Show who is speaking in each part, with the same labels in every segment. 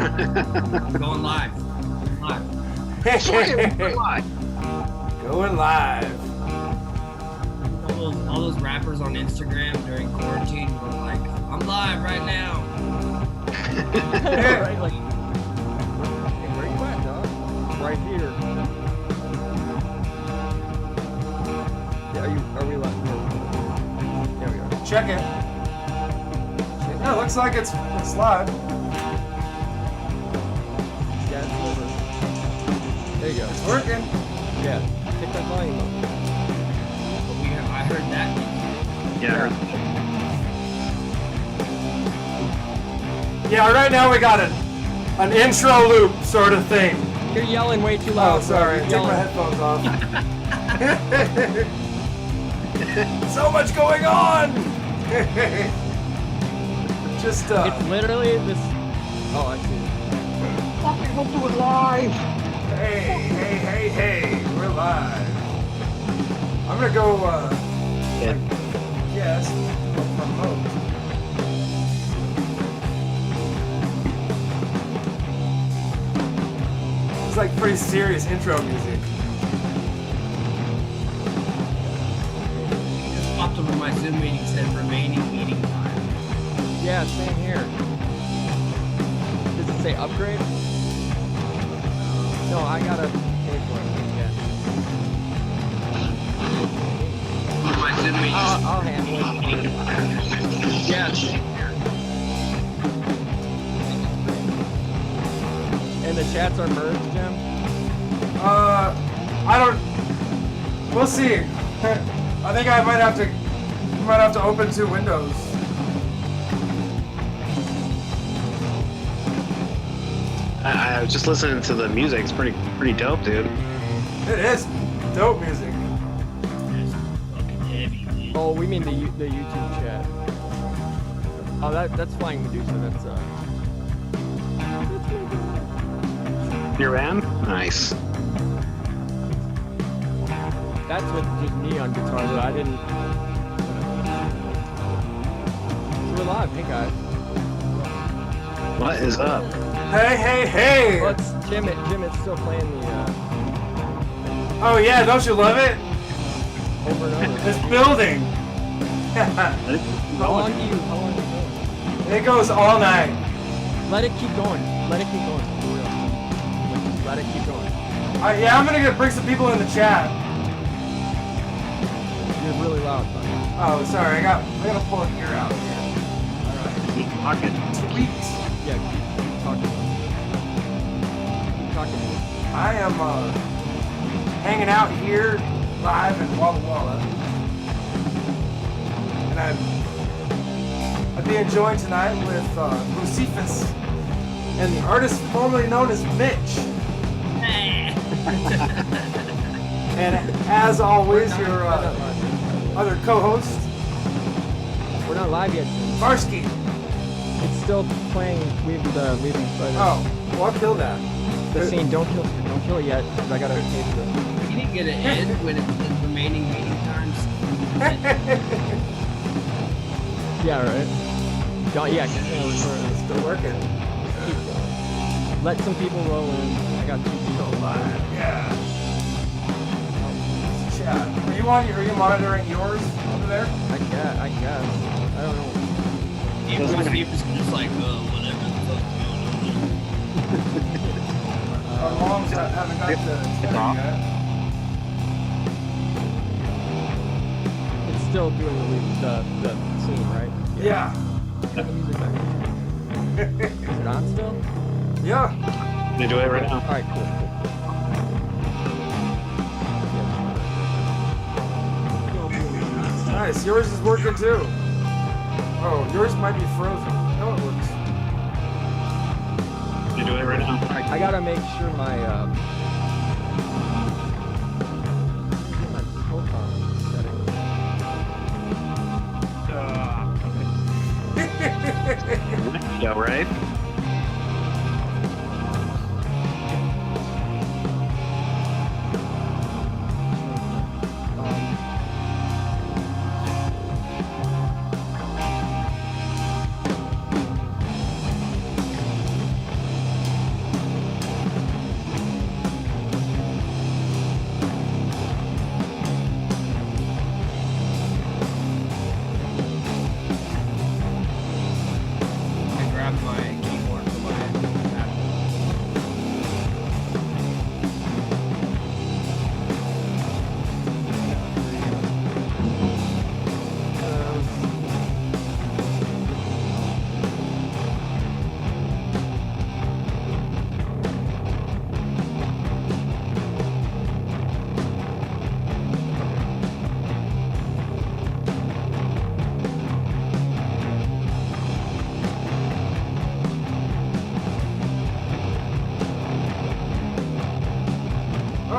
Speaker 1: Going live.
Speaker 2: Going live.
Speaker 1: All those rappers on Instagram during quarantine were like, I'm live right now.
Speaker 3: Right, like, hey, where you at, dog? Right here. Yeah, are we live? There we are.
Speaker 2: Check it. Yeah, looks like it's live.
Speaker 3: Yeah, it's over. There you go.
Speaker 2: It's working.
Speaker 3: Yeah, take that volume up.
Speaker 1: I heard that.
Speaker 4: Yeah, I heard that.
Speaker 2: Yeah, right now we got an intro loop sort of thing.
Speaker 3: You're yelling way too loud.
Speaker 2: Oh, sorry.
Speaker 3: You're
Speaker 2: Take my
Speaker 3: yelling.
Speaker 2: headphones off. So much going on. Just
Speaker 3: It's literally this. Oh, I see.
Speaker 4: Fucking hope to it live.
Speaker 2: Hey, we're live. I'm gonna go, yes, promote. It's like pretty serious intro music.
Speaker 1: Just popped up in my Zoom meeting said remaining meeting time.
Speaker 3: Yeah, same here. Does it say upgrade? No, I gotta pay for it. Yeah.
Speaker 1: My Zoom meeting.
Speaker 3: I'll handle it.
Speaker 1: Yeah, same here.
Speaker 3: And the chats are merged, Jim?
Speaker 2: I don't. We'll see. I think I might have to open two windows.
Speaker 4: I was just listening to the music. It's pretty dope, dude.
Speaker 2: It is dope music.
Speaker 1: That's fucking heavy, man.
Speaker 3: Oh, we mean the YouTube chat. Oh, that's Flying Medusa. That's
Speaker 4: Your RAM? Nice.
Speaker 3: That's with just Neon guitar, but I didn't. So we're live. Hey guys.
Speaker 4: What is up?
Speaker 2: Hey!
Speaker 3: Well, it's Jim. Jim is still playing the
Speaker 2: Oh yeah, don't you love it?
Speaker 3: over and over.
Speaker 2: This building.
Speaker 3: How long do you go?
Speaker 2: It goes all night.
Speaker 3: Let it keep going. Let it keep going. For real. Let it keep going.
Speaker 2: Yeah, I'm gonna bring some people in the chat.
Speaker 3: You're really loud, buddy.
Speaker 2: Oh, sorry, I gotta pull an ear out here. Alright.
Speaker 4: Keep talking.
Speaker 2: Sweet.
Speaker 3: Yeah, keep talking. Keep talking.
Speaker 2: I am hanging out here live in Walla Walla. And I'd be enjoying tonight with Booseephus and the artist formerly known as Mitch. And as always, your other co-host,
Speaker 3: We're not live yet. Jim.
Speaker 2: Varsky.
Speaker 3: It's still playing Weavingspiders.
Speaker 2: Oh, well, I'll kill that.
Speaker 3: The scene. Don't kill it yet. 'Cause I gotta pay for this.
Speaker 1: You didn't get an end when it's the remaining meeting times.
Speaker 3: Yeah, right. Don't. Yeah. Keep
Speaker 2: It's still working.
Speaker 3: going. Let some people roll in. I got 2 people live.
Speaker 2: Yeah. Chat. Are you monitoring yours over there?
Speaker 3: I guess. I don't know.
Speaker 1: Even Booseephus is just like, whatever the fuck's going on.
Speaker 2: Our moms haven't got the
Speaker 4: It's off.
Speaker 2: yet.
Speaker 3: It's still doing the scene, right?
Speaker 2: Yeah.
Speaker 3: Turn the music back. Is it on still?
Speaker 2: Yeah.
Speaker 4: They do it right now.
Speaker 3: All right, cool.
Speaker 2: Nice. Yours is working too. Oh, yours might be frozen. No, it works.
Speaker 4: They do it right now.
Speaker 3: I gotta make sure my profile settings.
Speaker 4: Yeah, right?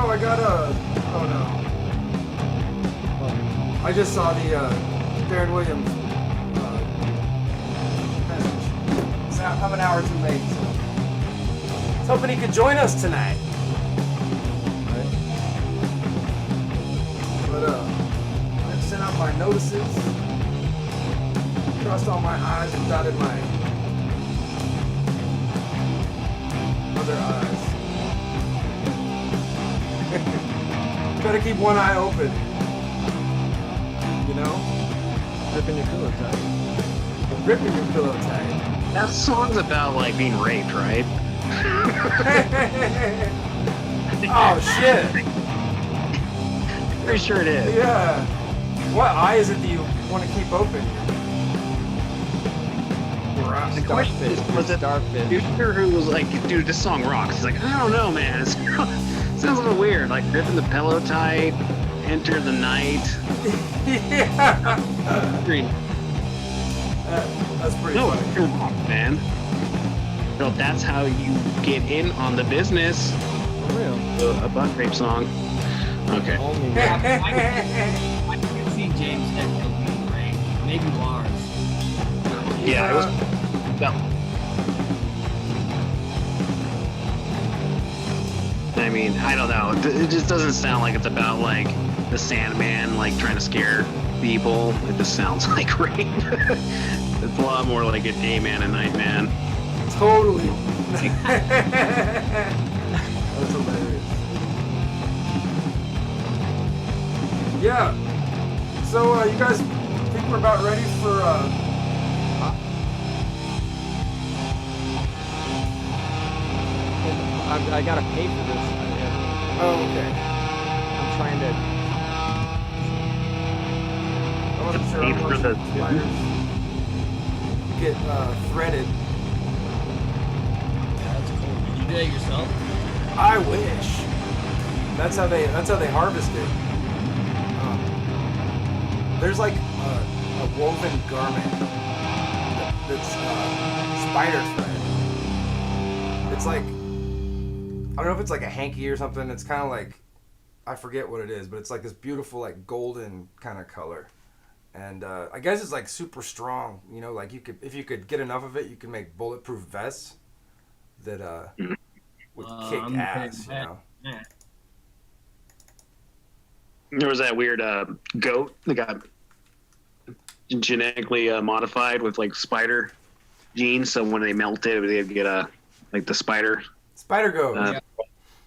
Speaker 2: Oh, I got a. Oh no. I just saw the Darren Williams message. I'm an hour too late, so. I was hoping he could join us tonight. But I've sent out my notices, crossed all my I's and dotted my other I's. Gotta keep one eye open. You know?
Speaker 3: Ripping your pillow tight.
Speaker 2: Ripping your pillow tight.
Speaker 4: That song's about like being raped, right?
Speaker 2: Oh shit!
Speaker 4: Pretty sure it is.
Speaker 2: Yeah. What eye is it that you want to keep open?
Speaker 4: The question is, was it
Speaker 3: Starfish.
Speaker 4: Future who was like, dude, this song rocks? He's like, I don't know, man. It sounds a little weird. Like ripping the pillow tight, enter the night.
Speaker 2: Yeah.
Speaker 4: Green.
Speaker 2: That's pretty
Speaker 4: No,
Speaker 2: funny.
Speaker 4: you're wrong, man. No, that's how you get in on the business.
Speaker 3: For real.
Speaker 4: A butt rape song. Okay.
Speaker 3: Only
Speaker 1: Yeah, I can see James Hetfield being raped. Maybe Lars.
Speaker 4: Yeah, it was. No. I mean, I don't know. It just doesn't sound like it's about like the Sandman like trying to scare people. It just sounds like rape. It's a lot more like a day man and night man.
Speaker 2: Totally. That's hilarious. Yeah. So you guys think we're about ready for
Speaker 3: I gotta pay for this.
Speaker 2: Oh, okay.
Speaker 3: I'm trying to.
Speaker 2: I wasn't sure
Speaker 4: Pay
Speaker 2: how
Speaker 4: for
Speaker 2: much
Speaker 4: the-
Speaker 2: spiders get threaded.
Speaker 1: That's cool. Did you do that yourself?
Speaker 2: I wish. That's how they harvest it. There's like a woven garment that's spider thread. It's like, I don't know if it's like a hanky or something. It's kind of like, I forget what it is, but it's like this beautiful like golden kind of color. And I guess it's like super strong. You know, like if you could get enough of it, you can make bulletproof vests that would kick
Speaker 1: I'm
Speaker 2: ass. You
Speaker 1: betting
Speaker 2: know.
Speaker 1: Yeah.
Speaker 4: There was that weird goat that got genetically modified with like spider genes. So when they melted, they'd get like the spider.
Speaker 2: Spider goat.
Speaker 1: Yeah.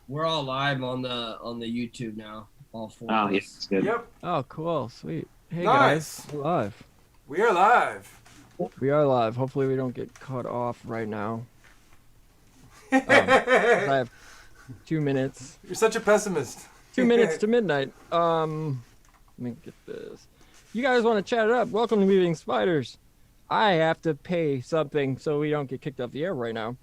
Speaker 1: We're all live on the YouTube now. All four.
Speaker 4: Oh,
Speaker 1: of
Speaker 4: yes,
Speaker 1: us.
Speaker 4: it's good.
Speaker 2: Yep.
Speaker 3: Oh, cool, sweet. Hey
Speaker 2: Nice.
Speaker 3: guys, we're live.
Speaker 2: We are live.
Speaker 3: We are live. Hopefully, we don't get cut off right now. I have 2 minutes.
Speaker 2: You're such a pessimist.
Speaker 3: 2 minutes to midnight. Let me get this. You guys want to chat it up? Welcome to Weavingspiders. I have to pay something so we don't get kicked off the air right now.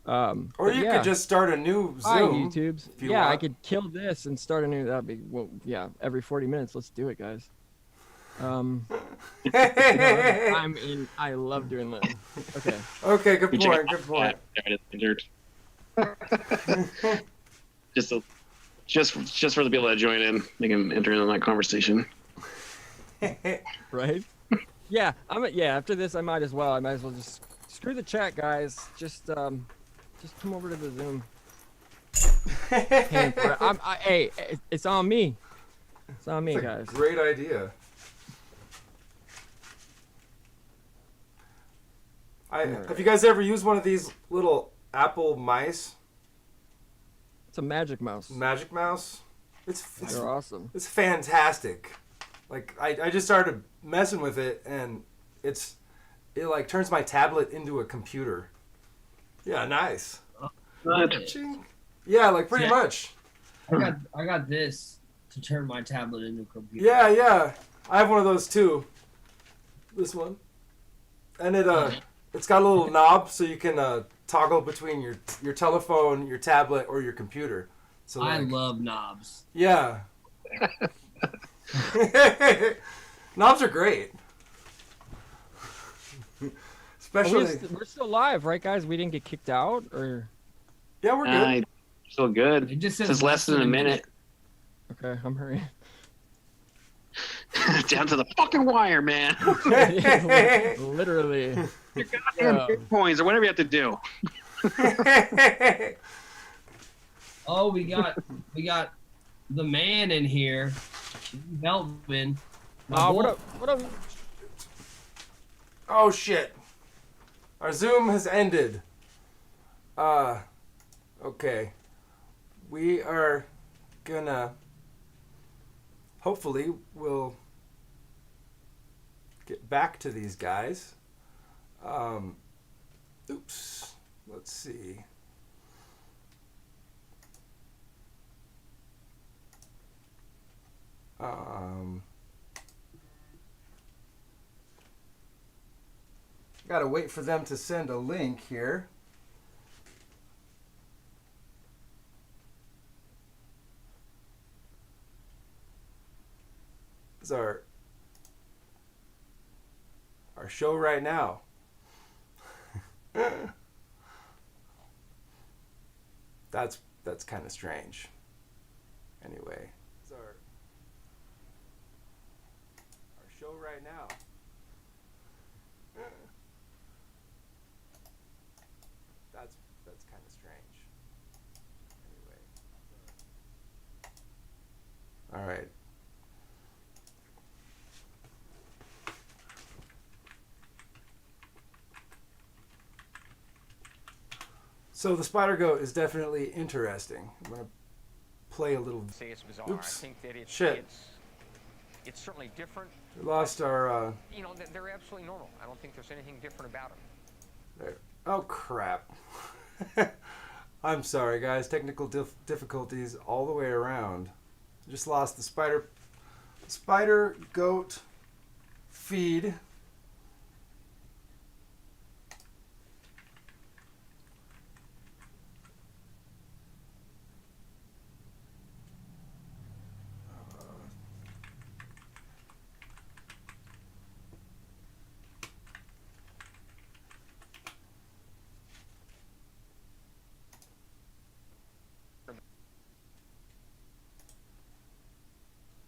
Speaker 2: Or
Speaker 3: But
Speaker 2: you
Speaker 3: yeah.
Speaker 2: could just start a new
Speaker 3: Hi,
Speaker 2: Zoom.
Speaker 3: YouTubes.
Speaker 2: if you
Speaker 3: Yeah, I
Speaker 2: want.
Speaker 3: could kill this and start a new. That'd be yeah. Every 40 minutes, let's do it, guys. I'm in. I love doing that. Okay.
Speaker 2: Okay, good
Speaker 4: We
Speaker 2: point.
Speaker 4: check
Speaker 2: Good point.
Speaker 4: There it is. just for the people that join in, they can enter in that conversation.
Speaker 3: Right? Yeah. Yeah. After this, I might as well just screw the chat, guys. Just come over to the Zoom. Paying for it. Hey, it's on me. It's on me,
Speaker 2: That's a
Speaker 3: guys.
Speaker 2: great idea. Have you guys ever used one of these little Apple mice?
Speaker 3: It's a magic mouse.
Speaker 2: Magic Mouse? It's
Speaker 3: They're awesome.
Speaker 2: It's fantastic. Like I just started messing with it and it like turns my tablet into a computer. Yeah, nice. Ching. Yeah, like pretty
Speaker 1: Yeah.
Speaker 2: much.
Speaker 1: I got this to turn my tablet into a computer.
Speaker 2: Yeah. I have one of those too. This one. And it's got a little knob so you can toggle between your telephone, your tablet, or your computer. So
Speaker 1: I
Speaker 2: like,
Speaker 1: love knobs.
Speaker 2: yeah. Knobs are great. Especially
Speaker 3: We're still live, right, guys? We didn't get kicked out, or
Speaker 2: yeah, we're good.
Speaker 4: Still good.
Speaker 1: It just says
Speaker 4: It's less than a minute.
Speaker 3: Okay, I'm hurrying.
Speaker 4: Down to the fucking wire, man.
Speaker 3: Literally.
Speaker 4: Your goddamn Bitcoins or whatever you have to do.
Speaker 1: Oh, we got the man in here. Melvin.
Speaker 3: What up? What up?
Speaker 2: Oh shit. Our Zoom has ended. Okay. We are gonna hopefully we'll get back to these guys. Oops. Let's see. Gotta wait for them to send a link here. This is our show right now. That's kind of strange. Anyway, this is our show right now. That's kind of strange. Anyway. All right. So the spider goat is definitely interesting. I'm gonna play a little.
Speaker 5: Say it's bizarre.
Speaker 2: Oops.
Speaker 5: I think that
Speaker 2: Shit.
Speaker 5: it's certainly different.
Speaker 2: We lost our.
Speaker 5: You know, they're absolutely normal. I don't think there's anything different about them.
Speaker 2: There. Oh crap. I'm sorry, guys. Technical difficulties all the way around. Just lost the spider goat feed.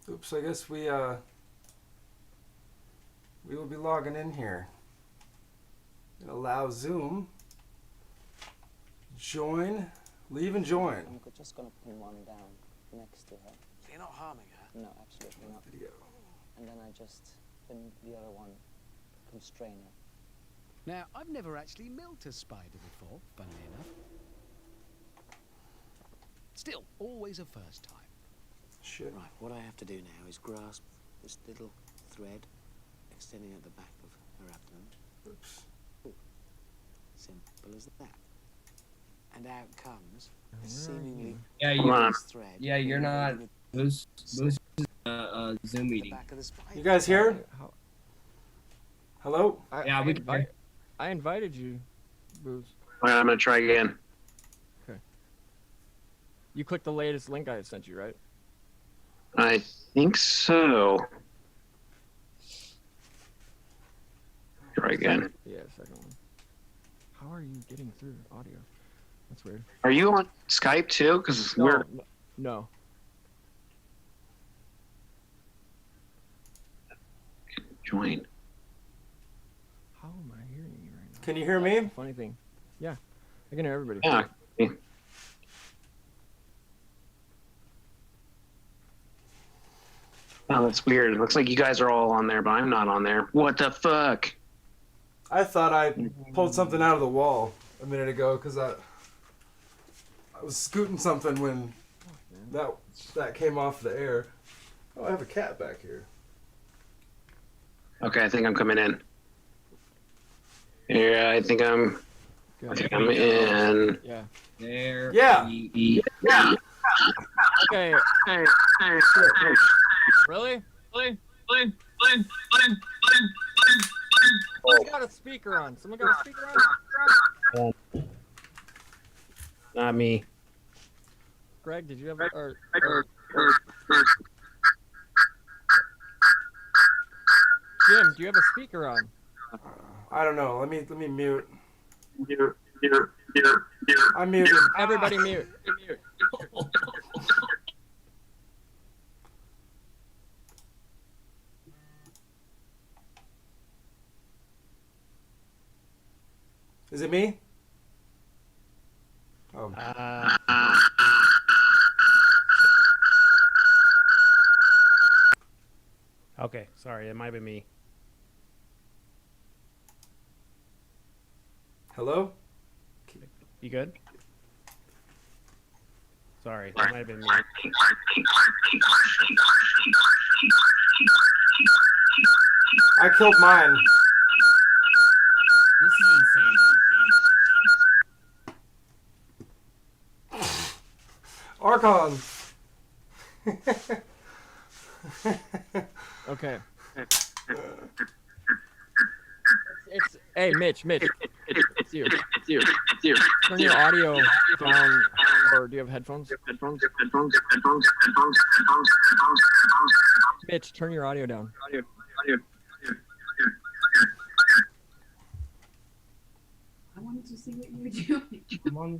Speaker 2: Oops, I guess we will be logging in here. And allow Zoom. Join. Leave and join.
Speaker 6: I'm just gonna pin one down next to her.
Speaker 7: You're not harming her?
Speaker 6: No, absolutely not.
Speaker 2: Video.
Speaker 6: And then I just pin the other one, constrain her.
Speaker 7: Now, I've never actually milked a spider before, funnily enough. Still, always a first time.
Speaker 2: Shit.
Speaker 8: Right, what I have to do now is grasp this little thread extending at the back of her abdomen.
Speaker 2: Oops.
Speaker 8: Simple as that. And out comes a seemingly
Speaker 1: Yeah,
Speaker 4: Come on.
Speaker 8: thread.
Speaker 1: Yeah, you're not. Boost Zoom
Speaker 8: The
Speaker 1: meeting.
Speaker 8: back of the spider.
Speaker 2: You guys here?
Speaker 3: How-
Speaker 2: Hello?
Speaker 1: Yeah, we can hear.
Speaker 3: I invited you, Booze.
Speaker 4: All right, I'm gonna try again.
Speaker 3: You clicked the latest link I sent you, right?
Speaker 4: I think so. Try again.
Speaker 3: Yeah, second one. How are you getting through audio? That's weird.
Speaker 4: Are you on Skype too? Because we're
Speaker 3: No.
Speaker 4: join.
Speaker 3: How am I hearing you right now?
Speaker 2: Can you hear me?
Speaker 3: Funny thing. Yeah, I can hear everybody.
Speaker 4: Yeah. Oh, that's weird. It looks like you guys are all on there, but I'm not on there. What the fuck?
Speaker 2: I thought I pulled something out of the wall a minute ago because I was scooting something when that came off the air. Oh, I have a cat back here.
Speaker 4: Okay, I think I'm coming in. Yeah, I think I'm in.
Speaker 3: Yeah.
Speaker 1: There.
Speaker 2: Yeah.
Speaker 4: Yeah.
Speaker 3: Okay.
Speaker 4: Hey.
Speaker 3: Really?
Speaker 4: Play.
Speaker 3: Someone got a speaker on. Someone got a speaker on?
Speaker 4: Not me.
Speaker 3: Greg, did you have Jim, do you have a speaker on?
Speaker 2: I don't know. Let me mute. I'm muted.
Speaker 3: Everybody mute.
Speaker 2: Is it me? Oh.
Speaker 9: Okay, sorry, it might be me.
Speaker 2: Hello?
Speaker 9: You good? Sorry, it might have been me.
Speaker 2: I killed mine.
Speaker 1: This is insane.
Speaker 2: Archon.
Speaker 3: Okay. It's hey Mitch. It's you. Turn your audio down, or do you have headphones? Mitch, turn your audio down.
Speaker 10: I wanted to see what you were doing.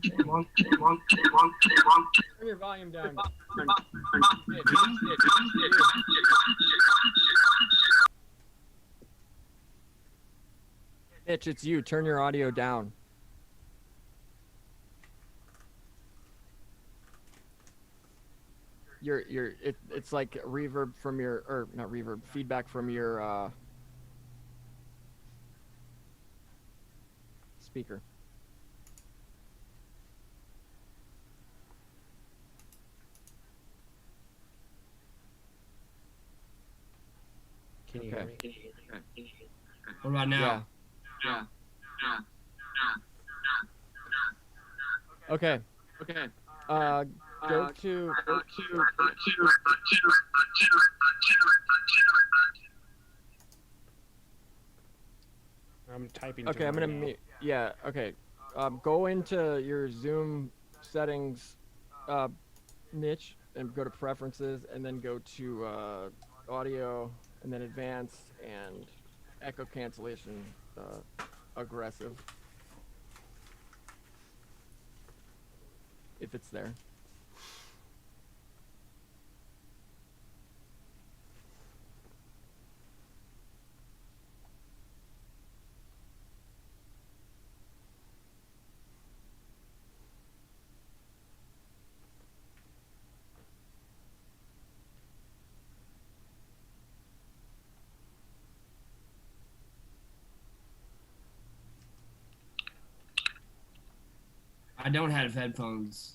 Speaker 3: Turn your volume down. Mitch, it's you. Turn your audio down. It's like reverb from your, or not reverb, feedback from your speaker.
Speaker 9: Can you hear me?
Speaker 1: What about now?
Speaker 3: Yeah. Okay. Go to.
Speaker 9: I'm typing.
Speaker 3: Okay, I'm gonna mute. Yeah. Okay. Go into your Zoom settings, Mitch, and go to preferences, and then go to audio, and then advanced and echo cancellation, aggressive. If it's there.
Speaker 1: I don't have headphones.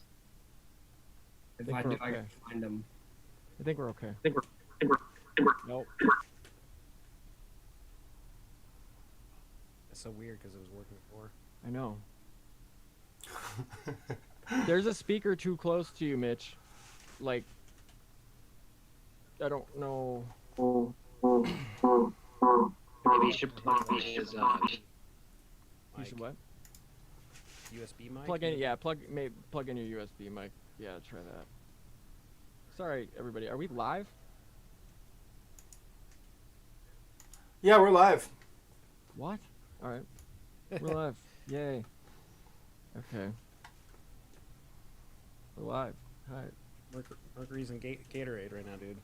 Speaker 1: If I do,
Speaker 3: okay.
Speaker 1: I can find them.
Speaker 3: I think we're okay. Nope.
Speaker 9: That's so weird because it was working before.
Speaker 3: I know. There's a speaker too close to you, Mitch. Like, I don't know.
Speaker 4: Maybe you should plug his
Speaker 3: You should what?
Speaker 9: USB mic?
Speaker 3: Plug in, yeah. Plug in your USB mic. Yeah, try that. Sorry, everybody. Are we live?
Speaker 2: Yeah, we're live.
Speaker 3: What? All right. We're live. Yay. Okay. We're live. Hi.
Speaker 9: Mercury's in Gatorade right now, dude.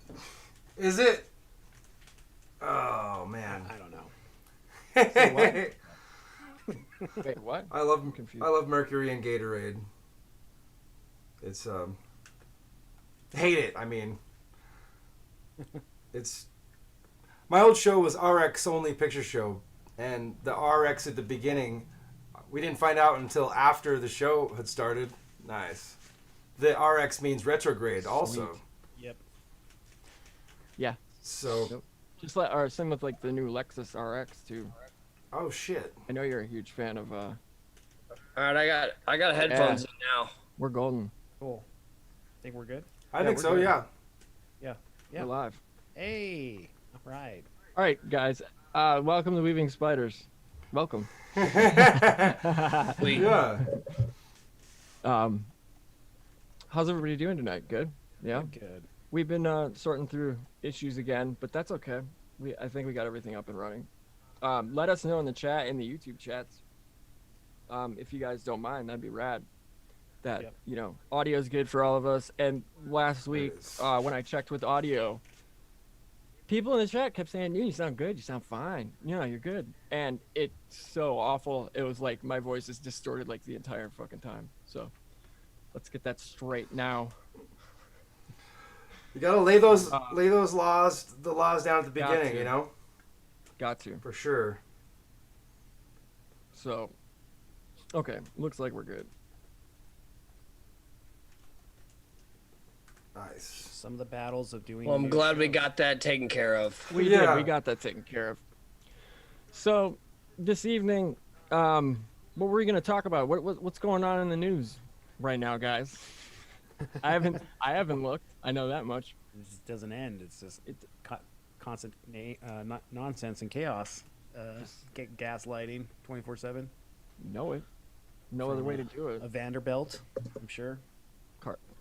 Speaker 2: Is it? Oh man.
Speaker 9: I don't know.
Speaker 3: Wait, what?
Speaker 2: I love
Speaker 3: I'm confused.
Speaker 2: I love Mercury and Gatorade. It's hate it. I mean, it's my old show was RX only picture show, and the RX at the beginning, we didn't find out until after the show had started. Nice. The RX means retrograde also.
Speaker 9: Yep.
Speaker 3: Yeah.
Speaker 2: So.
Speaker 3: Nope. Just like, or same with like the new Lexus RX too.
Speaker 2: Oh shit.
Speaker 3: I know you're a huge fan of.
Speaker 1: All right, I got headphones in now.
Speaker 3: We're golden.
Speaker 9: Cool. Think we're good?
Speaker 2: I think
Speaker 3: we're
Speaker 2: so.
Speaker 3: good.
Speaker 2: Yeah.
Speaker 9: Yeah.
Speaker 3: We're live.
Speaker 9: Hey. All right.
Speaker 3: All right, guys. Welcome to Weaving Spiders. Welcome.
Speaker 1: Wait.
Speaker 2: Yeah.
Speaker 3: How's everybody doing tonight? Good. Yeah.
Speaker 9: Good.
Speaker 3: We've been sorting through issues again, but that's okay. I think we got everything up and running. Let us know in the chat, in the YouTube chats, if you guys don't mind. That'd be rad. that
Speaker 9: Yep.
Speaker 3: you know audio is good for all of us. And last week,
Speaker 2: is.
Speaker 3: when I checked with audio, people in the chat kept saying, "You sound good. You sound fine. You know, you're good." And it's so awful. It was like my voice is distorted like the entire fucking time. So let's get that straight now.
Speaker 2: You gotta lay those the laws down at the
Speaker 3: Got
Speaker 2: beginning,
Speaker 3: to.
Speaker 2: you know,
Speaker 3: Got to.
Speaker 2: for sure.
Speaker 3: So, okay, looks like we're good.
Speaker 2: Nice.
Speaker 9: Some of the battles of doing.
Speaker 11: Well, I'm
Speaker 9: new
Speaker 11: glad we
Speaker 9: shows.
Speaker 11: got that taken care of.
Speaker 3: We
Speaker 2: Yeah.
Speaker 3: did. We got that taken care of. So, this evening, what were we gonna talk about? What's going on in the news right now, guys? I haven't looked. I know that much.
Speaker 9: It just doesn't end. It's just constant nonsense and chaos. Gaslighting 24/7.
Speaker 3: Know it. No other way to do it.
Speaker 9: A Vanderbilt, I'm sure.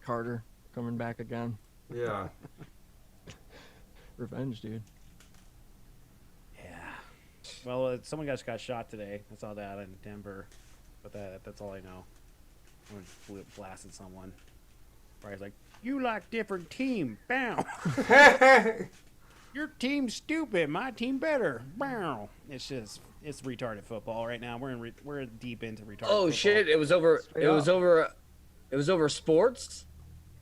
Speaker 3: Carter coming back again.
Speaker 2: Yeah.
Speaker 3: Revenge, dude.
Speaker 9: Yeah. Well, someone just got shot today. I saw that in Denver, but that's all I know. Someone blasted someone. Brian's like, "You like different team, bow." Your team's stupid. My team better. Bow. It's retarded football right now. We're deep into retarded.
Speaker 11: Oh
Speaker 9: football.
Speaker 11: shit! It was over.
Speaker 3: Straight
Speaker 11: It was
Speaker 3: up.
Speaker 11: over. It was over sports.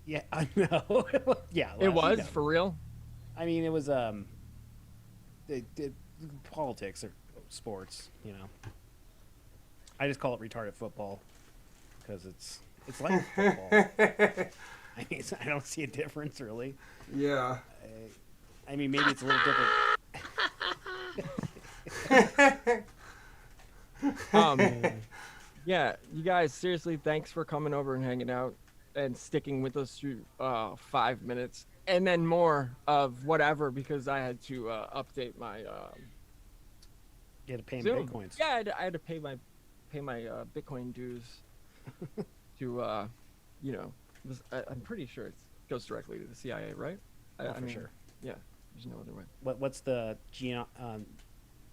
Speaker 9: Yeah, I know. Yeah,
Speaker 3: It
Speaker 9: well,
Speaker 3: was
Speaker 9: you know.
Speaker 3: for real.
Speaker 9: I mean, it was politics or sports. You know, I just call it retarded football because it's like football. I mean, I don't see a difference really.
Speaker 2: Yeah.
Speaker 9: I mean, maybe it's a little different.
Speaker 3: Yeah, you guys, seriously, thanks for coming over and hanging out and sticking with us through 5 minutes and then more of whatever because I had to update my
Speaker 9: You had to pay him
Speaker 3: Zoom.
Speaker 9: bitcoins.
Speaker 3: Yeah, I had to pay my Bitcoin dues to you know, I'm pretty sure it goes directly to the CIA, right?
Speaker 9: Oh,
Speaker 3: I
Speaker 9: for
Speaker 3: mean,
Speaker 9: sure.
Speaker 3: Yeah, there's no other way.
Speaker 9: What's the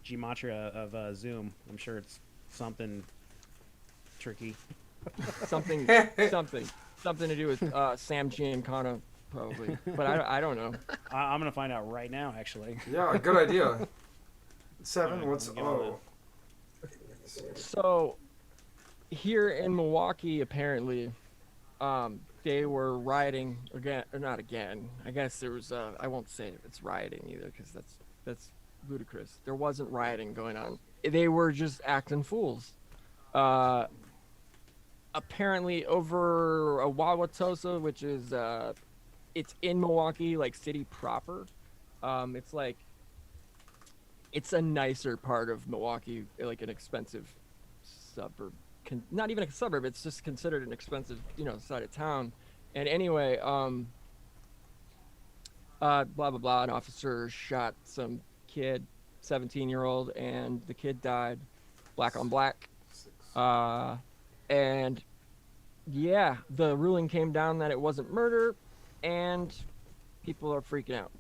Speaker 9: gematria of Zoom? I'm sure it's something tricky.
Speaker 3: Something to do with Sam Giancana, probably. But I don't know.
Speaker 9: I'm gonna find out right now, actually.
Speaker 2: Yeah, good idea. 7, what's
Speaker 9: Give him
Speaker 2: O?
Speaker 3: So, here in Milwaukee, apparently, they were rioting again, or not again. I guess there was. I won't say it's rioting either, because that's ludicrous. There wasn't rioting going on. They were just acting fools. Apparently, over a Wauwatosa, which is it's in Milwaukee, like city proper. It's a nicer part of Milwaukee, like an expensive suburb. Not even a suburb, it's just considered an expensive, side of town. And anyway, blah, blah, blah, an officer shot some kid, 17-year-old, and the kid died, black on black. And yeah, the ruling came down that it wasn't murder, and people are freaking out.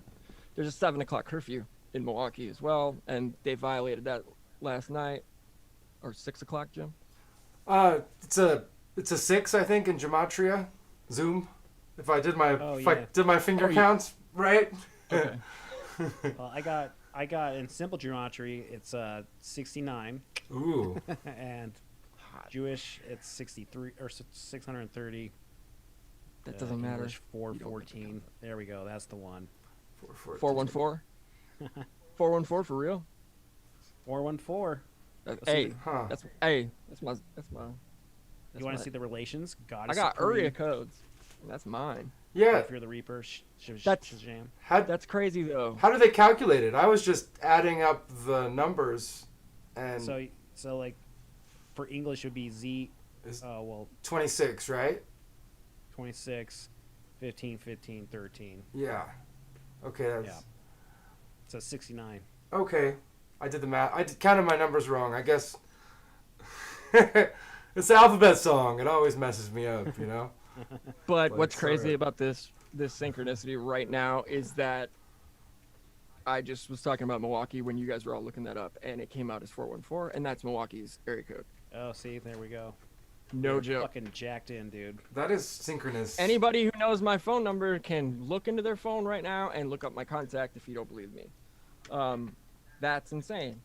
Speaker 3: There's a 7 o'clock curfew in Milwaukee as well, and they violated that last night. Or 6 o'clock, Jim?
Speaker 2: It's a 6, I think, in gematria. Zoom. If I did my finger counts right.
Speaker 3: Okay.
Speaker 9: Well, I got in simple geometry. It's 69.
Speaker 2: Ooh.
Speaker 9: And Jewish, it's 63 or 630.
Speaker 3: That doesn't matter.
Speaker 9: English 414. There we go. That's the one.
Speaker 3: 414. 414 for real?
Speaker 9: 414.
Speaker 3: Hey,
Speaker 2: Huh.
Speaker 3: that's my.
Speaker 9: You want to see the relations? God
Speaker 3: I
Speaker 9: is
Speaker 3: got
Speaker 9: supreme.
Speaker 3: area codes. That's mine.
Speaker 2: Yeah.
Speaker 9: If you're the Reaper,
Speaker 3: That's
Speaker 9: Shazam.
Speaker 3: That's crazy though.
Speaker 2: How do they calculate it? I was just adding up the numbers, and
Speaker 9: So like, for English it would be Z.
Speaker 2: 26, right?
Speaker 9: 26, 15, 15, 13.
Speaker 2: Yeah. Okay, that's
Speaker 9: Yeah. So 69.
Speaker 2: okay. I did the math. I counted my numbers wrong. I guess it's the alphabet song. It always messes me up,
Speaker 3: But
Speaker 2: But
Speaker 3: what's
Speaker 2: it's
Speaker 3: crazy
Speaker 2: alright.
Speaker 3: about this synchronicity right now is that I just was talking about Milwaukee when you guys were all looking that up, and it came out as 414, and that's Milwaukee's area code.
Speaker 9: Oh, see, there we go.
Speaker 3: No
Speaker 9: You're
Speaker 3: joke.
Speaker 9: Fucking jacked in, dude.
Speaker 2: That is synchronous.
Speaker 3: Anybody who knows my phone number can look into their phone right now and look up my contact if you don't believe me. That's insane.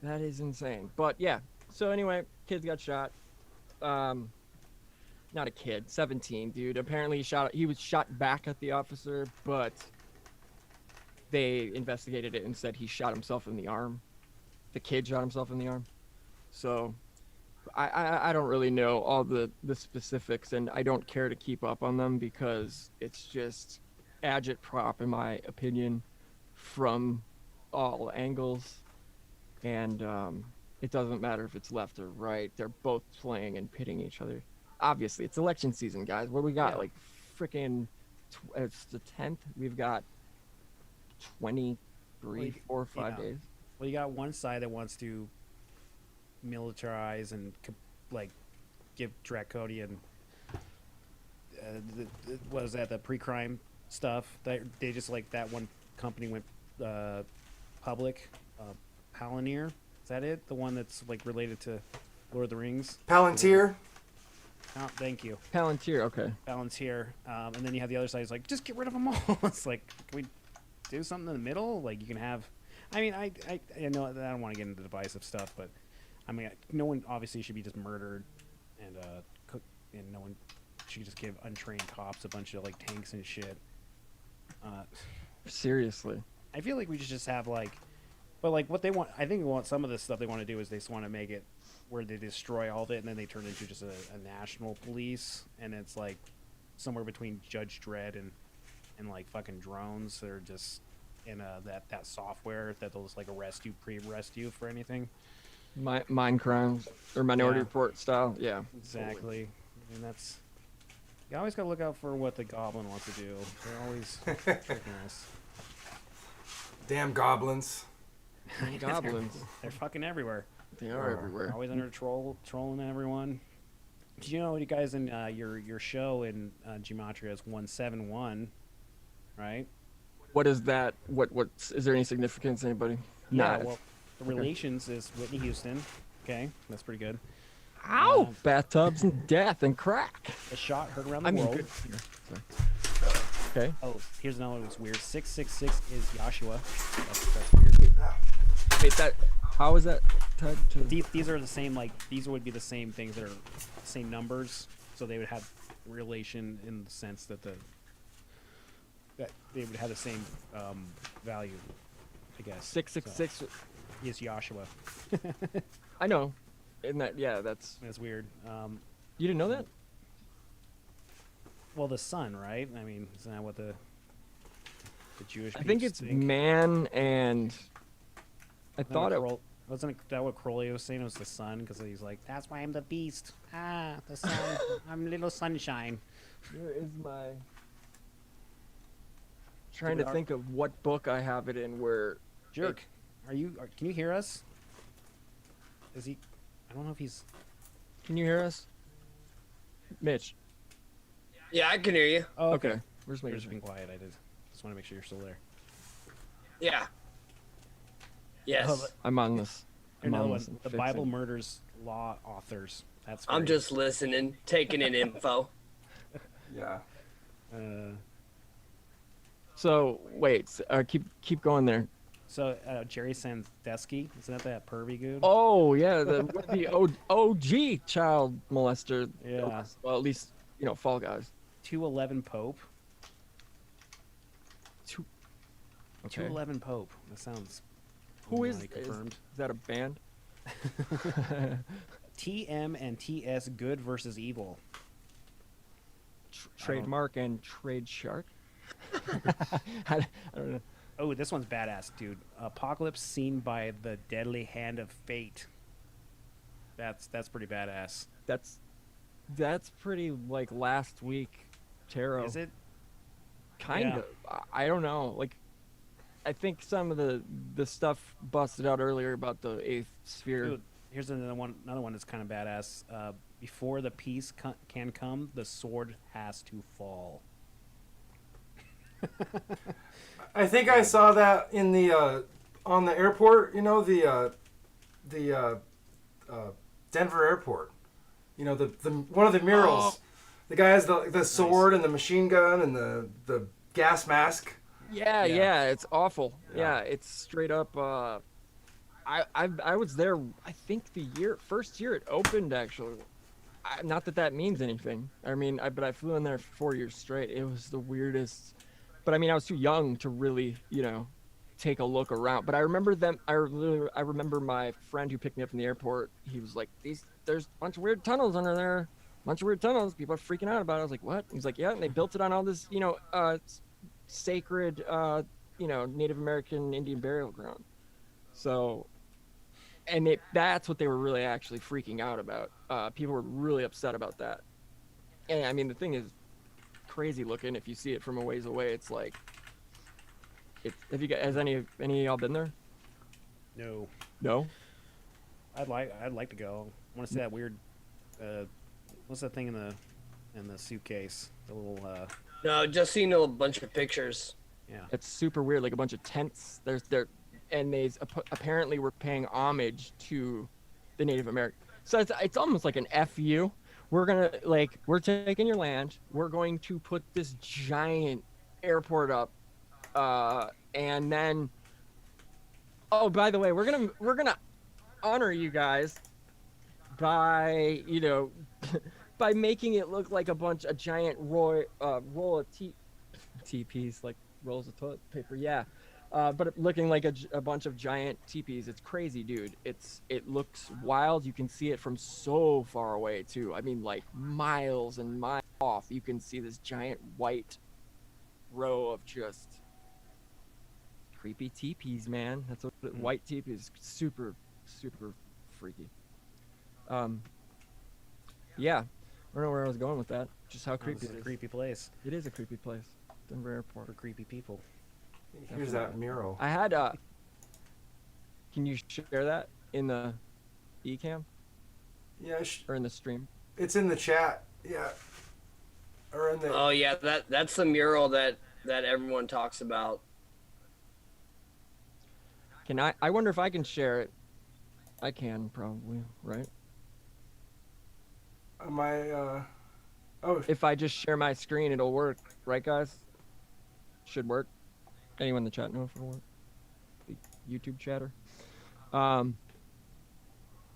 Speaker 3: That is insane. But yeah. So anyway, kids got shot. Not a kid, 17, dude. Apparently he was shot back at the officer, but they investigated it and said he shot himself in the arm. The kid shot himself in the arm. So I don't really know all the specifics, and I don't care to keep up on them because it's just agitprop, in my opinion, from all angles. And it doesn't matter if it's left or right. They're both playing and pitting each other. Obviously, it's election season, guys. What do we got?
Speaker 9: Yeah.
Speaker 3: Like, freaking, it's the 10th. We've got 23, 4 or 5 days.
Speaker 9: Well, you got one side that wants to militarize and like give draconian. What was that? The pre-crime stuff. They just like that one company went public. Palantir, is that it? The one that's like related to Lord of the Rings.
Speaker 2: Palantir.
Speaker 9: Oh, thank you.
Speaker 3: Palantir, okay.
Speaker 9: Palantir, and then you have the other side. Is like, just get rid of them all. It's like, can we do something in the middle? Like, you can have. I mean, I know I don't want to get into divisive stuff, but I mean, no one obviously should be just murdered, and no one should just give untrained cops a bunch of like tanks and shit.
Speaker 3: Seriously.
Speaker 9: I feel like we should just have like, but like what they want. I think some of the stuff they want to do is they just want to make it where they destroy all of it and then they turn into just a national police, and it's like somewhere between Judge Dredd and like fucking drones that are just in that software that they'll just like pre-arrest you for anything.
Speaker 3: Mine crimes or Minority
Speaker 9: Yeah.
Speaker 3: Report style, yeah.
Speaker 9: Exactly. I mean, that's, you always gotta look out for what the goblin wants to do. They're always tricking us.
Speaker 2: Damn goblins.
Speaker 3: Goblins.
Speaker 9: They're fucking everywhere.
Speaker 3: They are everywhere.
Speaker 9: Always under trolling everyone. Did you know, you guys, in your show in Gematria is 171, right?
Speaker 3: What is that? What is there any significance? Anybody?
Speaker 9: Yeah.
Speaker 3: Nah,
Speaker 9: Well, the
Speaker 3: okay.
Speaker 9: relations is Whitney Houston. Okay, that's pretty good.
Speaker 3: Ow! Bathtubs and death and crack.
Speaker 9: A shot heard around the
Speaker 3: I mean,
Speaker 9: world.
Speaker 3: good. Okay.
Speaker 9: Oh, here's another one that's weird. 666 is Joshua. That's weird.
Speaker 3: Wait, how is that tied to?
Speaker 9: These are the same, like, these would be the same things that are same numbers, so they would have relation in the sense that that they would have the same value, I guess.
Speaker 3: 666.
Speaker 9: So, is Joshua.
Speaker 3: I know. Isn't that, yeah, that's
Speaker 9: weird.
Speaker 3: You didn't know that?
Speaker 9: Well, the sun, right? I mean, isn't that what the Jewish
Speaker 3: I think
Speaker 9: peeps
Speaker 3: it's man and I thought it
Speaker 9: wasn't that what Crowley was saying? It was the sun, because he's like, that's why I'm the beast. Ah, the sun. I'm little sunshine.
Speaker 3: Where is my trying to think of what book I have it in where
Speaker 9: Jerk, can you hear us? Is he? I don't know if he's.
Speaker 3: Can you hear us? Mitch.
Speaker 11: Yeah, I can hear you.
Speaker 9: Oh,
Speaker 3: Okay. Where's
Speaker 9: You're
Speaker 3: my
Speaker 9: just being quiet. I just want to make sure you're still there.
Speaker 11: Yeah. Yes.
Speaker 3: I'm on this. I'm
Speaker 9: Another
Speaker 3: on
Speaker 9: one.
Speaker 3: this and
Speaker 9: The
Speaker 3: fixing.
Speaker 9: Bible murders law authors. That's.
Speaker 11: I'm
Speaker 9: very-
Speaker 11: just listening, taking in info.
Speaker 2: Yeah.
Speaker 3: So wait, keep going there.
Speaker 9: So Jerry Sandusky, isn't that pervy dude?
Speaker 3: Oh yeah, the OG child molester.
Speaker 9: Yeah.
Speaker 3: Well, at least Fall Guys.
Speaker 9: 211 Pope.
Speaker 3: Okay.
Speaker 9: 211 Pope. That sounds.
Speaker 3: Who is
Speaker 9: confirmed?
Speaker 3: Is that a band?
Speaker 9: TM and TS Good versus Evil.
Speaker 3: Trademark and Trade Shark. I don't know.
Speaker 9: Oh, this one's badass, dude. Apocalypse seen by the deadly hand of fate. That's pretty badass.
Speaker 3: That's pretty like last week tarot.
Speaker 9: Is it?
Speaker 3: Kind
Speaker 9: Yeah.
Speaker 3: of. I don't know. Like, I think some of the stuff busted out earlier about the eighth sphere.
Speaker 9: Dude, here's another one that's kind of badass. Before the peace can come, the sword has to fall.
Speaker 2: I think I saw that in the on the airport. The Denver airport. You know, the one of the murals. The guy has the sword and the machine gun and the gas mask.
Speaker 3: Yeah, it's awful. Yeah, it's straight up. I was there. I think first year it opened actually. Not that means anything. I mean, but I flew in there for 4 years straight. It was the weirdest. But I mean, I was too young to really, take a look around. But I remember them. I remember my friend who picked me up from the airport. He was like, "There's a bunch of weird tunnels under there. Bunch of weird tunnels. People are freaking out about it." I was like, "What?" He's like, "Yeah." And they built it on all this, sacred, Native American Indian burial ground. So, and that's what they were really actually freaking out about. People were really upset about that. And I mean, the thing is crazy looking. If you see it from a ways away, it's like, has any of y'all been there?
Speaker 9: No.
Speaker 3: No?
Speaker 9: I'd like to go. I want to see that weird, what's that thing in the suitcase? The little,
Speaker 11: No, just seen a bunch of pictures.
Speaker 9: Yeah.
Speaker 3: It's super weird, like a bunch of tents. And they apparently were paying homage to the Native American. So it's almost like an FU. We're taking your land. We're going to put this giant airport up, and then, oh, by the way, we're gonna honor you guys by by making it look like a giant roll of TPs, like rolls of toilet paper. Yeah. But looking like a bunch of giant teepees. It's crazy, dude. It looks wild. You can see it from so far away too. I mean, like miles and miles off. You can see this giant white row of just creepy teepees, man. That's what white teepees. Super, super freaky. Yeah. I don't know where I was going with that. Just how creepy it is.
Speaker 9: A creepy place.
Speaker 3: It is a creepy place. Denver Airport.
Speaker 9: For creepy people.
Speaker 2: Here's that mural.
Speaker 3: I had can you share that in the eCam?
Speaker 2: Yeah.
Speaker 3: Or in the stream?
Speaker 2: It's in the chat. Yeah. Or in the.
Speaker 11: Oh yeah, that's the mural that everyone talks about.
Speaker 3: Can I wonder if I can share it. I can probably, right?
Speaker 2: Am I
Speaker 3: If I just share my screen, it'll work, right, guys? Should work. Anyone in the chat know if it'll work? The YouTube chatter.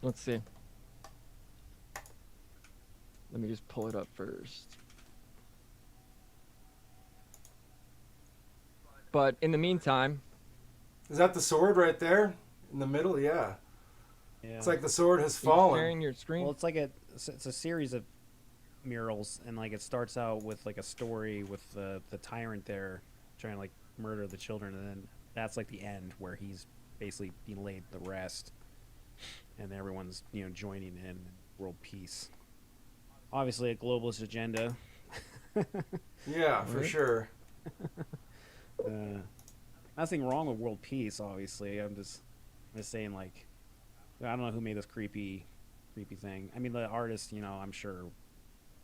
Speaker 3: Let's see. Let me just pull it up first. But in the meantime,
Speaker 2: is that the sword right there in the middle? Yeah.
Speaker 9: Yeah.
Speaker 2: It's like the sword has
Speaker 3: are you
Speaker 2: fallen.
Speaker 3: sharing your screen?
Speaker 9: Well, it's a series of murals, and like it starts out with like a story with the tyrant there trying to like murder the children, and then that's like the end where he's basically being laid to rest, and everyone's joining in world peace. Obviously, a globalist agenda.
Speaker 2: Yeah, for sure.
Speaker 9: Nothing wrong with world peace. Obviously, I'm just saying, like, I don't know who made this creepy thing. I mean, the artist, I'm sure,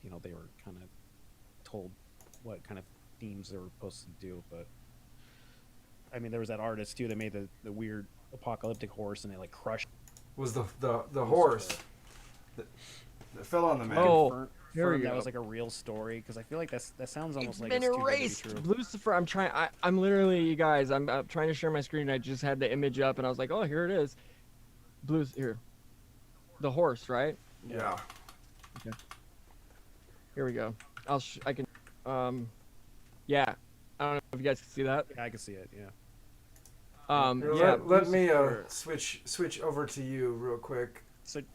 Speaker 9: they were kind of told what kind of themes they were supposed to do, but I mean, there was that artist too that made the weird apocalyptic horse, and they like crushed.
Speaker 2: Was the horse that fell on the man?
Speaker 3: Oh, here we go.
Speaker 9: That was like a real story, because I feel like that sounds almost like
Speaker 3: been
Speaker 9: it's too good to be
Speaker 3: erased.
Speaker 9: true.
Speaker 3: Lucifer, I'm literally, you guys, I'm trying to share my screen. I just had the image up, and I was like, oh, here it is. Here. The horse, right?
Speaker 2: Yeah.
Speaker 3: Okay. Here we go. I can, yeah. I don't know if you guys can see that.
Speaker 9: Yeah, I can see it. Yeah.
Speaker 3: Yeah.
Speaker 2: Let me switch over to you real quick.
Speaker 9: So, do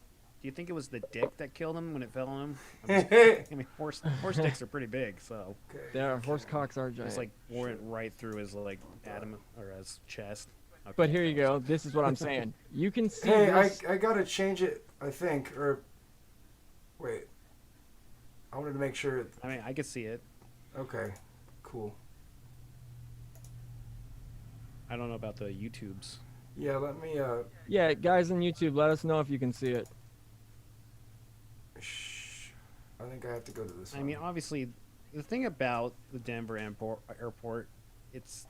Speaker 9: you think it was the dick that killed him when it fell on him? I mean, horse dicks are pretty big, so.
Speaker 2: Okay.
Speaker 3: Yeah, horse cocks are giant.
Speaker 9: It's like went right through his like abdomen or his chest. Okay.
Speaker 3: But here you go. This is what I'm saying. You can see.
Speaker 2: Hey,
Speaker 3: this.
Speaker 2: I gotta change it. I think, or wait. I wanted to make sure.
Speaker 9: I mean, I could see it.
Speaker 2: Okay. Cool.
Speaker 9: I don't know about the YouTubes.
Speaker 2: Yeah, let me.
Speaker 3: Yeah, guys on YouTube, let us know if you can see it.
Speaker 2: I think I have to go to this one.
Speaker 9: I mean, obviously, the thing about the Denver airport, it's.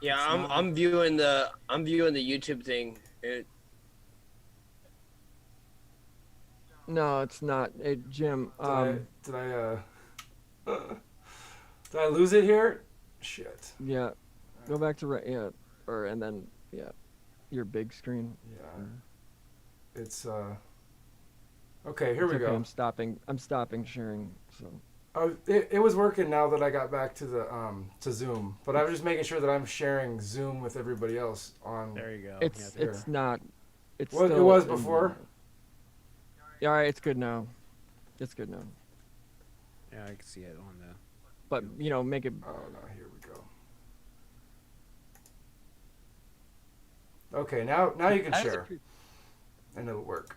Speaker 11: Yeah, I'm viewing the
Speaker 3: No, it's not. Hey, Jim.
Speaker 2: Did I lose it here? Shit.
Speaker 3: Yeah. Go back to and then your big screen.
Speaker 2: Yeah. It's Okay, here
Speaker 3: It's
Speaker 2: we
Speaker 3: okay,
Speaker 2: go.
Speaker 3: I'm stopping sharing. So.
Speaker 2: Oh, it was working now that I got back to the to Zoom, but I was just making sure that I'm sharing Zoom with everybody else on.
Speaker 9: There you go.
Speaker 3: It's not. It's
Speaker 2: Well,
Speaker 3: still
Speaker 2: it was before.
Speaker 3: Yeah, all right, it's good now. It's good now.
Speaker 9: Yeah, I can see it on the.
Speaker 3: But make it.
Speaker 2: Oh no, here we go. Okay, now you can share, and it'll work.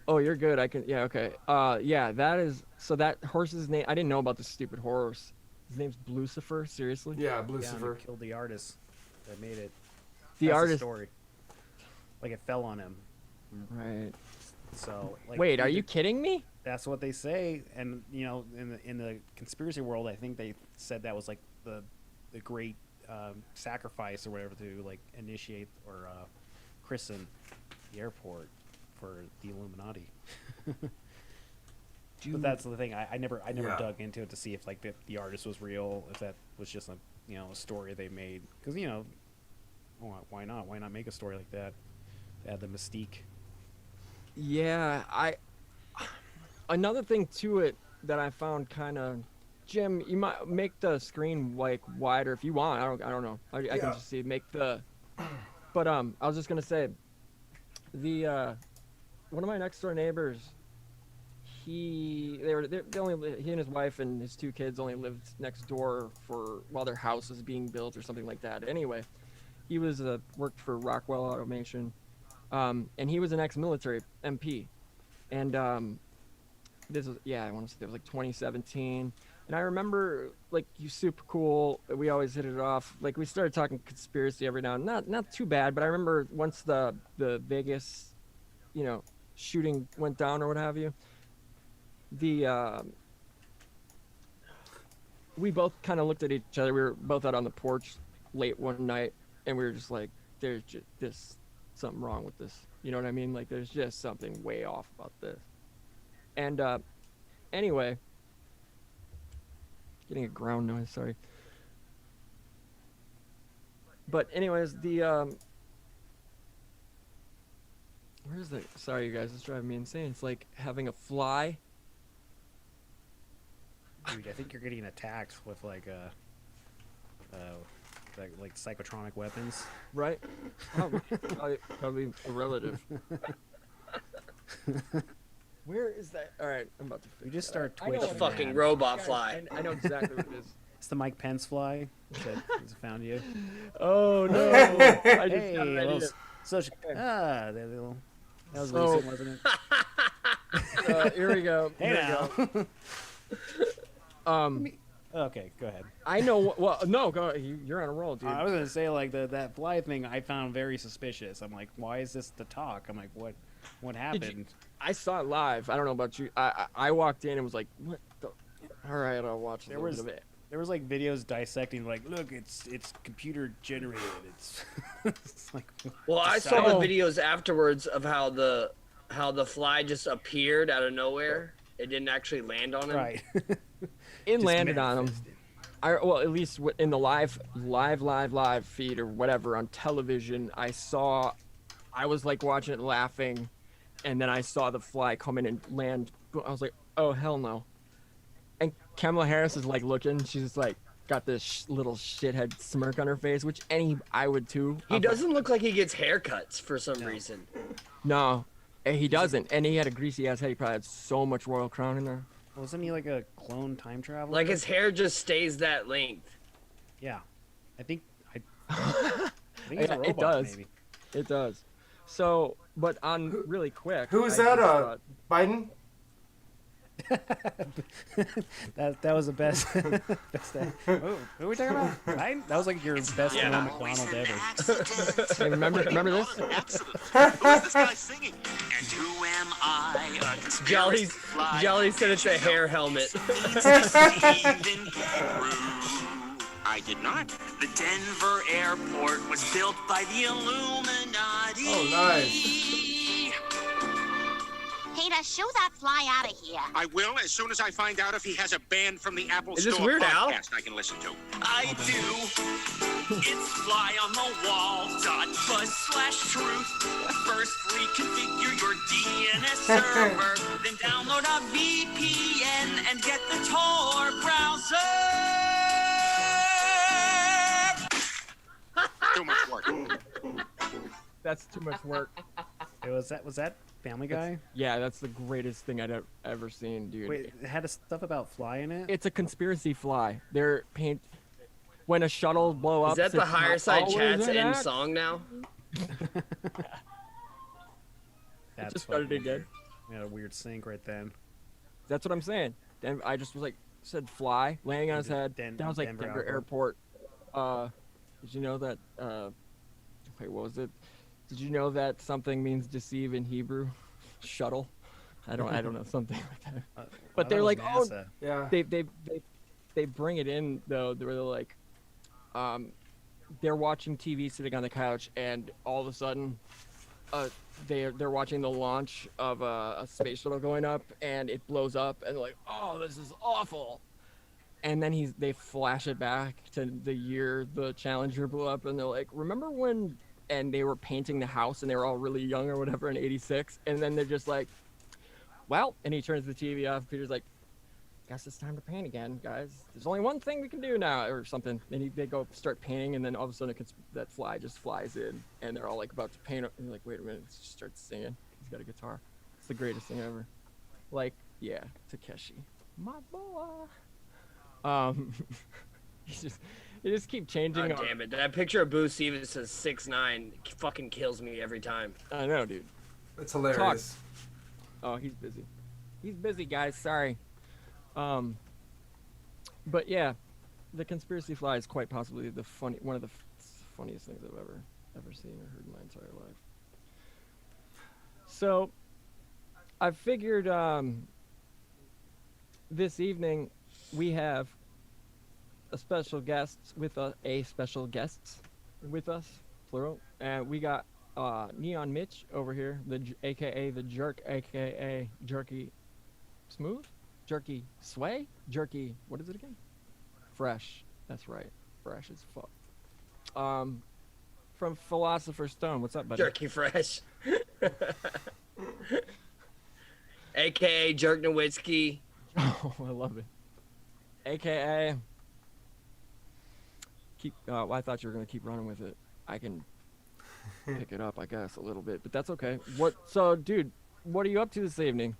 Speaker 3: Oh, you're good. I can. Yeah. Okay. Yeah. That is. So that horse's name. I didn't know about this stupid horse. His name's Booseephus. Seriously.
Speaker 2: Yeah, Booseephus.
Speaker 9: Killed the artist that made it.
Speaker 3: The
Speaker 9: That's
Speaker 3: artist.
Speaker 9: story. Like it fell on him.
Speaker 3: Right.
Speaker 9: So. Like,
Speaker 3: wait, are you kidding me?
Speaker 9: That's what they say, and in the conspiracy world, I think they said that was like the great sacrifice or whatever to like initiate or christen the airport for the Illuminati. But that's the thing. I never dug into it to see if like the artist was real, if that was just a a story they made. Because why not? Why not make a story like that? Add the mystique.
Speaker 3: Yeah. Another thing to it that I found kind of, Jim, you might make the screen like wider if you want. I don't know. I can just see make the. But I was just gonna say, the one of my next door neighbors, he and his wife and his 2 kids only lived next door while their house was being built or something like that. Anyway, he was worked for Rockwell Automation, and he was an ex-military MP, and this was I want to say it was like 2017. And I remember, like, you super cool. We always hit it off. Like, we started talking conspiracy every now and then. Not too bad, but I remember once the Vegas, shooting went down or what have you. We both kind of looked at each other. We were both out on the porch late one night, and we were just like, "There's just something wrong with this." You know what I mean? Like, there's just something way off about this. And anyway. Getting a ground noise, sorry. But anyways, where's the? Sorry, you guys, it's driving me insane. It's like having a fly.
Speaker 9: Dude, I think you're getting attacked with like like psychotronic weapons.
Speaker 3: Right? Probably a relative. Where is that? All right, I'm about to.
Speaker 9: We just start
Speaker 11: The
Speaker 9: twitching.
Speaker 11: fucking robot fly.
Speaker 3: I know exactly what it is.
Speaker 9: It's the Mike Pence fly that has found you.
Speaker 3: Oh no! I just
Speaker 9: Hey,
Speaker 3: got an idea.
Speaker 9: that was recent, wasn't it?
Speaker 3: Here we go.
Speaker 9: Hey now. Okay, go ahead.
Speaker 3: I know. Well, no, go. You're on a roll, dude.
Speaker 9: I was gonna say like that fly thing. I found very suspicious. I'm like, why is this the talk? I'm like, what happened?
Speaker 3: I saw it live. I don't know about you. I walked in and was like, what the? All right, I'll watch a little bit of it.
Speaker 9: There was like videos dissecting, like, look, it's computer generated. It's like.
Speaker 11: Well, I saw the videos afterwards of how the fly just appeared out of nowhere. It didn't actually land on him.
Speaker 9: Right.
Speaker 3: It landed on him. Well, at least in the live feed or whatever on television, I was like watching it laughing, and then I saw the fly come in and land. I was like, oh hell no. And Kamala Harris is like looking. She's just like got this little shithead smirk on her face, which I would too.
Speaker 11: He doesn't look like he gets haircuts for some reason.
Speaker 3: No, he doesn't. And he had a greasy ass head. He probably had so much Royal Crown in there.
Speaker 9: Wasn't he like a clone time traveler?
Speaker 11: Like his hair just stays that length.
Speaker 9: Yeah, I think he's a robot,
Speaker 3: it does.
Speaker 9: Maybe.
Speaker 3: It does. So, but on really quick.
Speaker 2: Who is that? Biden?
Speaker 9: that was the best. Who are we talking about? Biden? That was like your best Norm McDonald ever.
Speaker 3: Hey, remember this?
Speaker 12: Who's this guy singing? And who am I?
Speaker 11: Jelly said it's a hair helmet.
Speaker 12: I did not. The Denver airport was built by the Illuminati.
Speaker 2: Oh, nice.
Speaker 13: Hey, shoo that fly out of here.
Speaker 12: I will as soon as I find out if he has a band from the Apple
Speaker 11: Is this
Speaker 12: Store
Speaker 11: Weird Al?
Speaker 12: podcast I can listen to.
Speaker 14: I do. It's fly on the wall. .buzz/truth. First reconfigure your DNS server, then download a VPN and get the Tor browser.
Speaker 12: Too much work.
Speaker 3: That's too much work.
Speaker 9: Hey, was that Family Guy?
Speaker 3: Yeah, that's the greatest thing I'd ever seen, dude.
Speaker 9: Wait, it had a stuff about fly in it?
Speaker 3: It's a conspiracy fly. They're when a shuttle blow up.
Speaker 11: Is that the
Speaker 3: it's not
Speaker 11: higher side
Speaker 3: always
Speaker 11: chat's
Speaker 3: an
Speaker 11: end
Speaker 3: act.
Speaker 11: song now?
Speaker 9: That's
Speaker 3: just started
Speaker 9: fucking
Speaker 3: again.
Speaker 9: weird. We had a weird sync right then.
Speaker 3: That's what I'm saying. Then I just was like, said fly, laying on his head. Then I was like, Denver Airport. Did you know that? Wait, what was it? Did you know that something means deceive in Hebrew? Shuttle. I don't know, something like that. But they're like,
Speaker 9: NASA.
Speaker 2: Yeah.
Speaker 3: They bring it in though. They're like, they're watching TV sitting on the couch, and all of a sudden, they're watching the launch of a space shuttle going up, and it blows up, and they're like, oh, this is awful. And then they flash it back to the year the Challenger blew up, and they're like, remember when? And they were painting the house, and they were all really young or whatever in '86, and then they're just like, well, and he turns the TV off. Peter's like, guess it's time to paint again, guys. There's only one thing we can do now, or something. And they go start painting, and then all of a sudden that fly just flies in, and they're all like about to paint. And you're like, wait a minute, it just starts singing. He's got a guitar. It's the greatest thing ever. Like, yeah, Takeshi, my boy. You just keep changing.
Speaker 11: God damn it! That picture of Booseephus as 6'9" fucking kills me every time.
Speaker 3: I know, dude.
Speaker 2: It's hilarious.
Speaker 3: Oh, he's busy. He's busy, guys. Sorry. But yeah, the conspiracy fly is quite possibly one of the funniest things I've ever seen or heard in my entire life. So, I figured this evening we have a special guest with us, plural, and we got Neon Mitch over here, aka the Jerk, aka Jerky Smooth, Jerky Sway, Jerky. What is it again? Fresh. That's right. Fresh as fuck. From Philosopher's Stone. What's up, buddy?
Speaker 11: Jerky Fresh. aka Jerk Nowitzki.
Speaker 3: Oh, I love it. AKA. I thought you were gonna keep running with it. I can pick it up, I guess, a little bit, but that's okay. So, dude, what are you up to this evening?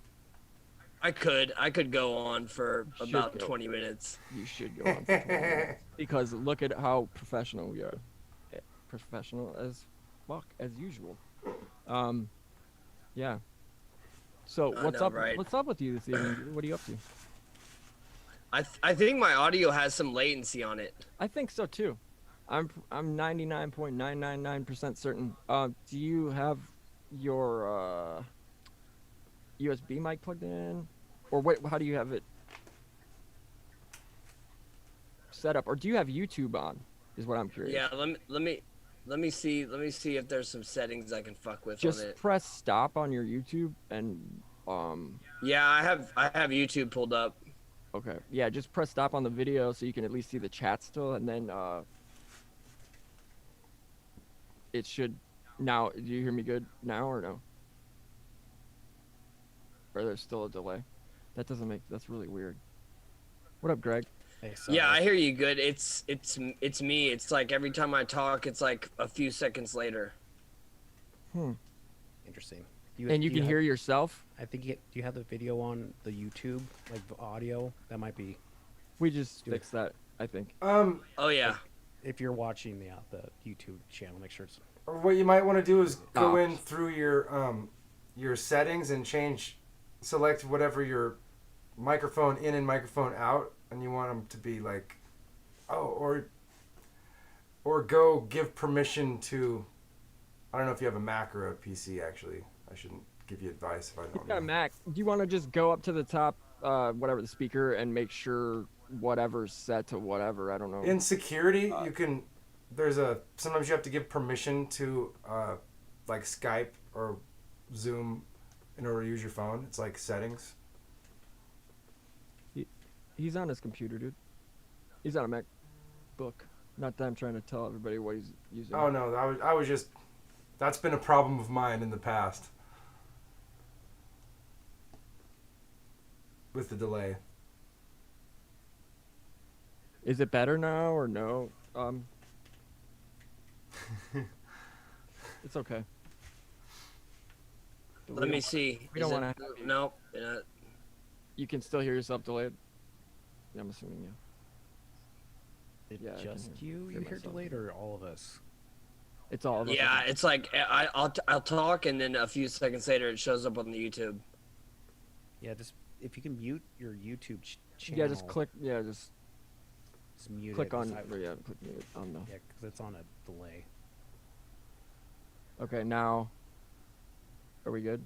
Speaker 11: I could go on for about 20 minutes.
Speaker 3: You should go on for 20 minutes. Because look at how professional we are. Professional as fuck, as usual. Yeah. So what's up?
Speaker 11: Right?
Speaker 3: What's up with you this evening? What are you up to?
Speaker 11: I think my audio has some latency on it.
Speaker 3: I think so too. I'm 99.999% certain. Do you have your USB mic plugged in, or what? How do you have it set up, or do you have YouTube on? Is what I'm curious.
Speaker 11: Yeah, let me see if there's some settings I can fuck with
Speaker 3: Just
Speaker 11: on it.
Speaker 3: press stop on your YouTube and
Speaker 11: Yeah, I have YouTube pulled up.
Speaker 3: Okay. Yeah, just press stop on the video so you can at least see the chat still, and then it should. Now, do you hear me good now or no? Or there's still a delay? That's really weird. What up, Greg?
Speaker 9: Hey,
Speaker 11: yeah, I hear you good. It's me. It's like every time I talk, it's like a few seconds later.
Speaker 9: Interesting.
Speaker 3: You can hear yourself?
Speaker 9: I think do you have the video on the YouTube, like the audio? That might be.
Speaker 3: We just fixed that, I think.
Speaker 11: Oh yeah.
Speaker 9: Like, if you're watching the YouTube channel, make sure it's.
Speaker 2: Or what you might want to do is go in through your settings and select whatever your microphone in and microphone out, and you want them to be like, or go give permission to. I don't know if you have a Mac or a PC actually. I shouldn't give you advice if I don't know.
Speaker 3: You got a Mac. Do you want to just go up to the top, whatever the speaker, and make sure whatever's set to whatever? I don't know.
Speaker 2: In security, you can. Sometimes you have to give permission to, like Skype or Zoom, in order to use your phone. It's like settings.
Speaker 3: He's on his computer, dude. He's on a MacBook. Not that I'm trying to tell everybody what he's using.
Speaker 2: Oh no, I was just. That's been a problem of mine in the past. With the delay.
Speaker 3: Is it better now or no? It's okay.
Speaker 11: Let me see.
Speaker 3: We don't want to.
Speaker 11: Nope.
Speaker 3: You can still hear yourself delayed. Yeah, I'm assuming, yeah.
Speaker 9: Is it just you hear
Speaker 3: myself.
Speaker 9: delayed, or all of us?
Speaker 3: It's all of us.
Speaker 11: Yeah, it's like I'll talk, and then a few seconds later it shows up on the YouTube.
Speaker 9: Yeah, just if you can mute your YouTube channel.
Speaker 3: Yeah, just click. Yeah, just
Speaker 9: mute
Speaker 3: click
Speaker 9: it.
Speaker 3: on.
Speaker 9: Click
Speaker 3: mute on the.
Speaker 9: Yeah, because it's on a delay.
Speaker 3: Okay, now. Are we good?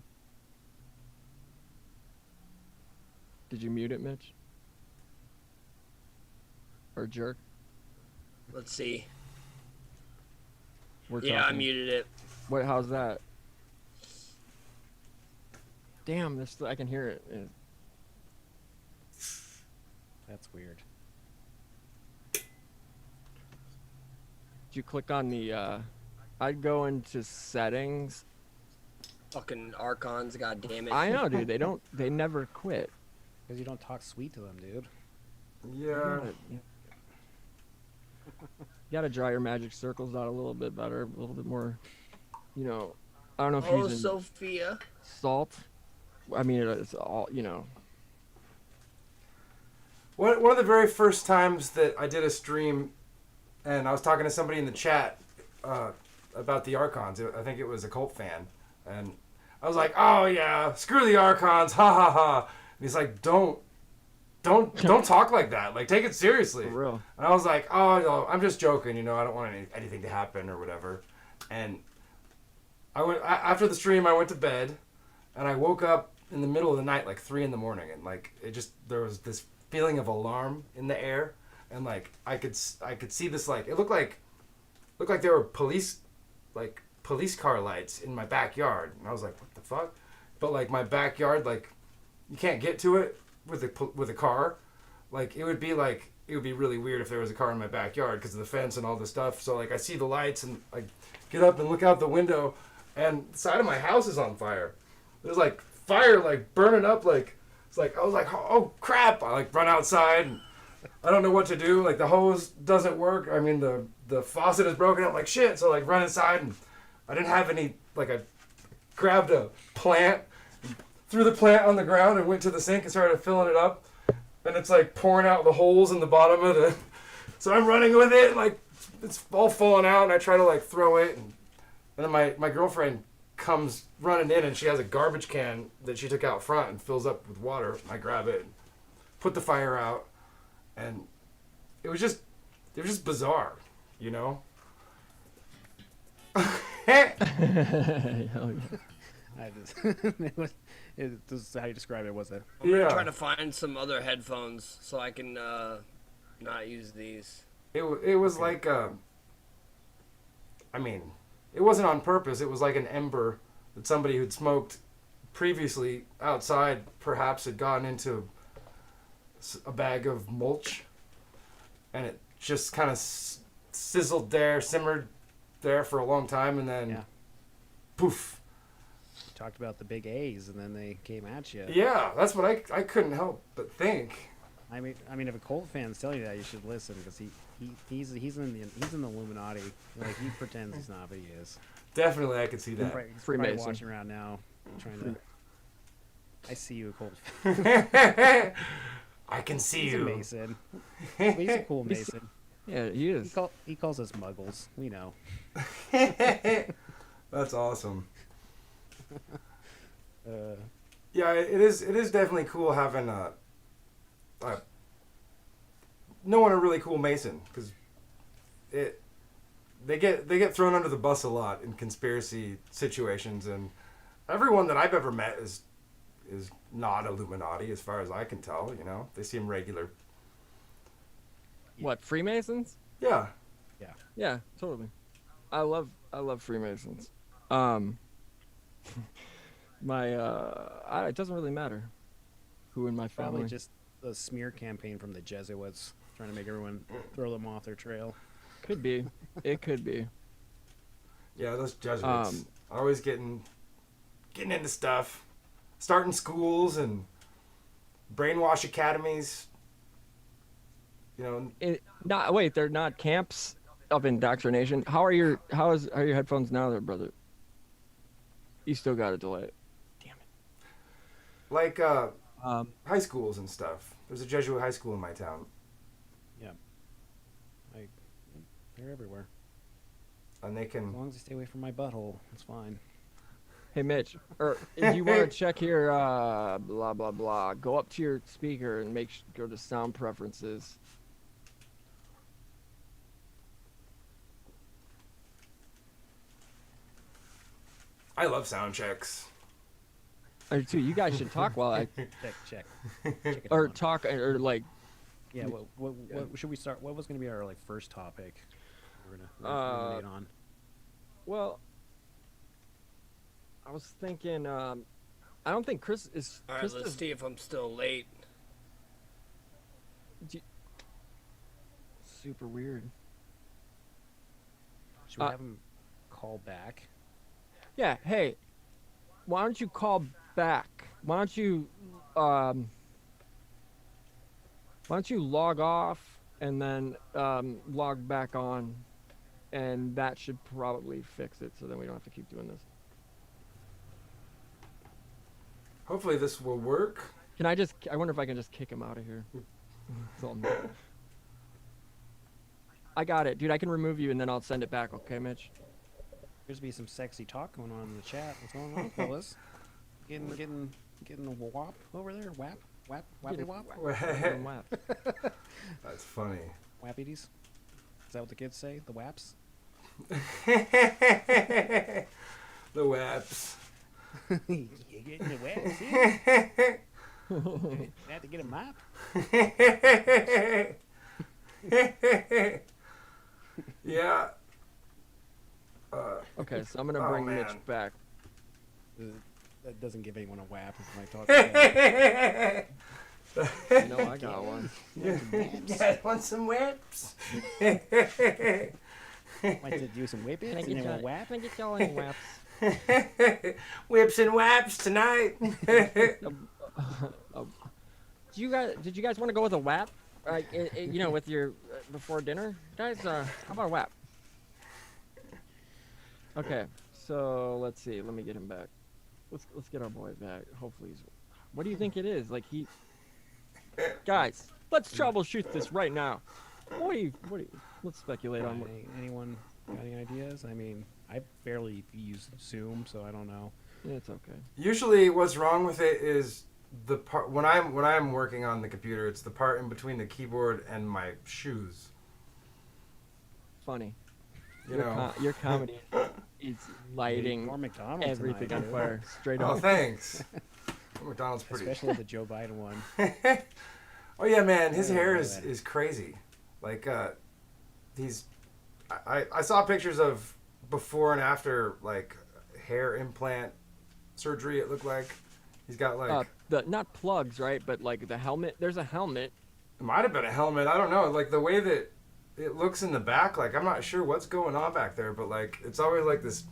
Speaker 3: Did you mute it, Mitch? Or Jerk?
Speaker 11: Let's see.
Speaker 3: We're
Speaker 11: yeah,
Speaker 3: talking.
Speaker 11: I muted it.
Speaker 3: Wait, how's that? Damn, this I can hear it.
Speaker 9: That's weird.
Speaker 3: Did you click on the? I'd go into settings.
Speaker 11: Fucking Archons, god damn it.
Speaker 3: I know, dude. They never quit.
Speaker 9: Because you don't talk sweet to them, dude.
Speaker 2: Yeah.
Speaker 3: You gotta draw your magic circles out a little bit better, a little bit more. You know, I don't know if you're using
Speaker 11: Sophia.
Speaker 3: salt. I mean, it's all you know.
Speaker 2: One of the very first times that I did a stream, and I was talking to somebody in the chat about the Archons. I think it was a Cult fan, and I was like, "Oh yeah, screw the Archons, ha ha ha." And he's like, "Don't talk like that. Like, take it seriously."
Speaker 3: For real.
Speaker 2: And I was like, "Oh no, I'm just joking. You know, I don't want anything to happen or whatever." And after the stream, I went to bed, and I woke up in the middle of the night, like 3 a.m, and like there was this feeling of alarm in the air, and like I could see this, like it looked like there were police car lights in my backyard, and I was like, what the fuck? But like my backyard, like you can't get to it with a car. Like it would be really weird if there was a car in my backyard because of the fence and all this stuff. So like I see the lights and I get up and look out the window, and the side of my house is on fire. There's like fire like burning up, like it's like I was like, oh crap. I like run outside and I don't know what to do. Like the hose doesn't work. I mean the faucet is broken. I'm like shit. So like run inside, and I didn't have any, like I grabbed a plant, threw the plant on the ground and went to the sink and started filling it up. And it's like pouring out the holes in the bottom of the, so I'm running with it, like it's all falling out, and I try to like throw it, and then my girlfriend comes running in, and she has a garbage can that she took out front and fills up with water. I grab it, and put the fire out, and it was just bizarre, you know.
Speaker 3: Hell yeah.
Speaker 9: This is how you describe it, was it?
Speaker 11: I'm gonna try to find some other headphones so I can not use these.
Speaker 2: It was like I mean, it wasn't on purpose. It was like an ember that somebody who'd smoked previously outside perhaps had gotten into a bag of mulch, and it just kind of sizzled there, simmered there for a long time, and then poof.
Speaker 9: You talked about the big A's, and then they came at you.
Speaker 2: Yeah, that's what I couldn't help but think.
Speaker 9: I mean, if a Colt fan's telling you that, you should listen, because he's in the Illuminati. Like he pretends he's not, but he is.
Speaker 2: Definitely, I could see that.
Speaker 9: He's probably watching around now, trying to. I see you, Colt.
Speaker 2: I can see
Speaker 9: he's
Speaker 2: you.
Speaker 9: He's a Mason. He's a cool Mason.
Speaker 3: Yeah, he is.
Speaker 9: He calls us Muggles. We know.
Speaker 2: That's awesome. Yeah, it is definitely cool having knowing a really cool Mason, because they get thrown under the bus a lot in conspiracy situations, and everyone that I've ever met is not Illuminati as far as I can tell. You know, they seem regular.
Speaker 3: What, Freemasons?
Speaker 2: Yeah.
Speaker 3: Yeah, totally. I love Freemasons. it doesn't really matter who in my family.
Speaker 9: Probably just the smear campaign from the Jesuits, trying to make everyone throw them off their trail.
Speaker 3: Could be. It could be.
Speaker 2: Yeah, those Jesuits always getting into stuff, starting schools and brainwash academies. You know,
Speaker 3: Wait, they're not camps of indoctrination. How are your headphones now, there, brother? You still got a delay. Damn it.
Speaker 2: Like high schools and stuff. There's a Jesuit high school in my town.
Speaker 9: Yeah. They're everywhere.
Speaker 2: And they can.
Speaker 9: As long as they stay away from my butthole, it's fine.
Speaker 3: Hey, Mitch, or if you want to check here, blah, blah, blah, go up to your speaker and go to sound preferences.
Speaker 2: I love sound checks.
Speaker 3: I do too. You guys should talk while I
Speaker 9: check it
Speaker 3: or
Speaker 9: out.
Speaker 3: talk or like.
Speaker 9: Yeah. What should we start? What was going to be our first topic? We're gonna ruminate on.
Speaker 3: Well, I was thinking. I don't think Chris is.
Speaker 11: All right,
Speaker 3: Chris
Speaker 11: let's see if I'm still late.
Speaker 3: Super weird.
Speaker 9: Should we have him call back?
Speaker 3: Yeah. Hey, why don't you call back? Why don't you log off and then log back on, and that should probably fix it. So then we don't have to keep doing this.
Speaker 2: Hopefully this will work.
Speaker 3: I wonder if I can just kick him out of here. That's all I'm doing. I got it, dude. I can remove you and then I'll send it back. Okay, Mitch?
Speaker 9: Appears to be some sexy talk going on in the chat. What's going on, fellas? Getting a whop over there? Wappy wop?
Speaker 3: Wap.
Speaker 2: That's funny.
Speaker 9: Wappities? Is that what the kids say? The waps?
Speaker 2: The waps.
Speaker 9: You getting the waps here? I have to get a mop?
Speaker 2: Yeah.
Speaker 3: Okay, so I'm gonna bring Mitch back.
Speaker 9: That doesn't give anyone a whap if I talk to
Speaker 3: You know, I got one.
Speaker 2: Yeah, want some whips?
Speaker 9: Might to do some whippets and then a whap?
Speaker 3: Can I get y'all any waps?
Speaker 2: Whips and waps tonight.
Speaker 3: Did you guys want to go with a wap? Like, you know, with your before dinner, guys. How about a wap? Okay, so let's see. Let me get him back. Let's get our boy back. Hopefully, what do you think it is? Like guys, let's troubleshoot this right now. What do you? Let's speculate on what.
Speaker 9: Anyone got any ideas? I mean, I barely use Zoom, so I don't know.
Speaker 3: It's okay.
Speaker 2: Usually, what's wrong with it is the part when I'm working on the computer. It's the part in between the keyboard and my shoes.
Speaker 3: Funny.
Speaker 2: Your
Speaker 3: your comedy is lighting everything on fire. Straight up.
Speaker 2: Oh, thanks. McDonald's pretty.
Speaker 9: Especially the Joe Biden one.
Speaker 2: Oh yeah, man, his hair is crazy. Like I saw pictures of before and after like hair implant surgery. It looked like he's got like
Speaker 3: not plugs, right? But like the helmet. There's a helmet.
Speaker 2: It might have been a helmet. I don't know. Like the way that it looks in the back, like I'm not sure what's going on back there, but like it's always like this.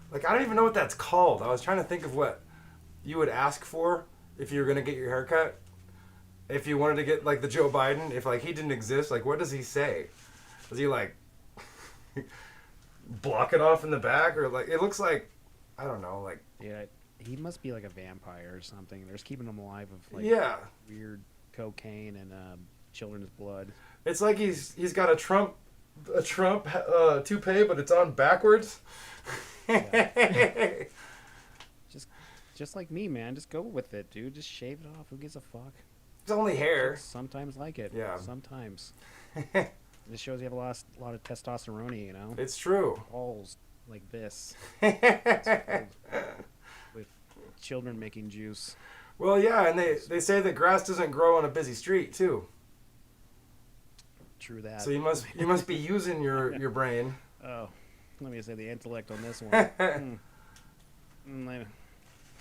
Speaker 2: Like I don't even know what that's called. I was trying to think of what you would ask for if you were gonna get your hair cut. If you wanted to get like the Joe Biden, if like he didn't exist, like what does he say? Does he like block it off in the back, or like it looks like I don't know, like
Speaker 9: yeah, he must be like a vampire or something. They're just keeping him alive of like weird cocaine and children's blood.
Speaker 2: It's like he's got a Trump toupee, but it's on backwards.
Speaker 9: Yeah. Just like me, man. Just go with it, dude. Just shave it off. Who gives a fuck?
Speaker 2: It's only hair.
Speaker 9: Sometimes like it.
Speaker 2: Yeah.
Speaker 9: Sometimes. This shows you have a lot of testosterone, you know?
Speaker 2: It's true.
Speaker 9: Balls like this. With children making juice.
Speaker 2: Well, yeah, and they say that grass doesn't grow on a busy street, too.
Speaker 9: True that.
Speaker 2: So you must be using your brain.
Speaker 9: Oh, let me say the intellect on this one.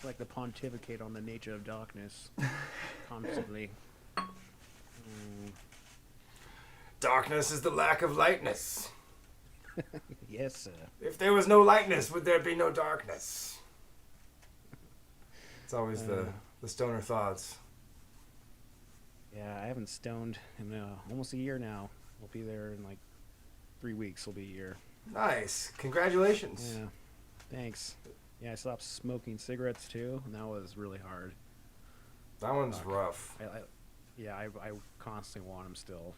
Speaker 9: like the pontificate on the nature of darkness constantly.
Speaker 2: Darkness is the lack of lightness.
Speaker 9: Yes, sir.
Speaker 2: If there was no lightness, would there be no darkness? It's always the stoner thoughts.
Speaker 9: Yeah, I haven't stoned in almost a year now. We'll be there in like 3 weeks. Will be a year.
Speaker 2: Nice. Congratulations.
Speaker 9: Yeah. Thanks. Yeah, I stopped smoking cigarettes too, and that was really hard.
Speaker 2: That one's rough.
Speaker 9: I constantly want them still.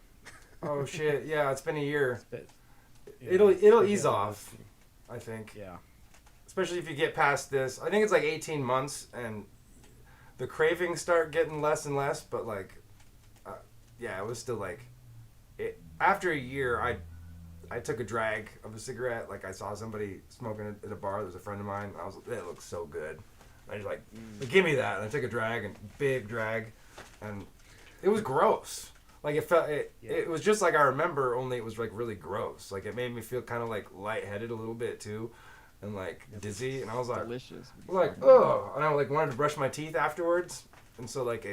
Speaker 2: Oh shit! Yeah, it's been a year.
Speaker 9: Yeah,
Speaker 2: It'll ease off, I think.
Speaker 9: Yeah.
Speaker 2: Especially if you get past this. I think it's like 18 months, and the cravings start getting less and less. But like, yeah, it was still like, after a year, I took a drag of a cigarette. Like I saw somebody smoking at a bar. There was a friend of mine. I was like, that looks so good. And I was like, give me that. And I took a drag, and big drag, and it was gross. Like it was just like I remember, only it was like really gross. Like it made me feel kind of like lightheaded a little bit too, and like dizzy. And I was like,
Speaker 3: delicious.
Speaker 2: Like oh, and I like wanted to brush my teeth afterwards. And so like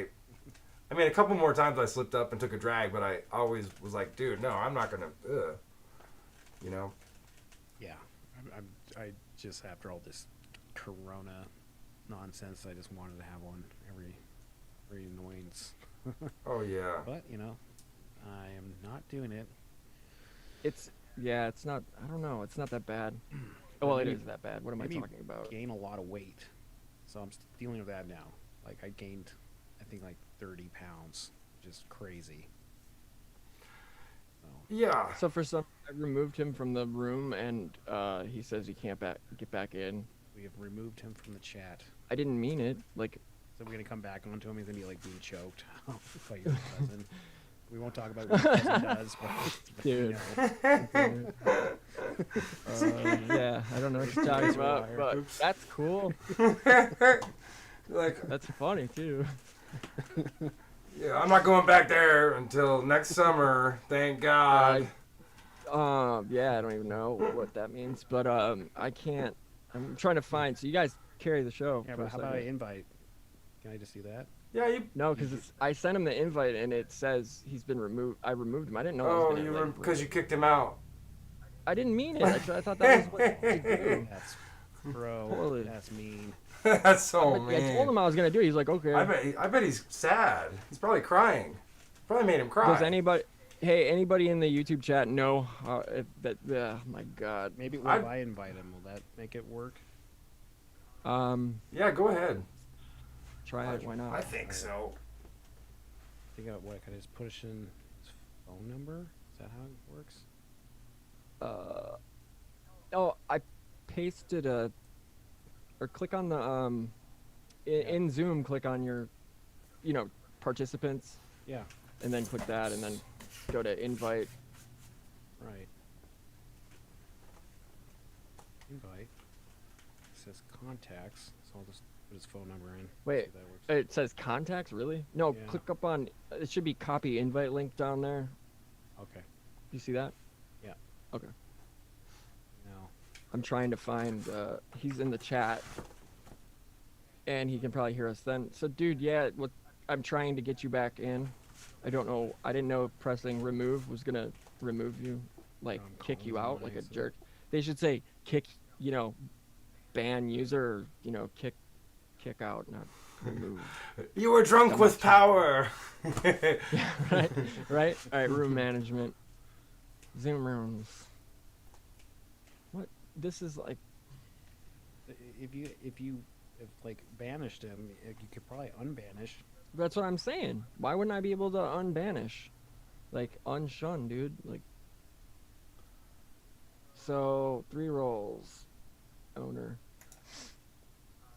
Speaker 2: I mean, a couple more times I slipped up and took a drag, but I always was like, dude, no, I'm not gonna, you know.
Speaker 9: Yeah, I just after all this Corona nonsense, I just wanted to have one every annoyance.
Speaker 2: Oh yeah.
Speaker 9: But you know, I am not doing it.
Speaker 3: It's not. I don't know. It's not that bad. Well, it is that bad. What am I talking about?
Speaker 9: Gain a lot of weight, so I'm dealing with that now. Like I gained, I think like 30 pounds, just crazy. So.
Speaker 2: Yeah.
Speaker 3: So for some, I removed him from the room, and he says he can't get back in.
Speaker 9: We have removed him from the chat.
Speaker 3: I didn't mean it. Like.
Speaker 9: So we're gonna come back onto him. He's gonna be like being choked by your cousin. We won't talk about what your cousin does, but
Speaker 3: dude. Yeah, I don't know what you're talking about, but that's cool.
Speaker 2: Like
Speaker 3: that's funny too.
Speaker 2: Yeah, I'm not going back there until next summer. Thank God.
Speaker 3: Yeah, I don't even know what that means, but I can't. I'm trying to find. So you guys carry the show.
Speaker 9: Yeah, but how about I invite? Can I just do that?
Speaker 2: Yeah, you.
Speaker 3: No, because I sent him the invite and it says he's been removed. I removed him. I didn't know.
Speaker 2: Oh, you because you kicked him out.
Speaker 3: I didn't mean it. I thought that was what you do.
Speaker 9: That's bro. That's mean.
Speaker 2: That's so mean.
Speaker 3: I told him I was gonna do it. He's like, okay.
Speaker 2: I bet he's sad. He's probably crying. Probably made him cry.
Speaker 3: Does anybody in the YouTube chat know that? My God.
Speaker 9: Maybe if I invite him, will that make it work?
Speaker 2: Yeah, go ahead.
Speaker 3: Try it. Why not?
Speaker 2: I think so.
Speaker 9: I think what can I just push in his phone number? Is that how it works?
Speaker 3: Oh, I pasted or click on the in Zoom. Click on your, participants.
Speaker 9: Yeah.
Speaker 3: And then click that, and then go to invite.
Speaker 9: Right. Invite. It says contacts, so I'll just put his phone number in.
Speaker 3: Wait, it says contacts, really? No,
Speaker 9: Yeah.
Speaker 3: click up on, it should be copy invite link down there.
Speaker 9: Okay.
Speaker 3: You see that?
Speaker 9: Yeah.
Speaker 3: Okay.
Speaker 9: No.
Speaker 3: I'm trying to find, he's in the chat. And he can probably hear us then. So, dude, yeah, I'm trying to get you back in. I don't know, I didn't know pressing remove was gonna remove you, like kick you out like a jerk. They should say kick, ban user, or, kick out, not remove.
Speaker 2: You were drunk with power.
Speaker 3: Yeah, right. All right, room management. Zoom rooms. What? This is like.
Speaker 9: If you banished him, you could probably unbanish.
Speaker 3: That's what I'm saying. Why wouldn't I be able to unbanish? Like, unshun, dude. Like. So, 3 roles. Owner.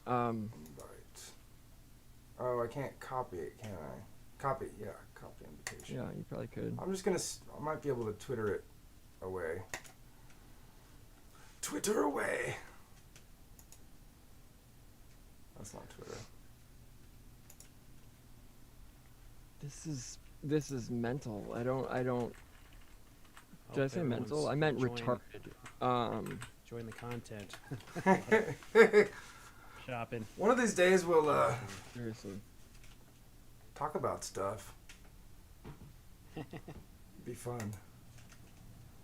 Speaker 2: Right. Oh, I can't copy it, can I? Copy invitation.
Speaker 3: Yeah, you probably could.
Speaker 2: I'm just gonna. I might be able to Twitter it away. Twitter away. That's not Twitter.
Speaker 3: This is mental. I don't. Did I say mental? I meant retarded.
Speaker 9: Join the content. Shopping.
Speaker 2: One of these days we'll
Speaker 3: Seriously.
Speaker 2: talk about stuff. Be fun.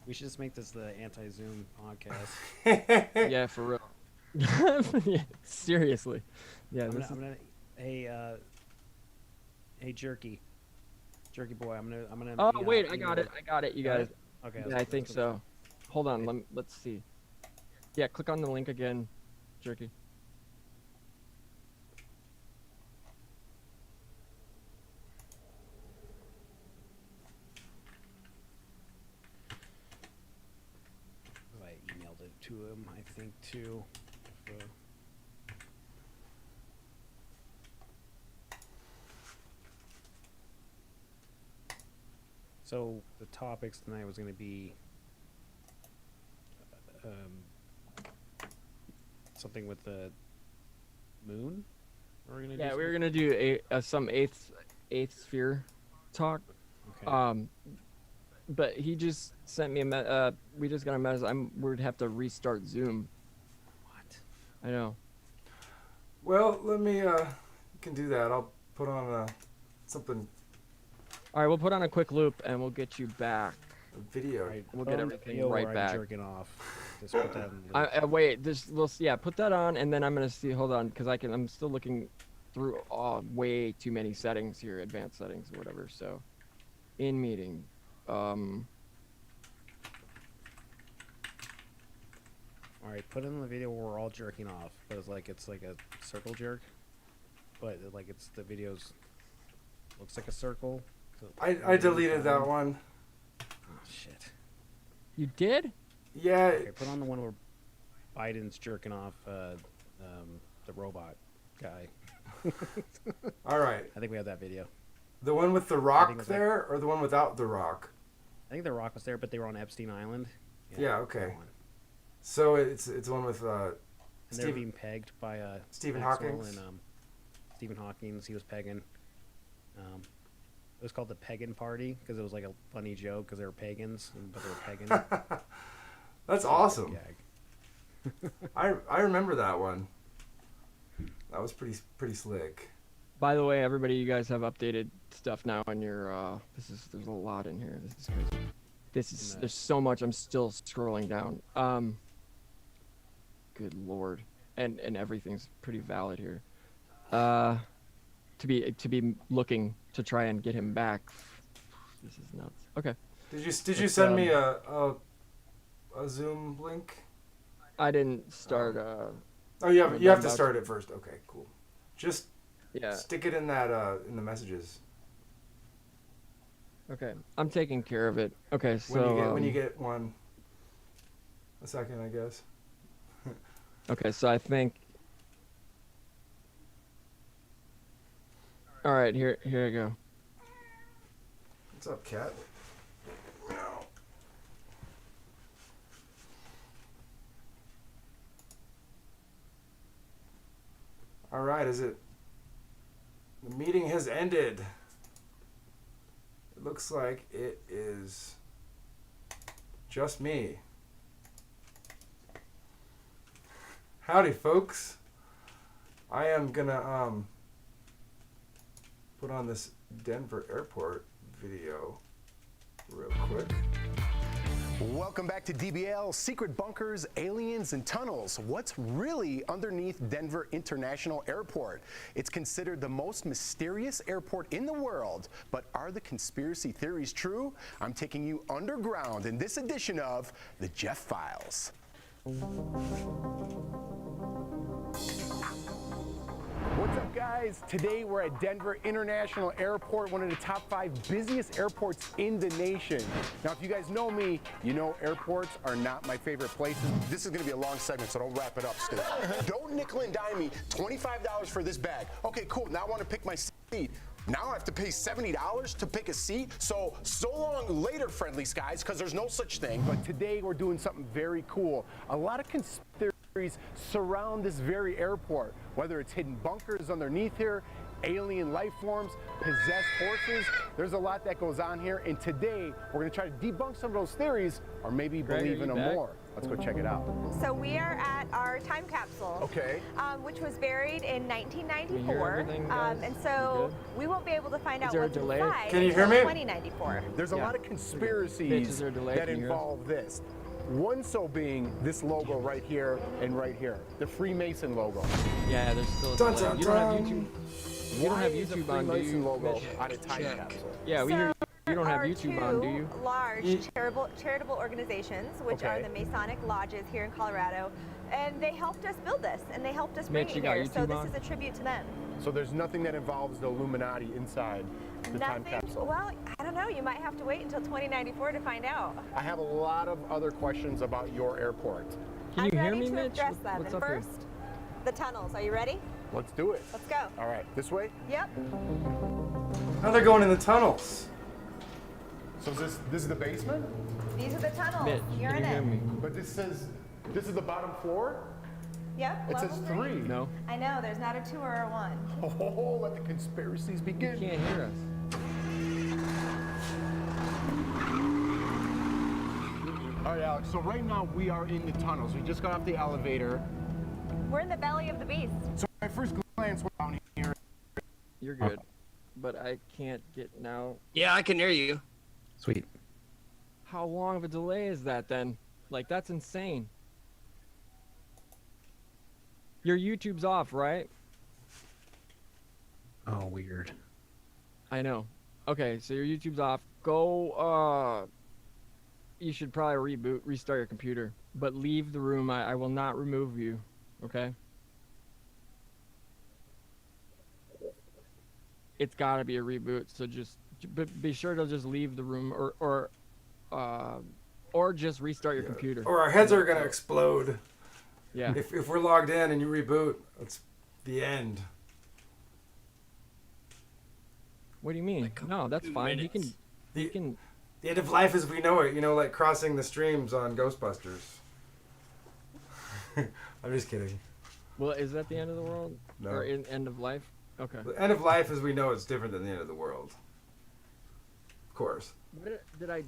Speaker 9: We should just make this the anti-Zoom podcast.
Speaker 3: Yeah, for real. Yeah, seriously. Yeah.
Speaker 9: I'm gonna hey Jerky boy, I'm gonna.
Speaker 3: Oh wait, I got it, you guys.
Speaker 9: Okay.
Speaker 3: Yeah, I think so. Hold on, let's see. Yeah, click on the link again, Jerky.
Speaker 9: I emailed it to him, I think too. So the topics tonight was going to be something with the moon.
Speaker 3: Yeah, we were gonna do some eighth sphere talk.
Speaker 9: Okay.
Speaker 3: But he just sent me we just got a message. We'd have to restart Zoom.
Speaker 9: What?
Speaker 3: I know.
Speaker 2: Well, let me. You can do that. I'll put on something.
Speaker 3: All right, we'll put on a quick loop and we'll get you back.
Speaker 2: A video.
Speaker 9: Right,
Speaker 3: we'll get everything right back.
Speaker 9: Jerking off. Just put that in
Speaker 3: wait, put that on and then I'm gonna see. Hold on, because I'm still looking through way too many settings here, advanced settings or whatever. So, in meeting.
Speaker 9: All right, put in the video where we're all jerking off, but it's like a circle jerk, but the videos looks like a circle. So
Speaker 2: I deleted that one.
Speaker 9: Oh, shit.
Speaker 3: You did?
Speaker 2: Yeah.
Speaker 9: Okay, put on the one where Biden's jerking off the robot guy.
Speaker 2: All right.
Speaker 9: I think we have that video.
Speaker 2: The one with the rock there, or the one without the rock?
Speaker 9: I think the rock was there, but they were on Epstein Island.
Speaker 2: Yeah. Okay. So it's one with
Speaker 9: and they're being pegged by
Speaker 2: Stephen
Speaker 9: Maxwell
Speaker 2: Hawking.
Speaker 9: And Stephen Hawking. He was pegging. It was called the Pagan Party because it was like a funny joke because they were pagans, but they were pegging.
Speaker 2: That's awesome. I remember that one. That was pretty slick.
Speaker 3: By the way, everybody, you guys have updated stuff now on your. There's a lot in here. This is crazy. There's so much. I'm still scrolling down. Good lord, and everything's pretty valid here. To be looking to try and get him back. This is nuts. Okay.
Speaker 2: Did you send me a Zoom link?
Speaker 3: I didn't start.
Speaker 2: Oh, you have to start it first. Okay, cool. Just stick it in that in the messages.
Speaker 3: Okay, I'm taking care of it. Okay, so
Speaker 2: when you get a second, I guess.
Speaker 3: Okay, so I think. All right, here I go.
Speaker 2: What's up, cat? All right, the meeting has ended. It looks like it is just me. Howdy, folks. I am gonna put on this Denver airport video real quick.
Speaker 15: Welcome back to DBL, Secret Bunkers, Aliens, and Tunnels. What's really underneath Denver International Airport? It's considered the most mysterious airport in the world, but are the conspiracy theories true? I'm taking you underground in this edition of The Jeff Files. What's up, guys? Today we're at Denver International Airport, one of the top 5 busiest airports in the nation. Now, if you guys know me, you know airports are not my favorite places. This is gonna be a long segment, so don't wrap it up, Stu. Don't nickel and dime me $25 for this bag. Okay, cool, now I wanna pick my seat. Now I have to pay $70 to pick a seat? So long later, friendly skies, because there's no such thing. But today we're doing something very cool. A lot of conspiracies surround this very airport, whether it's hidden bunkers underneath here, alien life forms, possessed horses. There's a lot that goes on here, and today we're going to try to debunk some of those theories, or maybe
Speaker 3: Greg,
Speaker 15: believe
Speaker 3: are
Speaker 15: in
Speaker 3: you
Speaker 15: them
Speaker 3: back?
Speaker 15: more. Let's go check it out.
Speaker 16: So we are at our time capsule,
Speaker 15: Okay.
Speaker 16: which was buried in
Speaker 3: Can you hear
Speaker 16: 1994,
Speaker 3: everything, guys?
Speaker 16: and so we won't be able to find out
Speaker 3: there a
Speaker 16: what's
Speaker 3: delay?
Speaker 16: inside
Speaker 2: Can you hear
Speaker 16: until
Speaker 2: me?
Speaker 16: 2094.
Speaker 15: There's a
Speaker 3: Yeah.
Speaker 15: lot of
Speaker 3: Mitch,
Speaker 15: conspiracies
Speaker 3: is there a delay?
Speaker 15: that
Speaker 3: Can you hear us?
Speaker 15: involve this. One so being this logo right here and right here, the Freemason logo.
Speaker 3: Yeah, there's still a
Speaker 2: Dun,
Speaker 3: delay.
Speaker 2: dun,
Speaker 3: You don't have
Speaker 2: dun.
Speaker 3: YouTube. You don't have
Speaker 15: Why is the
Speaker 3: YouTube on, do
Speaker 15: Freemason
Speaker 3: you?
Speaker 15: logo
Speaker 3: Mitch?
Speaker 15: on a time capsule?
Speaker 3: Yeah, we hear you don't have
Speaker 16: There are
Speaker 3: YouTube on, do you?
Speaker 16: two large charitable organizations, which are
Speaker 15: Okay.
Speaker 16: the Masonic lodges here in Colorado, and they helped us build this, and they helped us bring
Speaker 3: Mitch,
Speaker 16: it
Speaker 3: you got
Speaker 16: here. So
Speaker 3: YouTube
Speaker 16: this
Speaker 3: on?
Speaker 16: is a tribute to them.
Speaker 15: So there's nothing that involves the Illuminati inside the time
Speaker 16: Nothing.
Speaker 15: capsule.
Speaker 16: Well, I don't know. You might have to wait until 2094 to find out.
Speaker 15: I have a lot of other questions about your airport.
Speaker 3: Can you
Speaker 16: I'm
Speaker 3: hear
Speaker 16: ready
Speaker 3: me,
Speaker 16: to
Speaker 3: Mitch?
Speaker 16: address them.
Speaker 3: What's
Speaker 16: and
Speaker 3: up here?
Speaker 16: first, the tunnels. Are you ready?
Speaker 15: Let's do it.
Speaker 16: Let's go.
Speaker 15: All right, this way?
Speaker 16: Yep.
Speaker 2: Now they're going in the tunnels.
Speaker 15: So this is the basement?
Speaker 16: These are the tunnels.
Speaker 3: Mitch,
Speaker 16: You're
Speaker 3: can
Speaker 16: in
Speaker 3: you hear
Speaker 16: it.
Speaker 3: me?
Speaker 15: But this says, this is the bottom floor?
Speaker 16: Yep.
Speaker 15: It
Speaker 16: level
Speaker 15: says 3.
Speaker 3: No,
Speaker 16: I know. There's not a 2 or a 1.
Speaker 15: Oh, let the conspiracies
Speaker 3: you
Speaker 15: begin.
Speaker 3: can't hear us.
Speaker 15: All right, Alex, so right now we are in the tunnels. We just got off the elevator.
Speaker 16: We're in the belly of the beast.
Speaker 15: So my first glance went down here.
Speaker 3: You're good, but I can't get now.
Speaker 11: Yeah, I can hear you.
Speaker 9: Sweet.
Speaker 3: How long of a delay is that then? Like, that's insane. Your YouTube's off, right?
Speaker 9: Oh, weird.
Speaker 3: I know. Okay, so your YouTube's off. Go, you should probably restart your computer. But leave the room. I will not remove you. Okay? It's gotta be a reboot, so just be sure to just leave the room or just restart your computer.
Speaker 2: Or our heads are gonna explode.
Speaker 3: Yeah.
Speaker 2: If we're logged in and you reboot, it's the end.
Speaker 3: What do you mean? No, that's fine. You can.
Speaker 2: The end of life as we know it. You know, like crossing the streams on Ghostbusters. I'm just kidding.
Speaker 3: Well, is that the end of the world?
Speaker 2: No.
Speaker 3: Or end of life? Okay.
Speaker 2: The end of life as we know it's different than the end of the world. Of course.
Speaker 3: What did I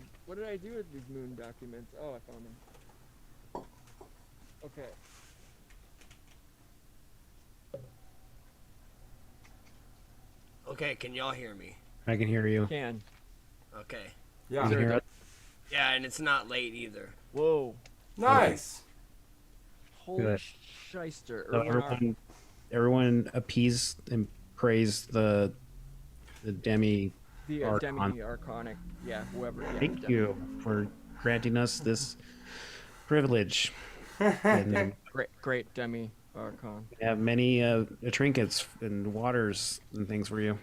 Speaker 3: do with these moon documents? Oh, I found them. Okay.
Speaker 11: Okay, can y'all hear me?
Speaker 9: I can hear you.
Speaker 3: Can.
Speaker 11: Okay.
Speaker 2: Yeah.
Speaker 9: You can hear us?
Speaker 11: Yeah, and it's not late either.
Speaker 3: Whoa.
Speaker 2: Nice.
Speaker 3: Holy
Speaker 9: Good.
Speaker 3: shyster.
Speaker 9: So everyone appease and praise the demi
Speaker 3: The
Speaker 9: archon.
Speaker 3: demi-archonic, yeah, whoever. Yeah,
Speaker 9: Thank
Speaker 3: demi-
Speaker 9: you for granting us this privilege. And
Speaker 3: Great demi-archon.
Speaker 9: we have many trinkets and waters and things for you.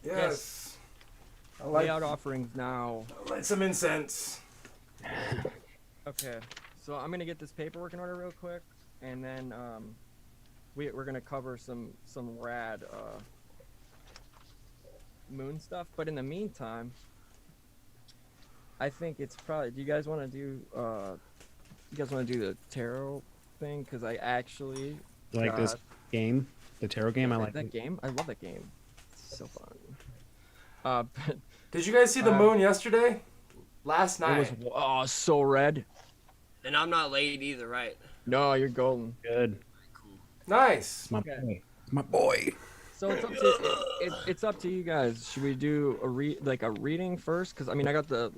Speaker 2: Yes. I
Speaker 3: Lay out offerings now.
Speaker 2: Light some incense.
Speaker 3: Okay, so I'm gonna get this paperwork in order real quick, and then we're gonna cover some rad moon stuff. But in the meantime, I think it's probably. Do you guys want to do? You guys want to do the tarot thing? Because I actually
Speaker 9: You like this game, the tarot game? I like
Speaker 3: that
Speaker 9: it.
Speaker 3: game. I love that game. It's so fun. But,
Speaker 2: Did you guys see the moon yesterday? Last night.
Speaker 3: It was so red.
Speaker 11: And I'm not late either, right?
Speaker 3: No, you're golden.
Speaker 9: Good.
Speaker 2: Nice.
Speaker 9: My boy. My boy.
Speaker 3: So it's up to it's up to you guys. Should we do a reading first? Because I mean, I got the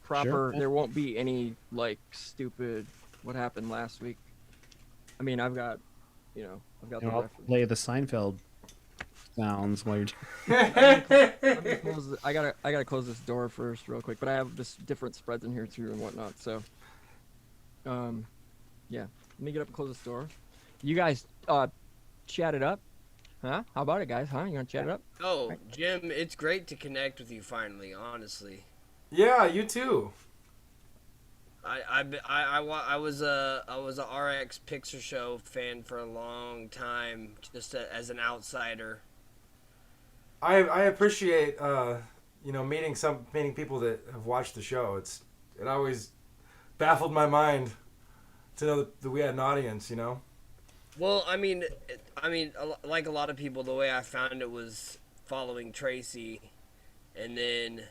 Speaker 3: proper.
Speaker 9: Sure.
Speaker 3: There won't be any stupid. What happened last week? I mean, I've got the
Speaker 9: I'll
Speaker 3: reference.
Speaker 9: play the Seinfeld sounds while you're.
Speaker 3: I gotta close this door first, real quick. But I have this different spreads in here too and whatnot. So, yeah. Let me get up and close this door. You guys, chat it up, huh? How about it, guys? Huh? You gonna chat it up?
Speaker 11: Oh, Jim, it's great to connect with you finally. Honestly.
Speaker 2: Yeah, you too.
Speaker 11: I was a RX Picture Show fan for a long time, just as an outsider.
Speaker 2: I appreciate meeting people that have watched the show. It always baffled my mind to know that we had an audience.
Speaker 11: Well, I mean, I mean, like a lot of people, the way I found it was following Tracy, and then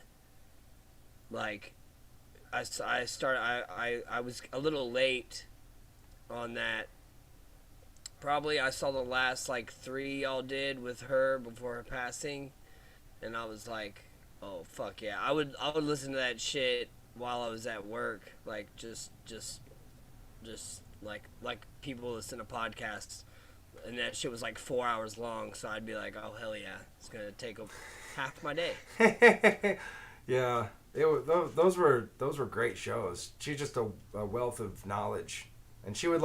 Speaker 11: like I was a little late on that. Probably I saw the last like 3 y'all did with her before her passing, and I was like, oh fuck yeah, I would listen to that shit while I was at work, like just like people listen to podcasts, and that shit was like 4 hours long, so I'd be like, oh hell yeah, it's gonna take half my day.
Speaker 2: Yeah, those were great shows. She's just a wealth of knowledge, and she would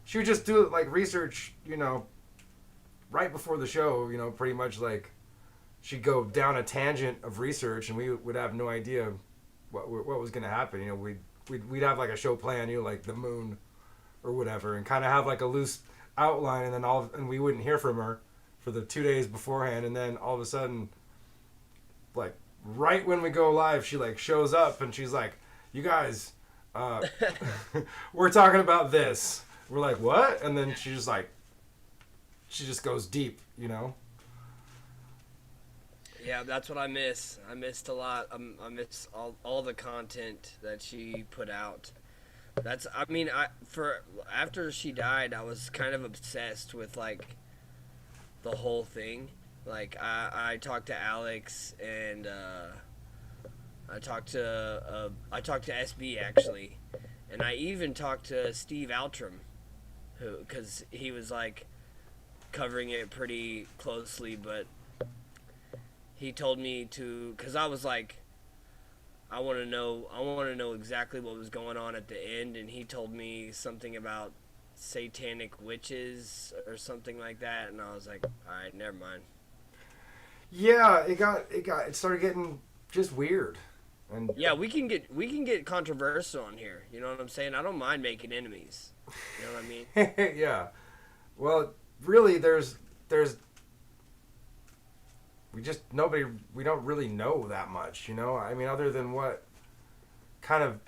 Speaker 2: she would just do like research, right before the show, pretty much like she'd go down a tangent of research, and we would have no idea what was gonna happen. We'd have like a show plan, like the moon or whatever, and kind of have like a loose outline, and then and we wouldn't hear from her for the 2 days beforehand, and then all of a sudden, like right when we go live, she like shows up and she's like, you guys, we're talking about this. We're like, what? And then she just goes deep,
Speaker 11: Yeah, that's what I miss. I missed a lot. I miss all the content that she put out. After she died, I was kind of obsessed with like the whole thing. Like I talked to Alex, and I talked to SB actually, and I even talked to Steve Altram, because he was like covering it pretty closely, but he told me to, because I was like, I want to know exactly what was going on at the end, and he told me something about satanic witches or something like that, and I was like, all right, never mind.
Speaker 2: Yeah, it started getting just weird. And
Speaker 11: yeah, we can get controversial on here. You know what I'm saying? I don't mind making enemies. You know what I mean?
Speaker 2: Yeah. Well, really, we don't really know that much, I mean, other than what kind of...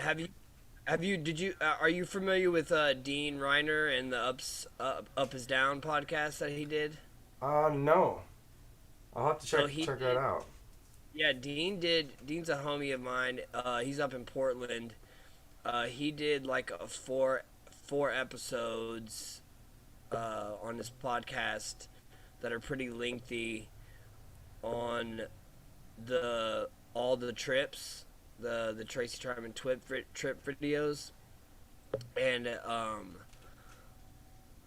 Speaker 11: Are you familiar with Dean Reiner and the Up is Down podcast that he did?
Speaker 2: No. I'll have to check that out.
Speaker 11: Yeah, Dean's a homie of mine. He's up in Portland. He did like four episodes on this podcast that are pretty lengthy on all the trips, the Tracy Charman trip videos, and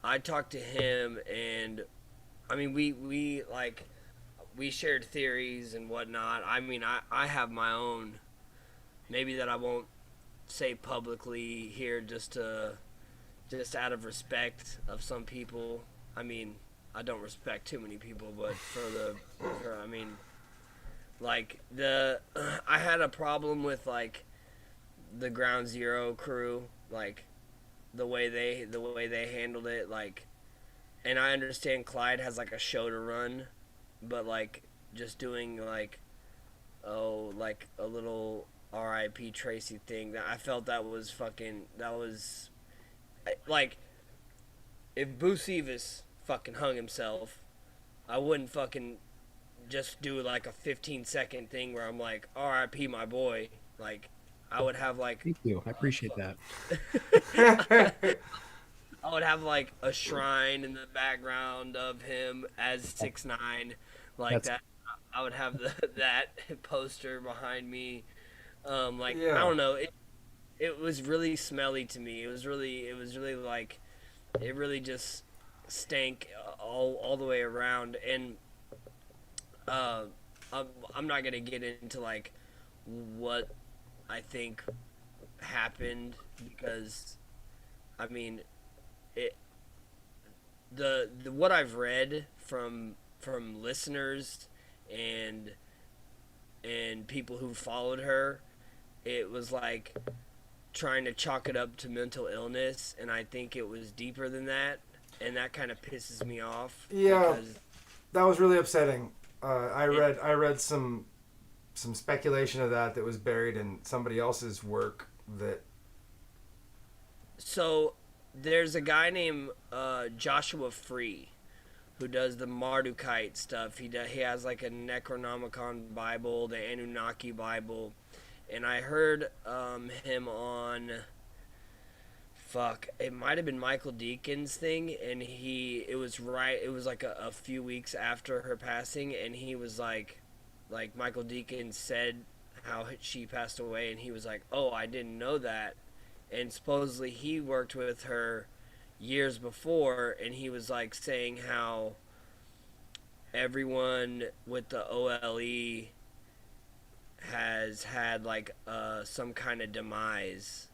Speaker 11: I talked to him, and I mean we shared theories and whatnot. I mean, I have my own, maybe that I won't say publicly here, just out of respect of some people. I mean, I don't respect too many people, but I had a problem with like the Ground Zero crew, like the way they handled it, like, and I understand Clyde has like a show to run, but like just doing like a little R.I.P. Tracy thing, that I felt that was like, if Booseephus fucking hung himself, I wouldn't fucking just do like a 15-second thing where I'm like, R.I.P. my boy. Like, I would have like...
Speaker 17: Thank you. I appreciate that.
Speaker 11: I would have like a shrine in the background of him as 6ix9ine, like that. I would have that poster behind me. I don't know. It was really smelly to me. It was really like, it really just stank all the way around. And I'm not gonna get into like what I think happened, because I mean, the what I've read from listeners and people who followed her, it was like trying to chalk it up to mental illness, and I think it was deeper than that, and that kind of pisses me off.
Speaker 2: Yeah, that was really upsetting. I read some speculation of that was buried in somebody else's work.
Speaker 11: So there's a guy named Joshua Free, who does the Mardukite stuff. He has like a Necronomicon Bible, the Anunnaki Bible, and I heard him on. Fuck, it might have been Michael Deacon's thing, and it was like a few weeks after her passing, and he was like Michael Deacon said how she passed away, and he was like, oh, I didn't know that, and supposedly he worked with her years before, and he was like saying how everyone with the OLE has had like some kind of demise,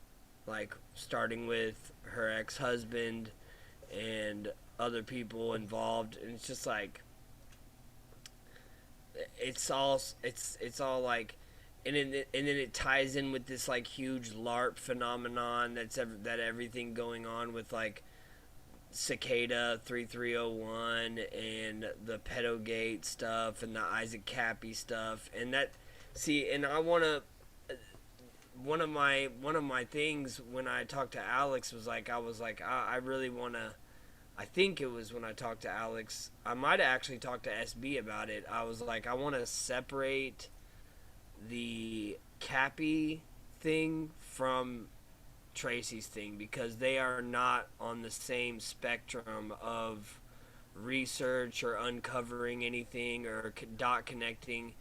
Speaker 11: like starting with her ex-husband and other people involved, and it's just like it's all like, and then it ties in with this like huge LARP phenomenon that everything going on with like Cicada 3301 and the Pedogate stuff and the Isaac Cappy stuff, and that and I want to. One of my things when I talked to Alex was like, I really want to. I think it was when I talked to Alex. I might have actually talked to SB about it. I was like, I want to separate the Cappy thing from Tracy's thing, because they are not on the same spectrum of research or uncovering anything or dot connecting.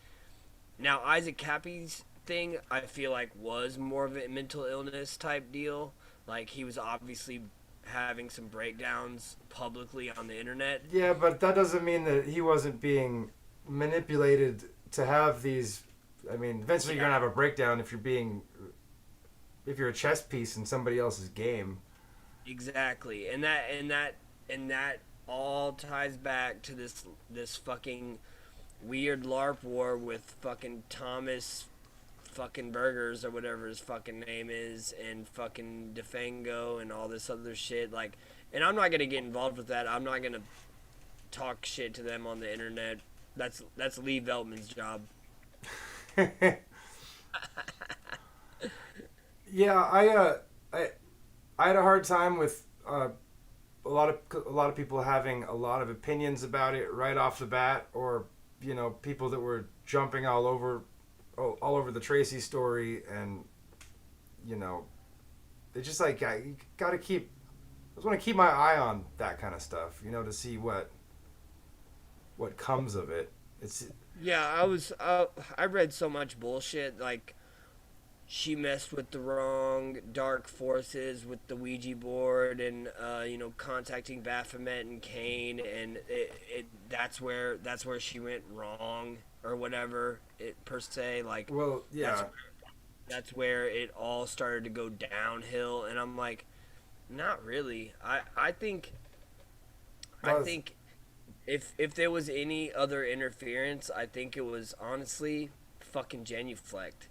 Speaker 11: Now, Isaac Cappy's thing, I feel like, was more of a mental illness type deal. Like, he was obviously having some breakdowns publicly on the internet.
Speaker 2: Yeah, but that doesn't mean that he wasn't being manipulated to have these. I mean, eventually you're gonna have a breakdown if you're a chess piece in somebody else's game.
Speaker 11: Exactly, and that all ties back to this fucking weird LARP war with fucking Thomas fucking Burgers or whatever his fucking name is, and fucking Defango and all this other shit. Like, and I'm not gonna get involved with that. I'm not gonna talk shit to them on the internet. That's Lee Veltman's job.
Speaker 2: Yeah, I had a hard time with a lot of people having a lot of opinions about it right off the bat, or people that were jumping all over the Tracy story, and it's just like you gotta keep. I just want to keep my eye on that kind of stuff, to see what comes of it.
Speaker 11: I read so much bullshit, like she messed with the wrong dark forces with the Ouija board, and contacting Baphomet and Cain, and that's where she went wrong or whatever, per se. Like,
Speaker 2: well, yeah,
Speaker 11: that's where it all started to go downhill, and I'm like, not really. I think if there was any other interference, I think it was honestly fucking genuflect,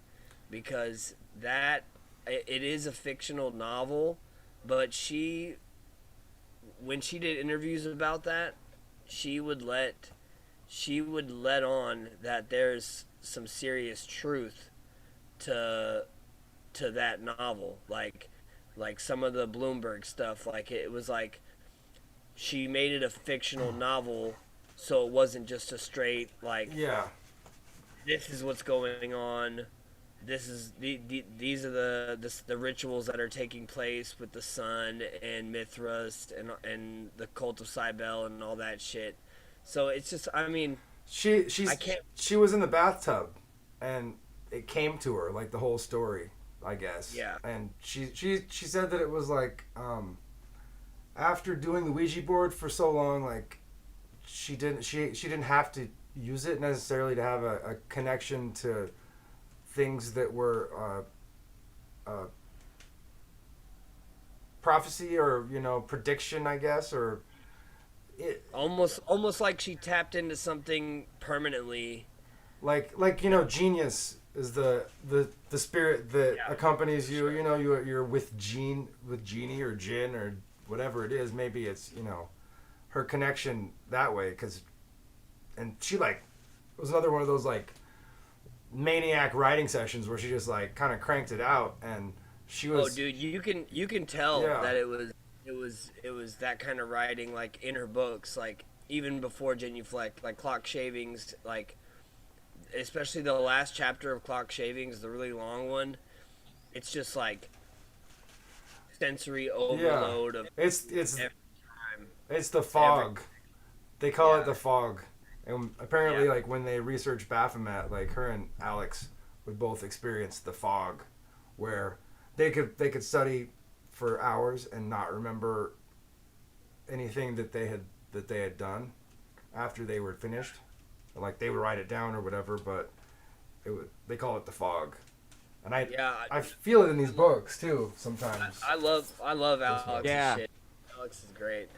Speaker 11: because it is a fictional novel, but when she did interviews about that, she would let on that there's some serious truth to that novel, like some of the Bloomberg stuff. Like, it was like she made it a fictional novel, so it wasn't just a straight like, this is what's going on. This is these are the rituals that are taking place with the sun and Mithras and the cult of Cybele and all that shit. So it's just, I mean,
Speaker 2: she was in the bathtub, and it came to her, like, the whole story, I guess.
Speaker 11: Yeah.
Speaker 2: And she said that it was like, after doing the Ouija board for so long, like, she didn't have to use it necessarily to have a connection to things that were prophecy or prediction, I guess, or
Speaker 11: almost like she tapped into something permanently.
Speaker 2: Like genius is the spirit that accompanies you.
Speaker 11: Sure.
Speaker 2: You're with genie or jinn or whatever it is. Maybe it's her connection that way, and she it was another one of those like maniac writing sessions where she just like kind of cranked it out, and she was.
Speaker 11: Oh, dude, you can tell that it was that kind of writing, like in her books, like even before genuflect, like clock shavings, like especially the last chapter of clock shavings, the really long one. It's just like sensory overload of
Speaker 2: it's
Speaker 11: every time.
Speaker 2: it's the fog. They call it the fog. And apparently, like, when they researched Baphomet, like, her and Alex would both experience the fog, where they could study for hours and not remember anything that they had done after they were finished. Like, they would write it down or whatever, but they call it the fog. And I feel it in these books too sometimes.
Speaker 11: I love Alex's
Speaker 3: Yeah.
Speaker 11: shit. Alex is great.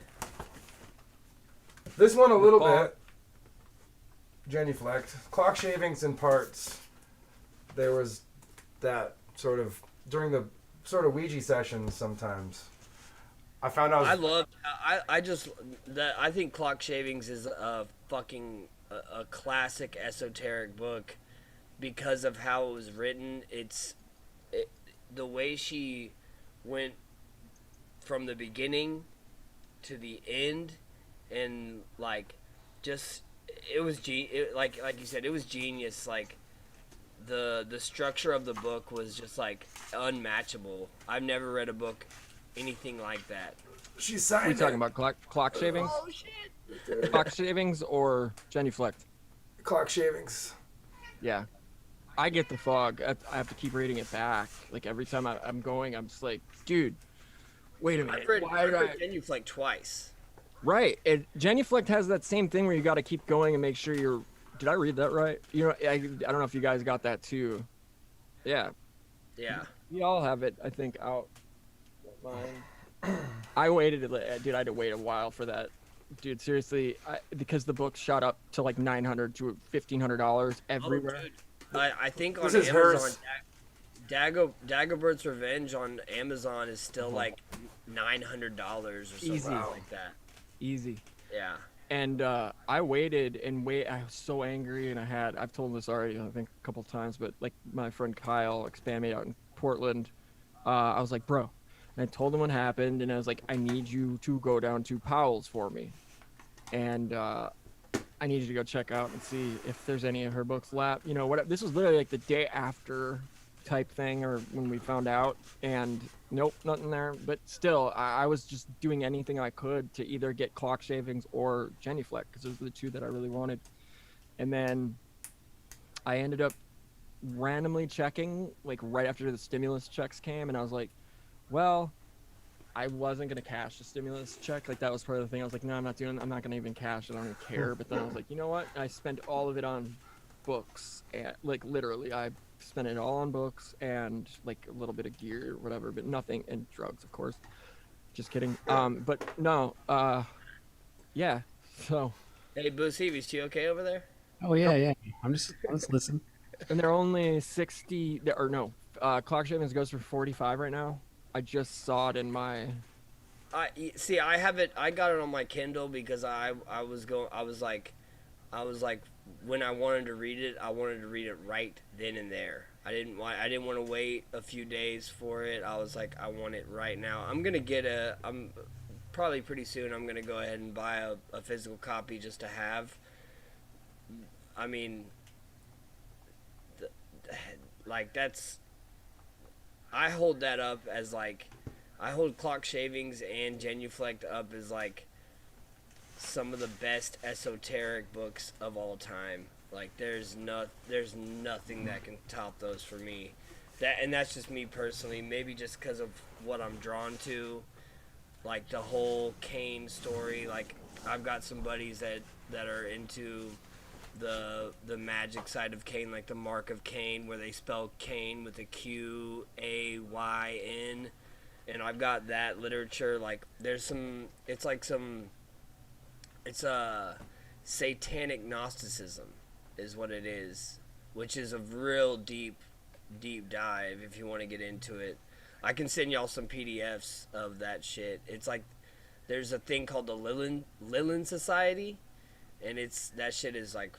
Speaker 2: This one a little bit. Genuflect. Clock shavings in parts. There was that sort of during the sort of Ouija sessions sometimes. I found out.
Speaker 11: I think Clock Shavings is a fucking a classic esoteric book because of how it was written. The way she went from the beginning to the end, and like just it was like you said, it was genius. Like the structure of the book was just like unmatchable. I've never read a book anything like that.
Speaker 2: She signed.
Speaker 3: Are we talking about clock shavings?
Speaker 11: Oh shit!
Speaker 3: Clock shavings or genuflect?
Speaker 2: Clock shavings.
Speaker 3: Yeah, I get the fog. I have to keep reading it back. Like every time I'm going, I'm just like, dude, wait a minute.
Speaker 11: I've read Genuflect twice.
Speaker 3: Right. Genuflect has that same thing where you got to keep going and make sure you're. Did I read that right? You know, I don't know if you guys got that too. Yeah.
Speaker 11: Yeah.
Speaker 3: We all have it, I think, out. Mine. I waited, dude. I had to wait a while for that, dude. Seriously, because the book shot up to like $900 to $1,500 everywhere.
Speaker 11: Oh, dude. I think on
Speaker 2: This is
Speaker 11: Amazon,
Speaker 2: hers.
Speaker 11: Dagobert's Revenge on Amazon is still like $900 or something like that.
Speaker 3: Easy.
Speaker 11: Yeah.
Speaker 3: And I waited and I was so angry, and I've told this already, I think a couple times, but like my friend Kyle expanded me out in Portland. I was like, bro, and I told him what happened, and I was like, I need you to go down to Powell's for me, and I need you to go check out and see if there's any of her books left. You know what? This was literally like the day after type thing, or when we found out, and nope, nothing there. But still, I was just doing anything I could to either get Clock Shavings or Genuflect, because those were the two that I really wanted. And then I ended up randomly checking like right after the stimulus checks came, and I was like, well, I wasn't gonna cash the stimulus check. Like that was part of the thing. I was like, no, I'm not gonna even cash it. I don't even care. But then I was like, you know what? I spent all of it on books, and like literally I spent it all on books and like a little bit of gear or whatever, but nothing, and drugs, of course. Just kidding. But no, yeah. So.
Speaker 11: Hey, Booseephus, you okay over there?
Speaker 9: Oh yeah. I'm just listening.
Speaker 3: And they're only 60, or no, Clock Shavings goes for 45 right now. I just saw it in my.
Speaker 11: I have it. I got it on my Kindle because I was like, when I wanted to read it, I wanted to read it right then and there. I didn't want to wait a few days for it. I was like, I want it right now. I'm probably pretty soon. I'm gonna go ahead and buy a physical copy just to have. I mean, like that's. I hold that up as like, I hold Clock Shavings and Genuflect up as like some of the best esoteric books of all time. Like there's nothing that can top those for me. That's just me personally. Maybe just because of what I'm drawn to, like the whole Cain story. Like I've got some buddies that are into the magic side of Cain, like the Mark of Cain, where they spell Cain with a Q-A-Y-N, and I've got that literature. Like there's some, it's a satanic Gnosticism is what it is, which is a real deep dive if you want to get into it. I can send y'all some PDFs of that shit. It's like there's a thing called the Lilin Society, and that shit is like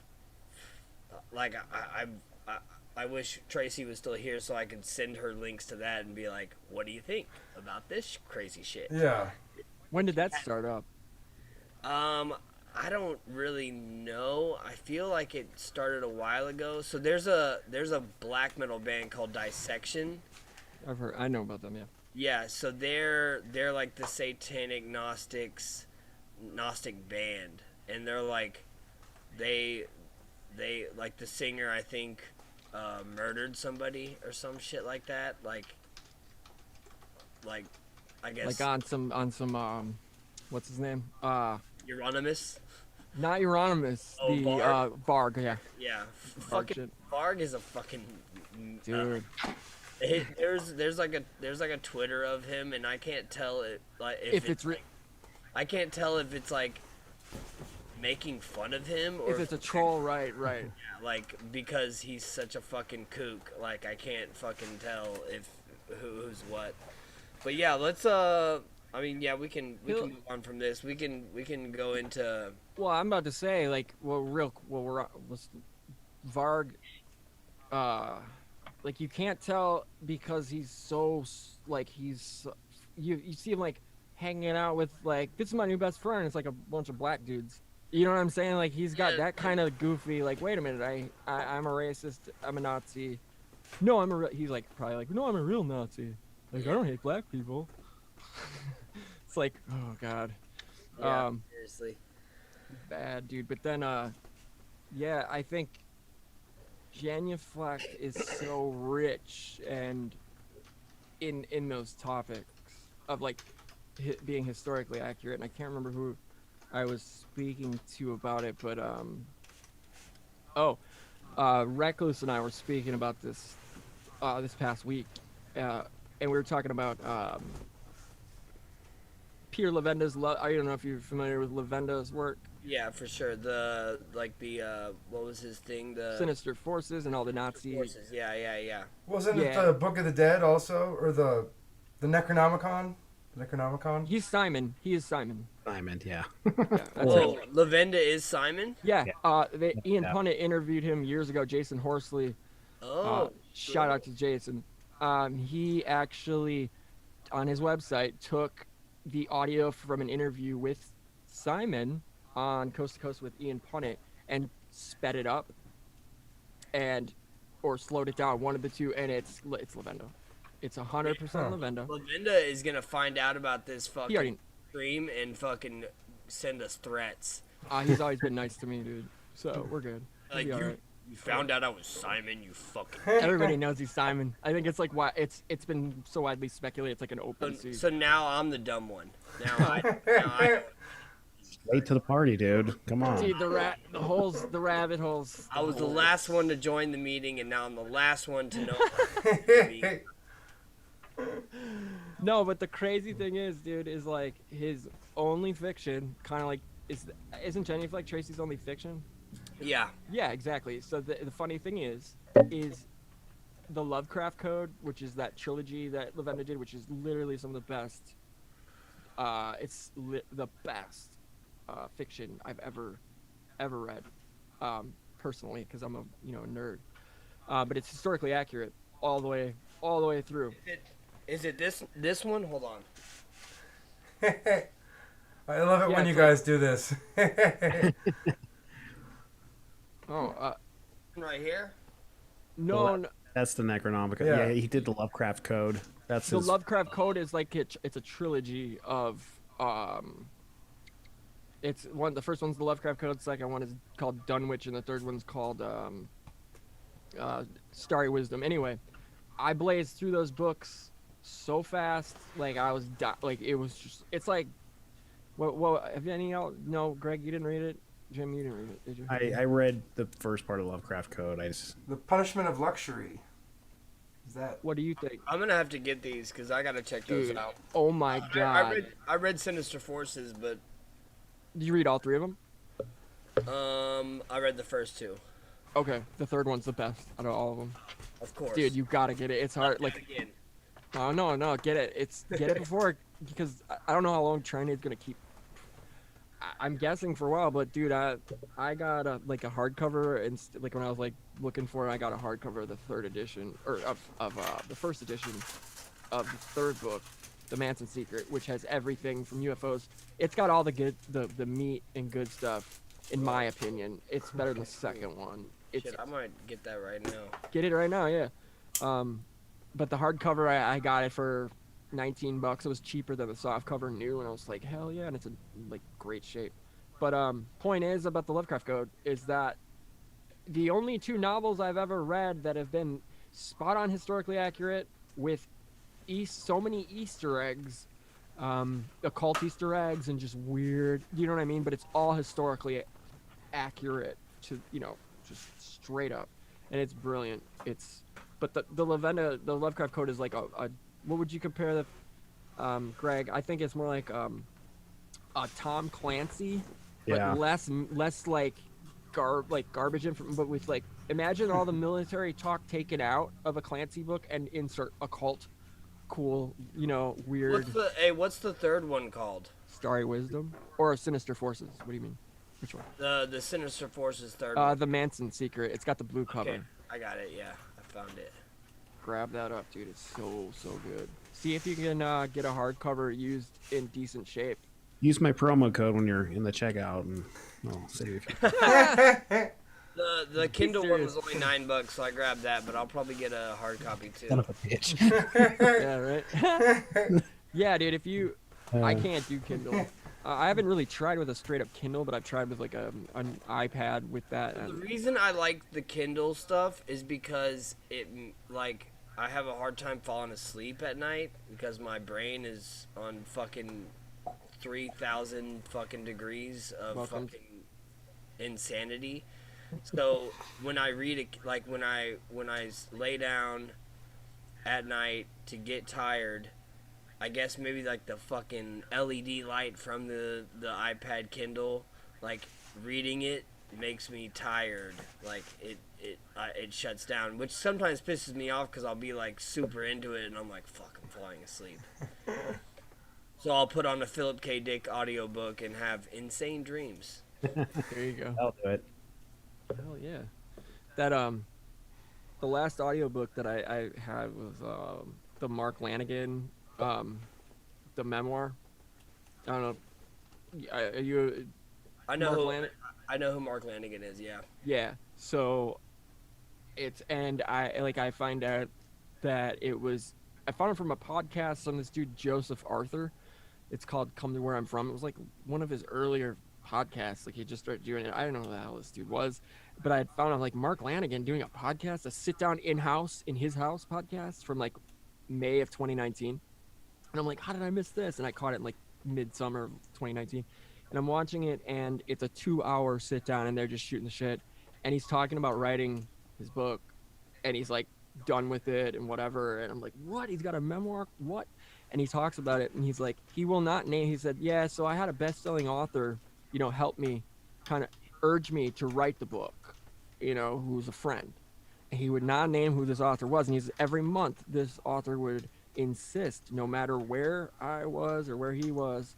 Speaker 11: I wish Tracy was still here so I could send her links to that and be like, what do you think about this crazy shit?
Speaker 2: Yeah.
Speaker 3: When did that start up?
Speaker 11: I don't really know. I feel like it started a while ago. So there's a black metal band called Dissection.
Speaker 3: I know about them, yeah.
Speaker 11: Yeah, so they're like the Satanic Gnostic band, and they're like they like the singer, I think, murdered somebody or some shit like that. Like I guess
Speaker 3: like on some what's his name?
Speaker 11: Euronymous.
Speaker 3: Not Euronymous.
Speaker 11: Oh,
Speaker 3: the
Speaker 11: Varg?
Speaker 3: Varg, yeah.
Speaker 11: Yeah,
Speaker 3: Varg
Speaker 11: fucking
Speaker 3: shit.
Speaker 11: Varg is a fucking
Speaker 3: Dude.
Speaker 11: There's like a Twitter of him, and I can't tell it like if it's I can't tell if it's like making fun of him or
Speaker 3: if it's a troll, right.
Speaker 11: Yeah, like because he's such a fucking kook. Like I can't fucking tell if who's what. But yeah, let's I mean, yeah, we can move on from this. We can go into.
Speaker 3: Well, I'm about to say like Varg. Like you can't tell because he's so like he's you see him like hanging out with like this is my new best friend. It's like a bunch of black dudes. You know what I'm saying? Like he's got that kind of goofy like wait a minute I'm a racist. I'm a Nazi. No, he's like probably like no I'm a real Nazi. Like I don't hate black people. It's like oh god.
Speaker 11: Yeah, seriously.
Speaker 3: Bad dude. But then yeah I think Genuflect is so rich and in those topics of like being historically accurate, and I can't remember who I was speaking to about it, but Recluse and I were speaking about this this past week, and we were talking about Pierre Levenda's I don't know if you're familiar with Levenda's work.
Speaker 11: Yeah, for sure. What was his thing? The
Speaker 3: Sinister Forces and all the Nazi
Speaker 11: forces. Yeah.
Speaker 2: Wasn't it the Book of the Dead also, or the Necronomicon? Necronomicon.
Speaker 3: He's Simon. He is Simon.
Speaker 9: Simon, yeah.
Speaker 11: Oh, Levenda is Simon.
Speaker 3: Yeah. Ian Punnett interviewed him years ago. Jason Horsley.
Speaker 11: Oh.
Speaker 3: Shout out to Jason. He actually, on his website, took the audio from an interview with Simon on Coast to Coast with Ian Punnett and sped it up or slowed it down, one of the two, and it's Levenda. It's 100% Levenda.
Speaker 11: Levenda is gonna find out about this fucking stream and fucking send us threats.
Speaker 3: He's always been nice to me, dude. So we're good.
Speaker 11: Like you found out I was Simon, you fucking.
Speaker 3: Everybody knows he's Simon. I think it's like why it's been so widely speculated. It's like an open seat.
Speaker 11: So now I'm the dumb one. Now I
Speaker 9: Late to the party, dude. Come on.
Speaker 3: Dude, the rabbit holes.
Speaker 11: I was the last one to join the meeting, and now I'm the last one to know.
Speaker 3: No, but the crazy thing is, dude, is like his only fiction, kind of like isn't Genuflect Tracy's only fiction?
Speaker 11: Yeah.
Speaker 3: Yeah, exactly. So the funny thing is the Lovecraft Code, which is that trilogy that Levenda did, which is literally some of the best. The best fiction I've ever read, personally, because I'm a nerd. But it's historically accurate all the way through.
Speaker 11: Is it this one? Hold on.
Speaker 2: I love it when you guys do this.
Speaker 11: Right here?
Speaker 3: No,
Speaker 9: that's the Necronomicon. Yeah, he did the Lovecraft Code. That's
Speaker 3: the Lovecraft Code is like it's a trilogy of it's one. The first one's the Lovecraft Code. The second one is called Dunwich, and the third one's called Starry Wisdom. Anyway, I blazed through those books so fast, like I was like it was just. It's like, what have any y'all? No, Greg, you didn't read it. Jim, you didn't read it, did you?
Speaker 9: I read the first part of Lovecraft Code.
Speaker 2: The Punishment of Luxury. Is that?
Speaker 3: What do you think?
Speaker 11: I'm gonna have to get these because I gotta check those out.
Speaker 3: Oh my god!
Speaker 11: I read Sinister Forces, but
Speaker 3: did you read all three of them?
Speaker 11: I read the first two.
Speaker 3: Okay, the third one's the best out of all of them.
Speaker 11: Of course.
Speaker 3: Dude, you gotta get it. It's hard. Like, oh no, get it. Get it before because I don't know how long China's gonna keep. I'm guessing for a while, but dude, I got a hardcover and like when I was like looking for it, I got a hardcover of the third edition or of the first edition of the third book, The Manson Secret, which has everything from UFOs. It's got all the good, the meat and good stuff. In my opinion, it's better than the second one.
Speaker 11: Shit, I might get that right now.
Speaker 3: Get it right now, yeah. But the hardcover, I got it for $19. It was cheaper than the softcover new, and I was like, hell yeah, and it's in like great shape. But point is about the Lovecraft Code is that the only 2 novels I've ever read that have been spot on historically accurate with so many Easter eggs, occult Easter eggs, and just weird, you know what I mean? But it's all historically accurate to, you know, just straight up, and it's brilliant. But the Lovecraft Code is like a what would you compare the Greg? I think it's more like a Tom Clancy, but less like garbage but with like, imagine all the military talk taken out of a Clancy book and insert occult, cool, you know, weird.
Speaker 11: What's the third one called?
Speaker 3: Starry Wisdom or Sinister Forces? What do you mean? Which one?
Speaker 11: The Sinister Forces third one.
Speaker 3: The Manson Secret. It's got the blue cover.
Speaker 11: Okay, I got it. Yeah, I found it.
Speaker 3: Grab that up, dude. It's so good. See if you can get a hardcover used in decent shape.
Speaker 9: Use my promo code when you're in the checkout, and I'll save you.
Speaker 11: The Kindle one was only $9, so I grabbed that. But I'll probably get a hard copy too.
Speaker 9: Son of a bitch.
Speaker 3: Yeah, right. Yeah, dude. If you, I can't do Kindle. I haven't really tried with a straight up Kindle, but I've tried with like an iPad with that.
Speaker 11: The reason I like the Kindle stuff is because it like I have a hard time falling asleep at night because my brain is on fucking 3,000 fucking degrees of fucking insanity. So when I read it, like when I lay down at night to get tired, I guess maybe like the fucking LED light from the iPad Kindle, like reading it makes me tired. Like it shuts down, which sometimes pisses me off because I'll be like super into it and I'm like, fuck, I'm falling asleep. So I'll put on a Philip K. Dick audiobook and have insane dreams.
Speaker 3: There you go.
Speaker 9: I'll do it.
Speaker 3: Hell yeah. That the last audiobook that I had was the Mark Lanigan the memoir. I don't know. Are you?
Speaker 11: I know who Mark Lanigan is. Yeah.
Speaker 3: Yeah. So I find out that it was, I found it from a podcast on this dude Joseph Arthur. It's called Come to Where I'm From. It was like one of his earlier podcasts. Like he just started doing it. I don't know who the hell this dude was, but I had found out like Mark Lanigan doing a podcast, a sit down in his house podcast from like May of 2019. And I'm like, how did I miss this? And I caught it in like midsummer of 2019. And I'm watching it, and it's a 2-hour sit down, and they're just shooting the shit. And he's talking about writing his book, and he's like done with it and whatever. And I'm like, what? He's got a memoir? What? And he talks about it, and he's like, he will not name. He said, yeah, so I had a best-selling author, you know, help me, kind of urge me to write the book, you know, who's a friend. And he would not name who this author was. And he's every month this author would insist, no matter where I was or where he was,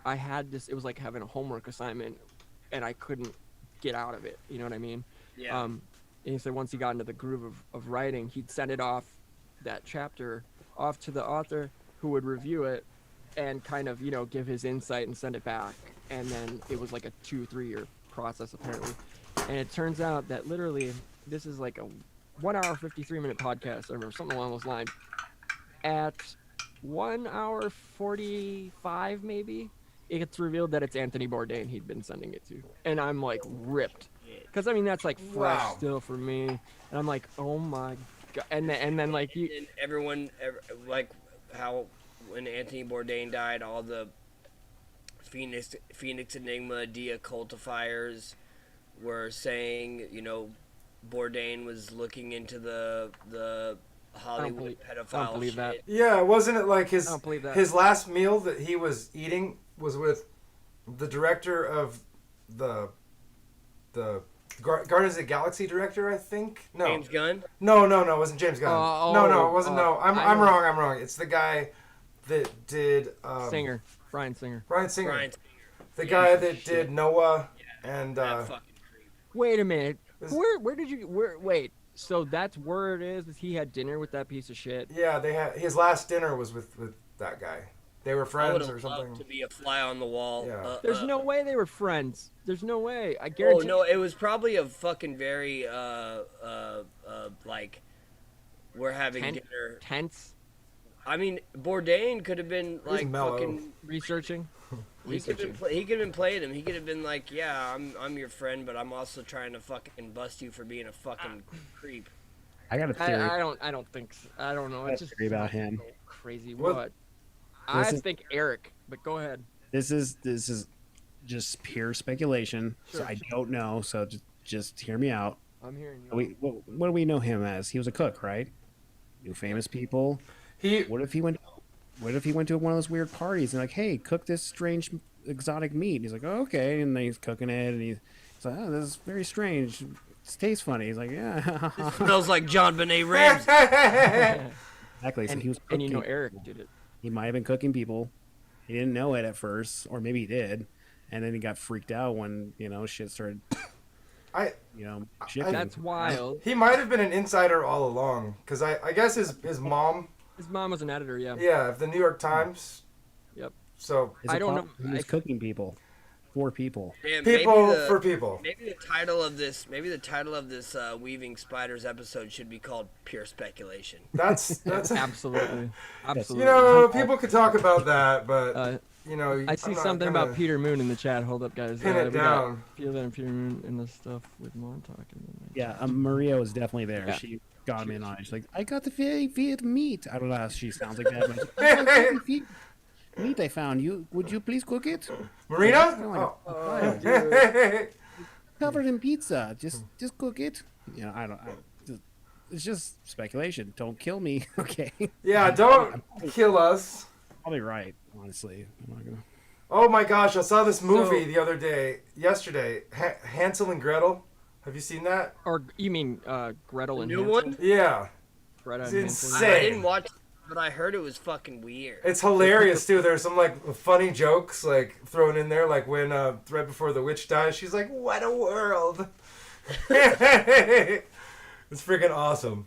Speaker 3: I had this, it was like having a homework assignment, and I couldn't get out of it, you know what I mean?
Speaker 11: Yeah.
Speaker 3: And he said once he got into the groove of writing, he'd send it off, that chapter off to the author, who would review it and kind of, you know, give his insight and send it back. And then it was like a 2-3 year process apparently. And it turns out that literally this is like a 1 hour 53-minute podcast, I remember, something along those lines. At 1 hour 45 maybe, it gets revealed that it's Anthony Bourdain he'd been sending it to. And I'm like ripped, because I mean that's like fresh still for me. And I'm like, oh my god. And then like you,
Speaker 11: and everyone like how when Anthony Bourdain died, all the Phoenix Enigma deoccultifiers were saying, you know, Bourdain was looking into the Hollywood pedophile
Speaker 3: I don't believe
Speaker 11: shit.
Speaker 3: that.
Speaker 2: Yeah, wasn't it like his
Speaker 3: I don't believe that.
Speaker 2: his last meal that he was eating was with the director of the Guardians of the Galaxy director, I think? No.
Speaker 11: James Gunn?
Speaker 2: No, it wasn't James Gunn. No, it wasn't. I'm wrong. It's the guy that did
Speaker 3: Bryan Singer.
Speaker 2: The guy that did Noah and
Speaker 3: wait a minute. Where did you wait? So that's where it is that he had dinner with that piece of shit.
Speaker 2: Yeah, they had his last dinner was with that guy. They were
Speaker 11: I would
Speaker 2: friends
Speaker 11: have
Speaker 2: or something.
Speaker 11: loved to be a fly on the wall.
Speaker 2: Yeah.
Speaker 3: There's no way they were friends. There's no way. I
Speaker 11: Oh
Speaker 3: guarantee.
Speaker 11: no, it was probably a fucking very like we're having dinner.
Speaker 3: Tense.
Speaker 11: I mean, Bourdain could have been like
Speaker 2: mellow.
Speaker 11: fucking
Speaker 3: researching.
Speaker 11: He could have been playing him. He could have been like, yeah, I'm your friend, but I'm also trying to fucking bust you for being a fucking creep.
Speaker 9: I got a theory.
Speaker 3: I don't think so. I don't know.
Speaker 9: I got
Speaker 3: It's
Speaker 9: a
Speaker 3: just
Speaker 9: theory about him.
Speaker 3: crazy.
Speaker 2: What?
Speaker 3: What? I think Eric, but go ahead.
Speaker 9: This is just pure speculation.
Speaker 3: Sure,
Speaker 9: so I
Speaker 3: sure.
Speaker 9: don't know. So just hear me out.
Speaker 3: I'm hearing you.
Speaker 9: What do we know him as? He was a cook, right? Knew famous people. What if he went to one of those weird parties and like, hey, cook this strange exotic meat? He's like, oh, okay, and then he's cooking it, and he's like, oh, this is very strange. It tastes funny. He's like, yeah.
Speaker 11: It smells like John Benet Ramsey.
Speaker 9: Exactly. So
Speaker 3: And,
Speaker 9: he was
Speaker 3: and you
Speaker 9: cooking
Speaker 3: know Eric did it.
Speaker 9: He might have been cooking people. He didn't know it at first, or maybe he did, and then he got freaked out when shit started. Shifting.
Speaker 3: That's wild.
Speaker 2: He might have been an insider all along, because I guess his mom.
Speaker 3: His mom was an editor. Yeah.
Speaker 2: Yeah, of the New York Times.
Speaker 3: Yep.
Speaker 2: So
Speaker 3: I don't know.
Speaker 9: He was cooking people, for people.
Speaker 11: Yeah,
Speaker 2: People for people.
Speaker 11: Maybe the title of this Weaving Spiders episode should be called Pure Speculation.
Speaker 2: That's
Speaker 3: absolutely.
Speaker 2: You know, people could talk about that, but
Speaker 3: I see
Speaker 2: I'm not
Speaker 3: something
Speaker 2: gonna
Speaker 3: about Peter Moon in the chat. Hold up, guys.
Speaker 2: pin it
Speaker 3: we
Speaker 2: down.
Speaker 3: got Peter Moon in the stuff with Montauk.
Speaker 9: Yeah, Maria was definitely there.
Speaker 3: Yeah.
Speaker 9: She got him in on it. She's like, I got the very weird meat. I don't know how she sounds like that. But she's like, "I got the very meat I found. Would you please cook it?
Speaker 2: Marina?
Speaker 9: Covered in pizza. Just cook it. It's just speculation. Don't kill me, okay?
Speaker 2: Yeah, don't kill us.
Speaker 9: Probably right, honestly. I'm not gonna.
Speaker 2: Oh my gosh, I saw this movie yesterday, Hansel and Gretel. Have you seen that?
Speaker 3: Or you mean Gretel and
Speaker 11: New
Speaker 3: Hansel?
Speaker 11: one?
Speaker 2: Yeah.
Speaker 3: Gretel
Speaker 2: It's
Speaker 3: and Hansel.
Speaker 2: insane.
Speaker 11: I didn't watch it, but I heard it was fucking weird.
Speaker 2: It's hilarious too. There's some like funny jokes like thrown in there, like when right before the witch dies, she's like, "What a world!" It's freaking awesome.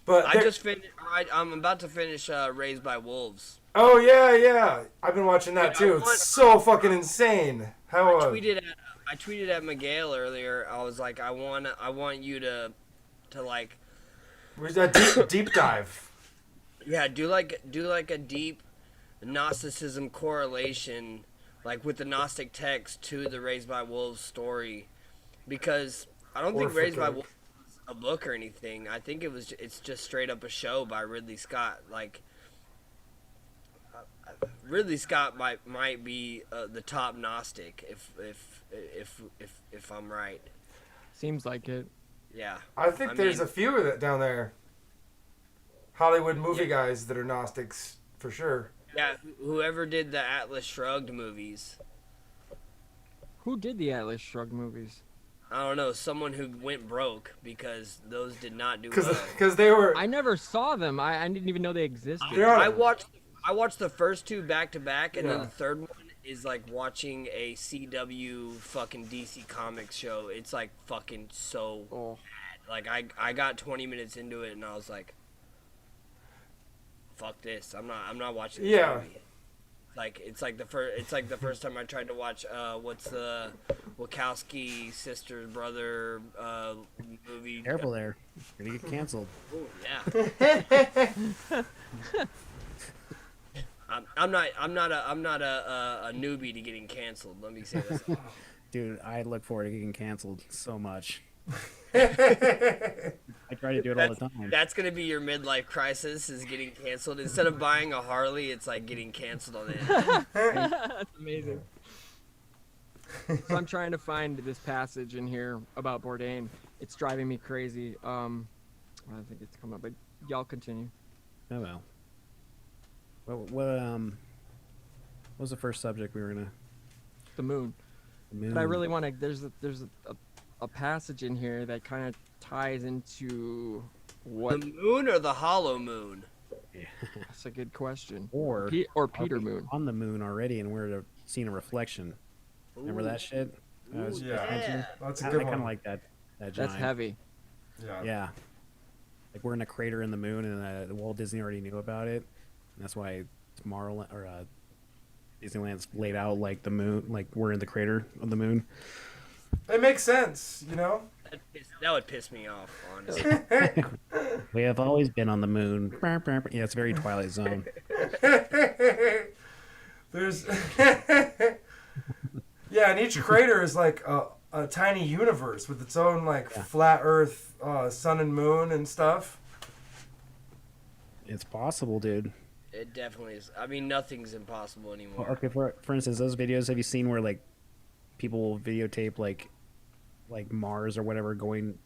Speaker 2: But
Speaker 11: I just finished. I'm about to finish Raised by Wolves.
Speaker 2: oh yeah, I've been watching that
Speaker 11: Dude,
Speaker 2: too. It's so fucking insane. How
Speaker 11: I tweeted at Miguel earlier. I was like, I want you to like.
Speaker 2: Where's that deep dive?
Speaker 11: Yeah, do like a deep Gnosticism correlation, like with the Gnostic text to the Raised by Wolves story, because I don't think Raised by Wolves is a book or anything. I think it's just straight up a show by Ridley Scott. Like Ridley Scott might be the top Gnostic if I'm right.
Speaker 3: Seems like it.
Speaker 11: Yeah.
Speaker 2: I think there's a few of that down there. Hollywood movie guys that are Gnostics for sure.
Speaker 11: Yeah, whoever did the Atlas Shrugged movies.
Speaker 3: Who did the Atlas Shrugged movies?
Speaker 11: I don't know, someone who went broke because those did not do well.
Speaker 2: Because they were.
Speaker 3: I never saw them. I didn't even know they existed.
Speaker 11: I watched the first two back to back, and then
Speaker 2: Yeah.
Speaker 11: the third one is like watching a CW fucking DC Comics show. It's like fucking so bad. Like I got 20 minutes into it and I was like, fuck this. I'm not watching this movie. Like it's like the first time I tried to watch what's the Wachowski sister's brother movie.
Speaker 9: Careful there. You're gonna get canceled.
Speaker 11: Ooh, yeah. I'm not a newbie to getting canceled. Let me say this.
Speaker 9: Dude, I look forward to getting canceled so much. I try to do it all the time.
Speaker 11: That's gonna be your midlife crisis, is getting canceled. Instead of buying a Harley, it's like getting canceled on it.
Speaker 3: That's amazing. So I'm trying to find this passage in here about Bourdain. It's driving me crazy. I think it's coming up, but y'all continue.
Speaker 9: Oh well. What was the first subject we were gonna?
Speaker 3: The moon.
Speaker 9: The moon.
Speaker 3: But I really want to. There's a passage in here that kind of ties into what.
Speaker 11: The moon or the hollow moon?
Speaker 9: Yeah.
Speaker 3: That's a good question.
Speaker 9: Or
Speaker 3: Peter
Speaker 9: are we
Speaker 3: Moon.
Speaker 9: on the moon already, and we're seeing a reflection. Remember that shit?
Speaker 2: Yeah. That's a
Speaker 9: I
Speaker 2: good
Speaker 9: kind of
Speaker 2: one.
Speaker 9: like that.
Speaker 3: That's
Speaker 9: giant.
Speaker 3: heavy.
Speaker 2: Yeah.
Speaker 9: Yeah. Like we're in a crater in the moon, and Walt Disney already knew about it. And that's why Tomorrowland or Disneyland's laid out like the moon, like we're in the crater of the moon.
Speaker 2: It makes sense, you know.
Speaker 11: That would piss me off, honestly.
Speaker 9: We have always been on the moon. Yeah, it's very Twilight Zone.
Speaker 2: There's yeah, and each crater is like a tiny universe with its own like flat Earth, sun and moon and stuff.
Speaker 9: It's possible, dude.
Speaker 11: It definitely is. I mean, nothing's impossible anymore.
Speaker 9: Okay, for instance, those videos, have you seen where like people will videotape like Mars or whatever going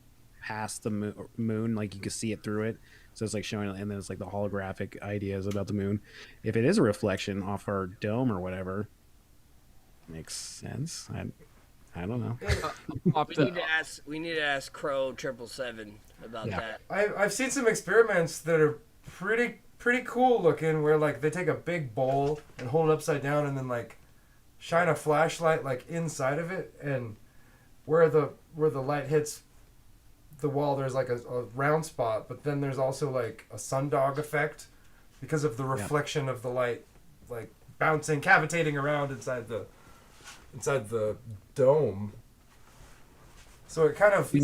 Speaker 9: past the moon, like you can see it through it, so it's like showing, and then it's like the holographic ideas about the moon. If it is a reflection off our dome or whatever, makes sense. I don't know.
Speaker 11: We need to ask Crow 777 about that.
Speaker 2: I've seen some experiments that are pretty cool looking, where like they take a big bowl and hold it upside down and then like shine a flashlight like inside of it, and where the light hits the wall there's like a round spot, but then there's also like a sundog effect because of the reflection of the light like bouncing, cavitating around inside the dome. So it kind of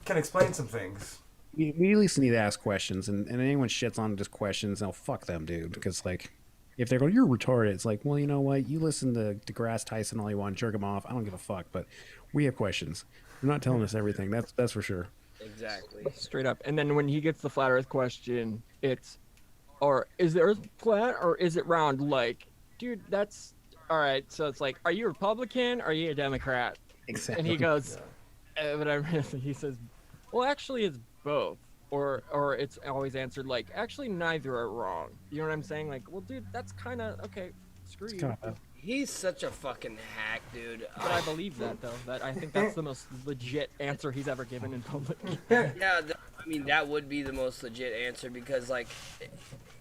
Speaker 2: can explain some things.
Speaker 9: We at least need to ask questions, and anyone shits on just questions, no, fuck them, dude. Because like, if they're going, you're retarded, it's like, well, you know what? You listen to DeGrasse Tyson all you want, jerk him off. I don't give a fuck. But we have questions. You're not telling us everything. That's for sure.
Speaker 11: Exactly.
Speaker 3: Straight up. And then when he gets the flat Earth question, it's, or is the Earth flat or is it round? Like, dude, that's all right. So it's like, are you Republican? Or are you a Democrat?
Speaker 9: Exactly.
Speaker 3: And he goes, he says, well, actually, it's both. Or it's always answered like, actually, neither are wrong. You know what I'm saying? Like, well, dude, that's kind of okay. Screw you.
Speaker 11: He's such a fucking hack, dude.
Speaker 3: But I believe that though. That I think that's the most legit answer he's ever given in public.
Speaker 11: Yeah, I mean that would be the most legit answer, because like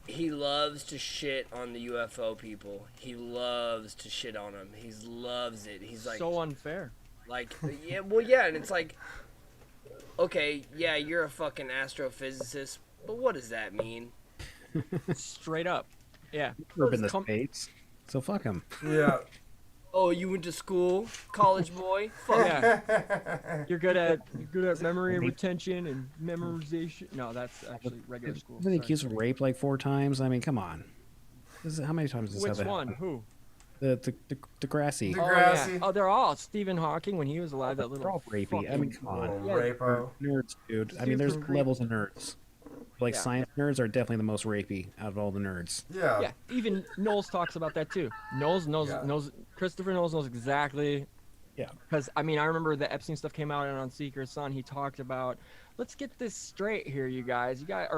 Speaker 11: he loves to shit on the UFO people. He loves to shit on them. He loves it. He's like
Speaker 3: so unfair.
Speaker 11: Like yeah, and it's like, okay, yeah, you're a fucking astrophysicist, but what does that mean?
Speaker 3: Straight up, yeah.
Speaker 9: We're in the States, so fuck him.
Speaker 2: Yeah.
Speaker 11: Oh, you went to school, college boy? Fuck
Speaker 3: yeah. You're good at memory retention and memorization. No, that's actually regular school.
Speaker 9: Isn't he accused of rape like 4 times? I mean, come on. How many times does this
Speaker 3: Which
Speaker 9: happen?
Speaker 3: one? Who?
Speaker 9: The Degrassi.
Speaker 3: Oh, yeah. Oh, they're all Stephen Hawking when he was alive. That little.
Speaker 9: They're all rapey. I mean, come on.
Speaker 2: Rapo.
Speaker 9: Nerds, dude. I mean, there's levels of nerds. Like,
Speaker 3: Yeah.
Speaker 9: science nerds are definitely the most rapey out of all the nerds.
Speaker 2: Yeah.
Speaker 3: Yeah. Even Knowles talks about that too. Knowles knows. Christopher Knowles knows exactly.
Speaker 9: Yeah.
Speaker 3: Because I mean, I remember the Epstein stuff came out, and on Seeker's Son, he talked about, let's get this straight here, you guys. You got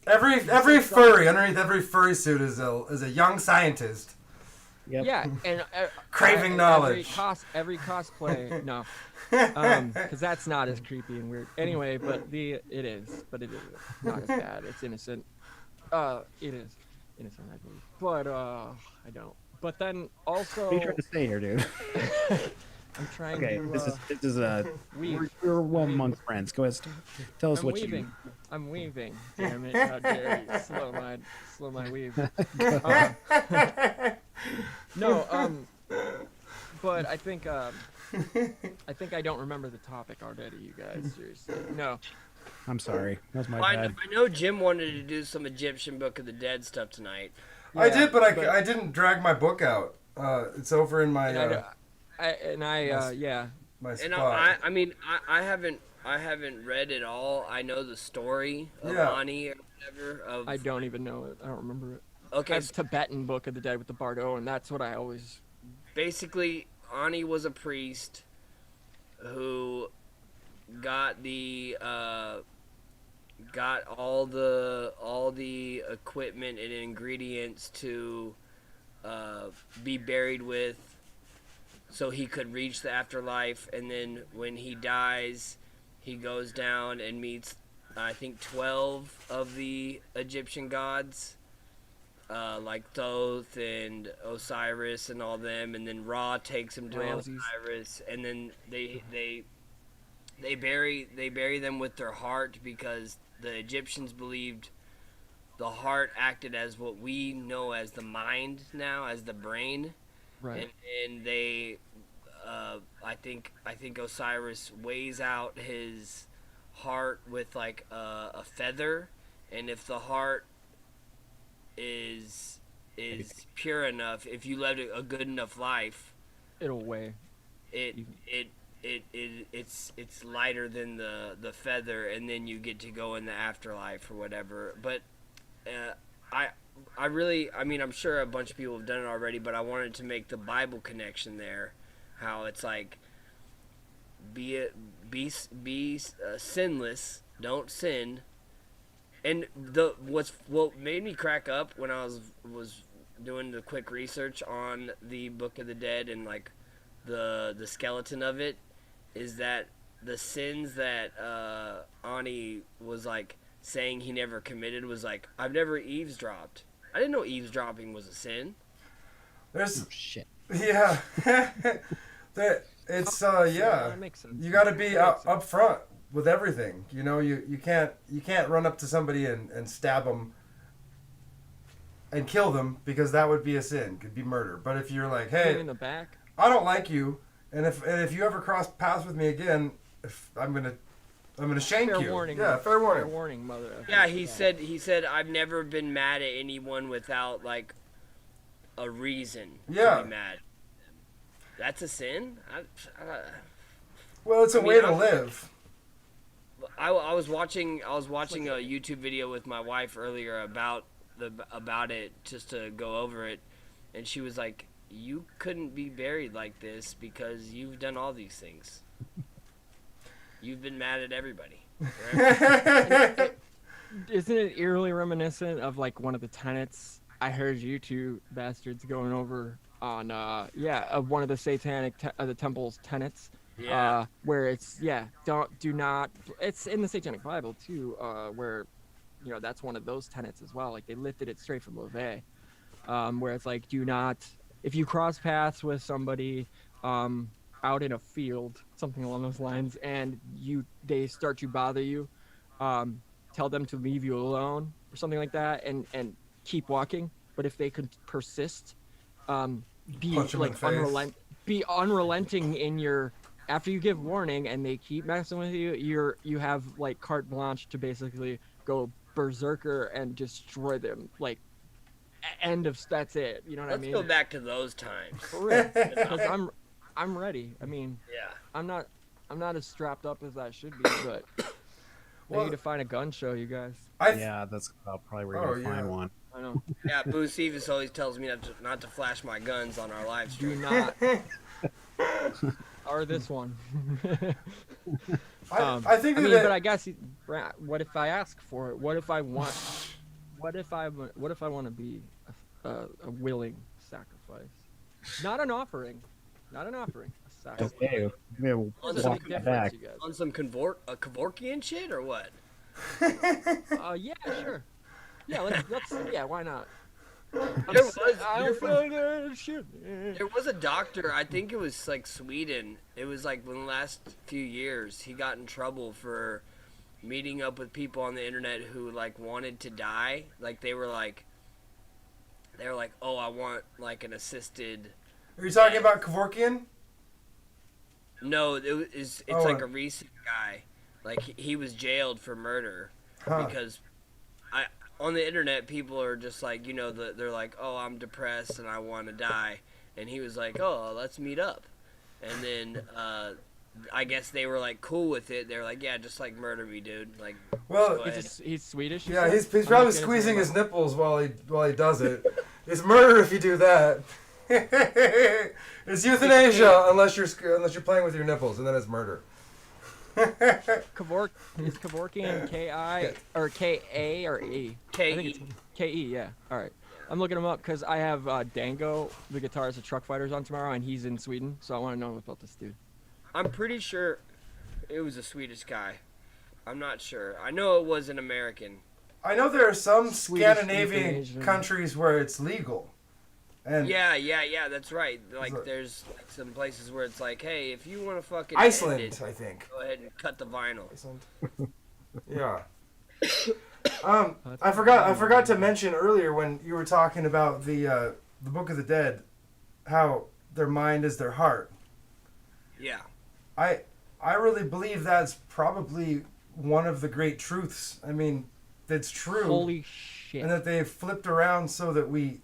Speaker 2: Every furry underneath every furry suit is a young scientist.
Speaker 9: Yep.
Speaker 3: Yeah, and
Speaker 2: craving knowledge.
Speaker 3: Every cosplay, no, because that's not as creepy and weird. Anyway, but it is not as bad. It's innocent. It is innocent, I believe. But I don't. But then also.
Speaker 9: What are you trying to say here, dude?
Speaker 3: I'm trying
Speaker 9: okay,
Speaker 3: to.
Speaker 9: This is
Speaker 3: weave.
Speaker 9: we're well among friends. Go ahead, tell us
Speaker 3: I'm
Speaker 9: what
Speaker 3: weaving.
Speaker 9: you.
Speaker 3: I'm weaving. Damn it! How dare you slow my weave. No, but I think I don't remember the topic already, you guys. Seriously, no.
Speaker 9: I'm sorry. That's my
Speaker 11: I
Speaker 9: bad.
Speaker 11: know Jim wanted to do some Egyptian Book of the Dead stuff tonight.
Speaker 2: I did, but I didn't drag my book out. It's over in my.
Speaker 3: Yeah.
Speaker 2: My spot.
Speaker 11: And I mean, I haven't read it all. I know the story of Ani or whatever.
Speaker 3: I don't even know it. I don't remember it.
Speaker 11: Okay.
Speaker 3: It's Tibetan Book of the Dead with the Bardo, and that's what I always.
Speaker 11: Basically, Ani was a priest who got all the equipment and ingredients to be buried with, so he could reach the afterlife. And then when he dies, he goes down and meets, I think, 12 of the Egyptian gods, like Thoth and Osiris and all them. And then Ra takes him to
Speaker 3: Ramses.
Speaker 11: Osiris, and then they bury them with their heart, because the Egyptians believed the heart acted as what we know as the mind now, as the brain.
Speaker 3: Right.
Speaker 11: And they, I think Osiris weighs out his heart with like a feather, and if the heart is pure enough, if you led a good enough life,
Speaker 3: it'll weigh.
Speaker 11: It's lighter than the feather, and then you get to go in the afterlife or whatever. But I really, I mean, I'm sure a bunch of people have done it already, but I wanted to make the Bible connection there, how it's like be sinless, don't sin. And what made me crack up when I was doing the quick research on the Book of the Dead and like the skeleton of it, is that the sins that Ani was like saying he never committed was like, I've never eavesdropped. I didn't know eavesdropping was a sin.
Speaker 2: There's
Speaker 3: shit.
Speaker 2: Yeah. It's yeah.
Speaker 3: That makes sense.
Speaker 2: You got to be up front with everything. You know, you can't run up to somebody and stab them and kill them, because that would be a sin. Could be murder. But if you're like, hey,
Speaker 3: in the back,
Speaker 2: I don't like you, and if you ever cross paths with me again, I'm gonna shank
Speaker 3: fair
Speaker 2: you.
Speaker 3: warning.
Speaker 2: Yeah, fair warning.
Speaker 3: Fair warning, mother.
Speaker 11: Yeah, he said I've never been mad at anyone without like a reason to be mad. That's a sin?
Speaker 2: Well, it's a way to live.
Speaker 11: I was watching a YouTube video with my wife earlier about it, just to go over it, and she was like, you couldn't be buried like this because you've done all these things. You've been mad at everybody. Right?
Speaker 3: Isn't it eerily reminiscent of like one of the tenets I heard you two bastards going over on of one of the satanic the temple's tenets?
Speaker 11: Yeah.
Speaker 3: Where it's do not, it's in the satanic Bible too, where that's one of those tenets as well. Like they lifted it straight from LaVey, where it's like, do not, if you cross paths with somebody out in a field, something along those lines, and they start to bother you, tell them to leave you alone or something like that, and keep walking. But if they could persist, be unrelenting in your, after you give warning and they keep messing with you, you have like carte blanche to basically go berserker and destroy them. Like that's it. You know what I mean?
Speaker 11: Let's go back to those times.
Speaker 3: For real. Because I'm ready. I mean,
Speaker 11: yeah.
Speaker 3: I'm not as strapped up as I should be, but I need to find a gun show, you guys.
Speaker 9: Yeah, that's probably where you're gonna find one.
Speaker 3: I know.
Speaker 11: Yeah, Booseephus always tells me not to flash my guns on our live stream.
Speaker 3: Do not. Or this one.
Speaker 2: I think
Speaker 3: but I guess what if I ask for it? What if I want to be a willing sacrifice? Not an offering. A sacrifice.
Speaker 9: Okay. Yeah, we'll walk back.
Speaker 11: On some Kevorkian shit or what?
Speaker 3: Yeah, sure. Yeah, let's why not?
Speaker 11: There was a doctor, I think it was like Sweden. It was like in the last few years, he got in trouble for meeting up with people on the internet who like wanted to die. Like they were like, oh, I want like an assisted.
Speaker 2: Are you talking about Kevorkian?
Speaker 11: No, it's like a recent guy. Like he was jailed for murder because on the internet, people are just like, they're like, oh, I'm depressed and I want to die. And he was like, oh, let's meet up. And then I guess they were like cool with it. They were like, yeah, just like murder me, dude. Like,
Speaker 2: well,
Speaker 3: he's Swedish.
Speaker 2: Yeah, he's probably squeezing his nipples while he does it. It's murder if you do that. It's euthanasia unless you're playing with your nipples, and then it's murder.
Speaker 3: Is Kevorkian K-I or K-A or E?
Speaker 11: K-E.
Speaker 3: I think it's K-E, yeah. All right. I'm looking him up because I have Dango, the guitarist of Truck Fighters, on tomorrow, and he's in Sweden, so I want to know about this dude.
Speaker 11: I'm pretty sure it was a Swedish guy. I'm not sure. I know it was an American.
Speaker 2: I know there are some
Speaker 3: Swedish
Speaker 2: Scandinavian
Speaker 3: euthanasia.
Speaker 2: countries where it's legal. And
Speaker 11: yeah, that's right. Like, there's like some places where it's like, hey, if you want to fucking
Speaker 2: Iceland,
Speaker 11: end it,
Speaker 2: I think.
Speaker 11: go ahead and cut the vinyl.
Speaker 2: Iceland. Yeah. I forgot to mention earlier when you were talking about the Book of the Dead, how their mind is their heart.
Speaker 11: Yeah.
Speaker 2: I really believe that's probably one of the great truths. I mean, that's true.
Speaker 3: Holy shit.
Speaker 2: And that they've flipped around so that we,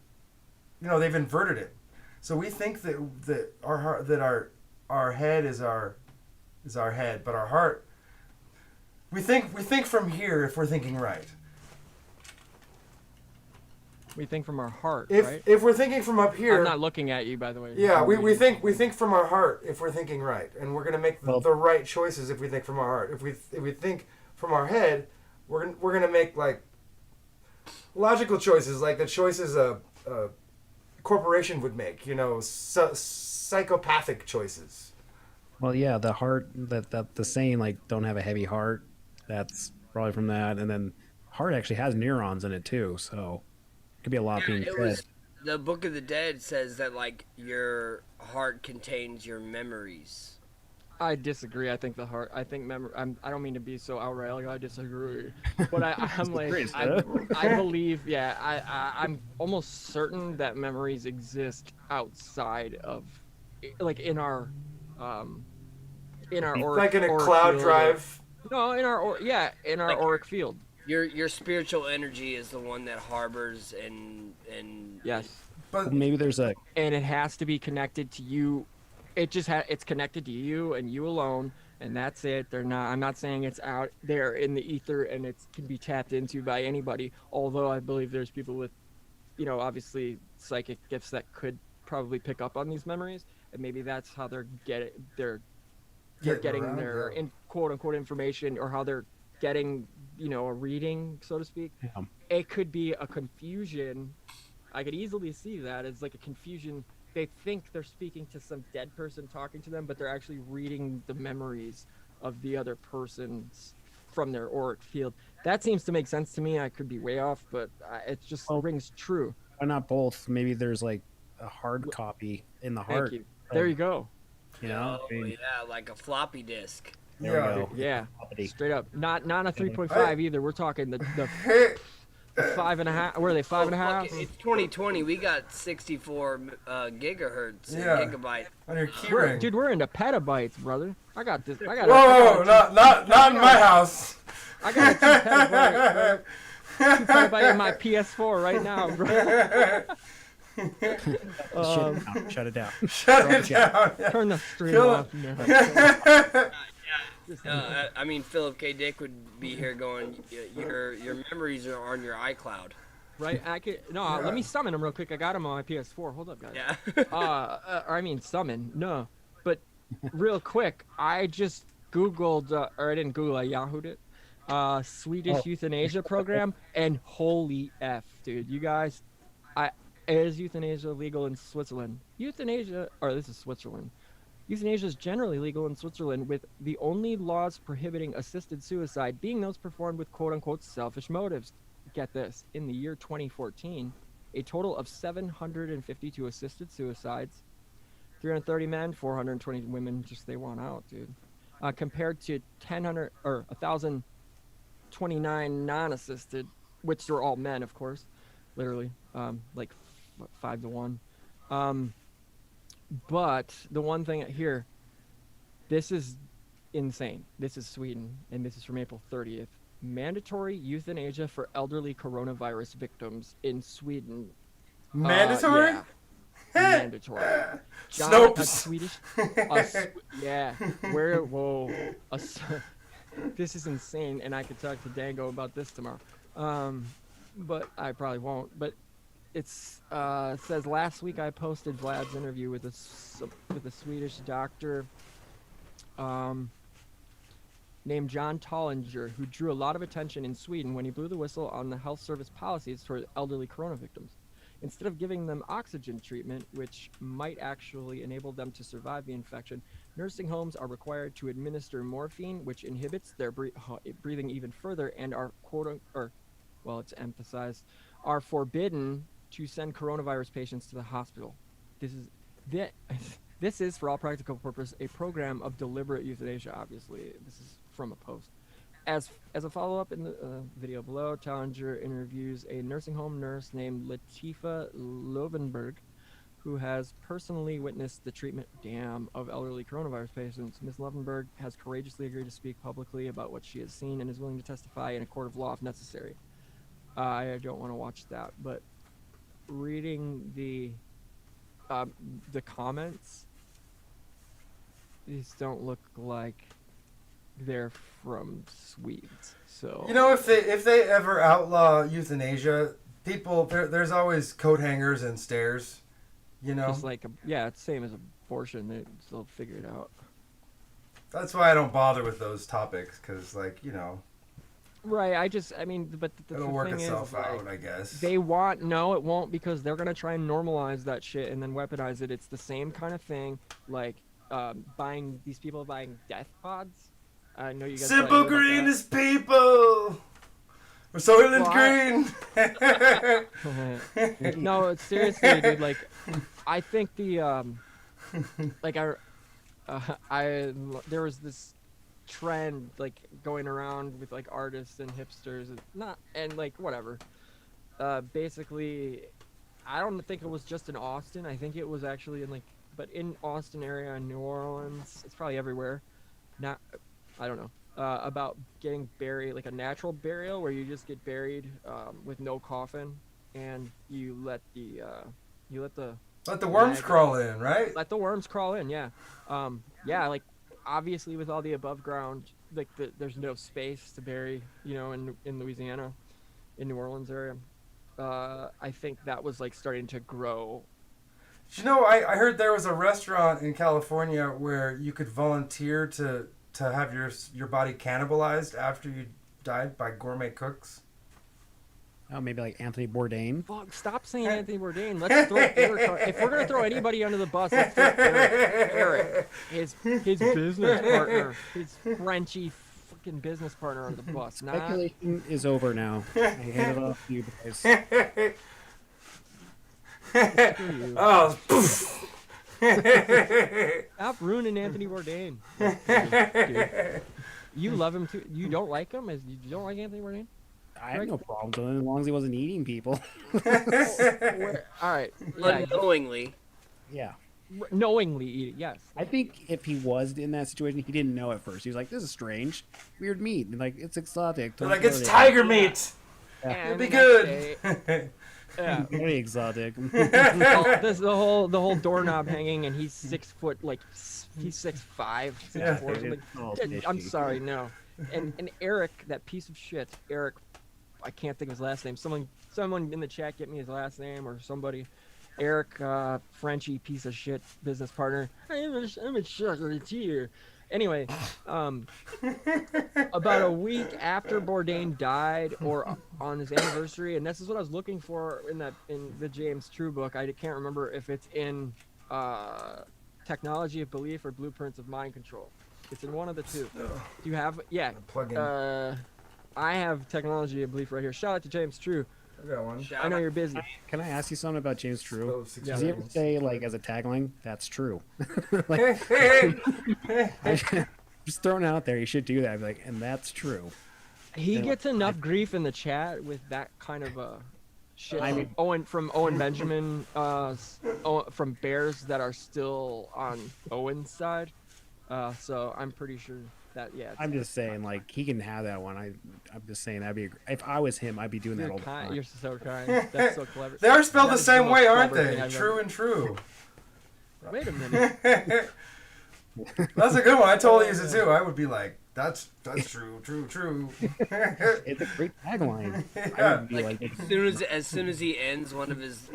Speaker 2: they've inverted it. So we think that our heart, that our head is our head, but our heart, we think from here if we're thinking right.
Speaker 3: We think from our heart, right?
Speaker 2: If we're thinking from up here,
Speaker 3: I'm not looking at you, by the way.
Speaker 2: Yeah, we think from our heart if we're thinking right, and we're gonna make the right choices if we think from our heart. If we think from our head, we're gonna make like logical choices, like the choices a corporation would make. Psychopathic choices.
Speaker 9: Well, yeah, the heart that the saying like don't have a heavy heart. That's probably from that, and then heart actually has neurons in it too, so. Could be a lot being said.
Speaker 11: The Book of the Dead says that like your heart contains your memories.
Speaker 3: I disagree. I think the heart. I think memory. I don't mean to be so outright. Like I disagree, but I'm like I believe. Yeah, I'm almost certain that memories exist outside of, like in our auric,
Speaker 2: like in a cloud drive.
Speaker 3: No, in our auric field.
Speaker 11: Your spiritual energy is the one that harbors and
Speaker 3: yes,
Speaker 2: but
Speaker 9: maybe there's and
Speaker 3: it has to be connected to you. It's connected to you and you alone, and that's it. I'm not saying it's out there in the ether and it can be tapped into by anybody. Although I believe there's people with, obviously psychic gifts that could probably pick up on these memories, and maybe that's how they're getting their quote unquote information, or how they're getting a reading, so to speak.
Speaker 9: Yeah.
Speaker 3: It could be a confusion. I could easily see that as like a confusion. They think they're speaking to some dead person talking to them, but they're actually reading the memories of the other persons from their auric field. That seems to make sense to me. I could be way off, but it just rings true.
Speaker 9: Why not both? Maybe there's like a hard copy in the heart.
Speaker 3: Thank you. There you go.
Speaker 11: Yeah, like a floppy disk.
Speaker 9: There we go.
Speaker 3: Yeah, straight up. Not a 3.5 either. We're talking the 5.5. Where are they? 5.5.
Speaker 11: It's 2020. We got 64 gigahertz gigabytes.
Speaker 2: On your keyring.
Speaker 3: Dude, we're into petabytes, brother. I got this.
Speaker 2: Whoa, not in my house.
Speaker 3: I got a 2 petabyte in my PS4 right now, bro.
Speaker 9: Shut it down.
Speaker 2: Shut it down.
Speaker 3: Turn the stream off.
Speaker 11: I mean, Philip K. Dick would be here going, your memories are on your iCloud.
Speaker 3: Right? Let me summon him real quick. I got him on my PS4. Hold up, guys.
Speaker 11: Yeah.
Speaker 3: I mean, summon. No. But real quick, I just Googled, or I didn't Google, I Yahoo'd it. Swedish euthanasia program, and holy F, dude. You guys, is euthanasia legal in Switzerland? This is Switzerland. Euthanasia is generally legal in Switzerland, with the only laws prohibiting assisted suicide being those performed with quote-unquote selfish motives. Get this, in the year 2014, a total of 752 assisted suicides, 330 men, 420 women, just they want out, dude. Compared to 1,029 non-assisted, which were all men, of course, literally, like 5 to 1. But the one thing here, this is insane. This is Sweden, and this is from April 30th. Mandatory euthanasia for elderly coronavirus victims in Sweden.
Speaker 2: Mandatory?
Speaker 3: Yeah. Mandatory.
Speaker 2: Snopes.
Speaker 3: A Swedish. Yeah. This is insane, and I could talk to Dango about this tomorrow. But I probably won't. But it says last week I posted Vlad's interview with a Swedish doctor named John Tollinger, who drew a lot of attention in Sweden when he blew the whistle on the health service policies for elderly corona victims. Instead of giving them oxygen treatment, which might actually enable them to survive the infection, nursing homes are required to administer morphine, which inhibits their breathing even further, and are it's emphasized, are forbidden to send coronavirus patients to the hospital. This is, for all practical purposes, a program of deliberate euthanasia, obviously. This is from a post. As a follow-up in the video below, Challenger interviews a nursing home nurse named Latifa Lovenberg, who has personally witnessed the treatment of elderly coronavirus patients. Ms. Lovenberg has courageously agreed to speak publicly about what she has seen and is willing to testify in a court of law if necessary. I don't want to watch that, but reading the comments, these don't look like they're from Swedes. So
Speaker 2: You know, if they ever outlaw euthanasia, people there's always coat hangers and stairs. You know,
Speaker 3: just like it's same as abortion. They'll figure it out.
Speaker 2: That's why I don't bother with those topics, because
Speaker 3: Right. I mean, but
Speaker 2: it'll work itself out, I guess.
Speaker 3: They want it won't, because they're gonna try and normalize that shit and then weaponize it. It's the same kind of thing, like buying death pods. I know you guys.
Speaker 2: Simple Green is people. We're Soylent Green.
Speaker 3: No, seriously, dude. Like, I think the there was this trend like going around with like artists and hipsters and whatever. Basically, I don't think it was just in Austin. I think it was actually but in Austin area and New Orleans, it's probably everywhere. I don't know. About getting buried, like a natural burial where you just get buried with no coffin, and you let the
Speaker 2: worms crawl in, right?
Speaker 3: Let the worms crawl in, yeah. Like obviously with all the above ground, there's no space to bury, in Louisiana, in New Orleans area. I think that was starting to grow.
Speaker 2: I heard there was a restaurant in California where you could volunteer to have your body cannibalized after you died by gourmet cooks.
Speaker 9: Oh, maybe like Anthony Bourdain.
Speaker 3: Fuck! Stop saying Anthony Bourdain. Let's throw Eric. If we're gonna throw anybody under the bus, let's throw Eric. His business partner, his Frenchy fucking business partner under the bus.
Speaker 9: Speculation is over now. I hand it off to you guys.
Speaker 2: Oh.
Speaker 3: Stop ruining Anthony Bourdain. Dude. You love him too. You don't like him? You don't like Anthony Bourdain?
Speaker 9: I have no problems with him as long as he wasn't eating people.
Speaker 3: All right.
Speaker 11: Unknowingly.
Speaker 9: Yeah.
Speaker 3: Knowingly eat it, yes.
Speaker 9: I think if he was in that situation, he didn't know at first. He was like, this is strange. Weird meat. And it's exotic.
Speaker 2: They're like, it's tiger meat.
Speaker 9: Yeah.
Speaker 2: It'll be good.
Speaker 3: Yeah.
Speaker 9: Very exotic.
Speaker 3: The whole doorknob hanging, and he's 6 foot, he's 6'5", 6'4". I'm sorry, no. And Eric, that piece of shit, Eric, I can't think of his last name. Someone in the chat get me his last name, or somebody. Eric, Frenchy piece of shit business partner. I'm a chocolatier. Anyway, about a week after Bourdain died, or on his anniversary, and this is what I was looking for in the James True book. I can't remember if it's in Technology of Belief or Blueprints of Mind Control. It's in one of the two. Do you have? Yeah. I have Technology of Belief right here. Shout out to James True.
Speaker 2: I got one.
Speaker 3: I know you're busy.
Speaker 9: Can I ask you something about James True?
Speaker 3: Yeah.
Speaker 9: Does he ever say, as a tagline, that's true? Just throwing it out there, you should do that. And that's true.
Speaker 3: He gets enough grief in the chat with that kind of shit. I mean, Owen Benjamin, from Bears that are still on Owen's side. So I'm pretty sure that, yeah.
Speaker 9: I'm just saying, he can have that one. I'm just saying if I was him, I'd be doing that all the time.
Speaker 3: You're so kind. That's so clever.
Speaker 2: They are spelled the same way, aren't they? True and true.
Speaker 3: Wait a minute.
Speaker 2: That's a good one. I totally use it too. I would be like, that's true.
Speaker 9: It's a great tagline.
Speaker 2: Yeah.
Speaker 11: As soon as he ends one of his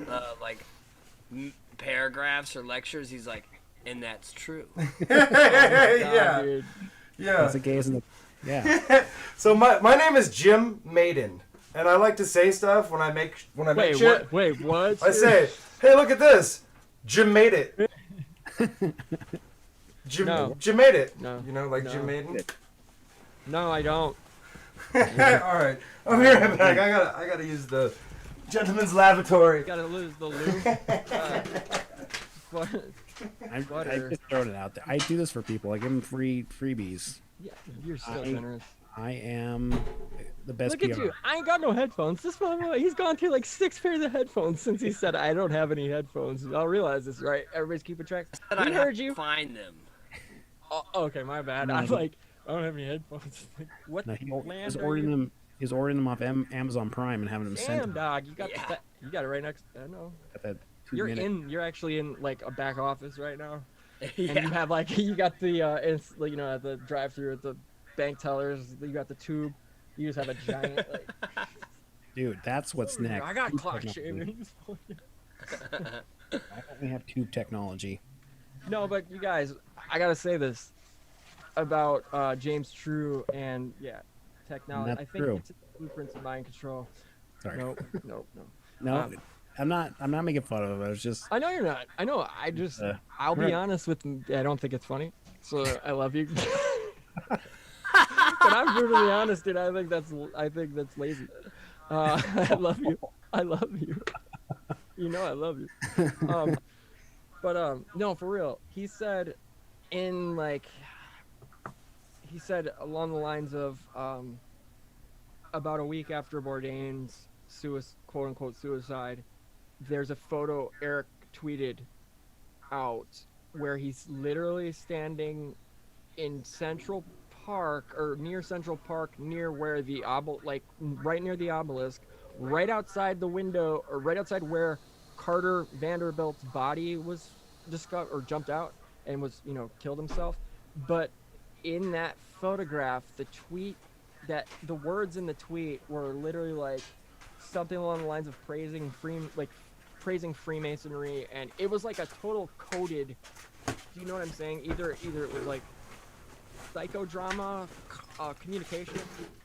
Speaker 11: paragraphs or lectures, he's like, and that's true.
Speaker 2: Yeah.
Speaker 3: Dude.
Speaker 2: Yeah.
Speaker 9: That's a gay, isn't it? Yeah.
Speaker 2: So my name is Jim Maiden, and I like to say stuff when I make shit.
Speaker 3: Wait, what?
Speaker 2: I say, hey, look at this. Jim made it. Jim made it.
Speaker 3: No.
Speaker 2: Jim Maiden?
Speaker 3: No, I don't.
Speaker 2: All right. I'll be right back. I gotta use the gentleman's lavatory.
Speaker 3: Gotta lose the lube.
Speaker 9: I'm just throwing it out there. I do this for people. I give them freebies.
Speaker 3: Yeah, you're so generous.
Speaker 9: I am the best
Speaker 3: Look
Speaker 9: PR.
Speaker 3: at you. I ain't got no headphones. This one, he's gone through like 6 pairs of headphones since he said I don't have any headphones. Y'all realize this, right? Everybody's keeping track.
Speaker 11: Said
Speaker 3: We
Speaker 11: I'd
Speaker 3: heard
Speaker 11: have to
Speaker 3: you.
Speaker 11: find them.
Speaker 3: Oh, okay, my bad.
Speaker 9: No,
Speaker 3: I'm
Speaker 9: he-
Speaker 3: like, I don't have any headphones. Like, what
Speaker 9: No,
Speaker 3: land
Speaker 9: he's
Speaker 3: are
Speaker 9: ordering
Speaker 3: you?
Speaker 9: them. He's ordering them off Amazon Prime and having them
Speaker 3: Damn,
Speaker 9: sent.
Speaker 3: dog, you got you got it right next. I know.
Speaker 9: Got that 2
Speaker 3: You're
Speaker 9: minute.
Speaker 3: in. You're actually in like a back office right now.
Speaker 11: Yeah.
Speaker 3: And you have like you got the you know, at the drive-through at the bank tellers. You got the tube. You just have a giant like.
Speaker 9: Dude, that's what's next.
Speaker 3: I got
Speaker 9: Tube
Speaker 3: clock
Speaker 9: technology.
Speaker 3: shaving.
Speaker 9: Why don't we have tube technology?
Speaker 3: No, but you guys, I gotta say this about James True and technology.
Speaker 9: That's
Speaker 3: I think
Speaker 9: true.
Speaker 3: it's blueprints of mind control.
Speaker 9: Sorry.
Speaker 3: Nope.
Speaker 9: No, I'm not making fun of it. I was just.
Speaker 3: I know you're not. I know. I just. I'll be
Speaker 9: right.
Speaker 3: honest with. I don't think it's funny. So I love you. But I'm brutally honest, dude. I think that's lazy. I love you. I love you. You know I love you. No, for real. He said along the lines of about a week after Bourdain's quote unquote suicide, there's a photo Eric tweeted out where he's literally standing in Central Park or near Central Park, near where the right near the obelisk, right outside the window or right outside where Carter Vanderbilt's body was discovered or jumped out and was, killed himself. But in that photograph, the words in the tweet were literally like something along the lines of praising Freemasonry, and it was like a total coded. Do you know what I'm saying? Either it was like psychodrama, communication.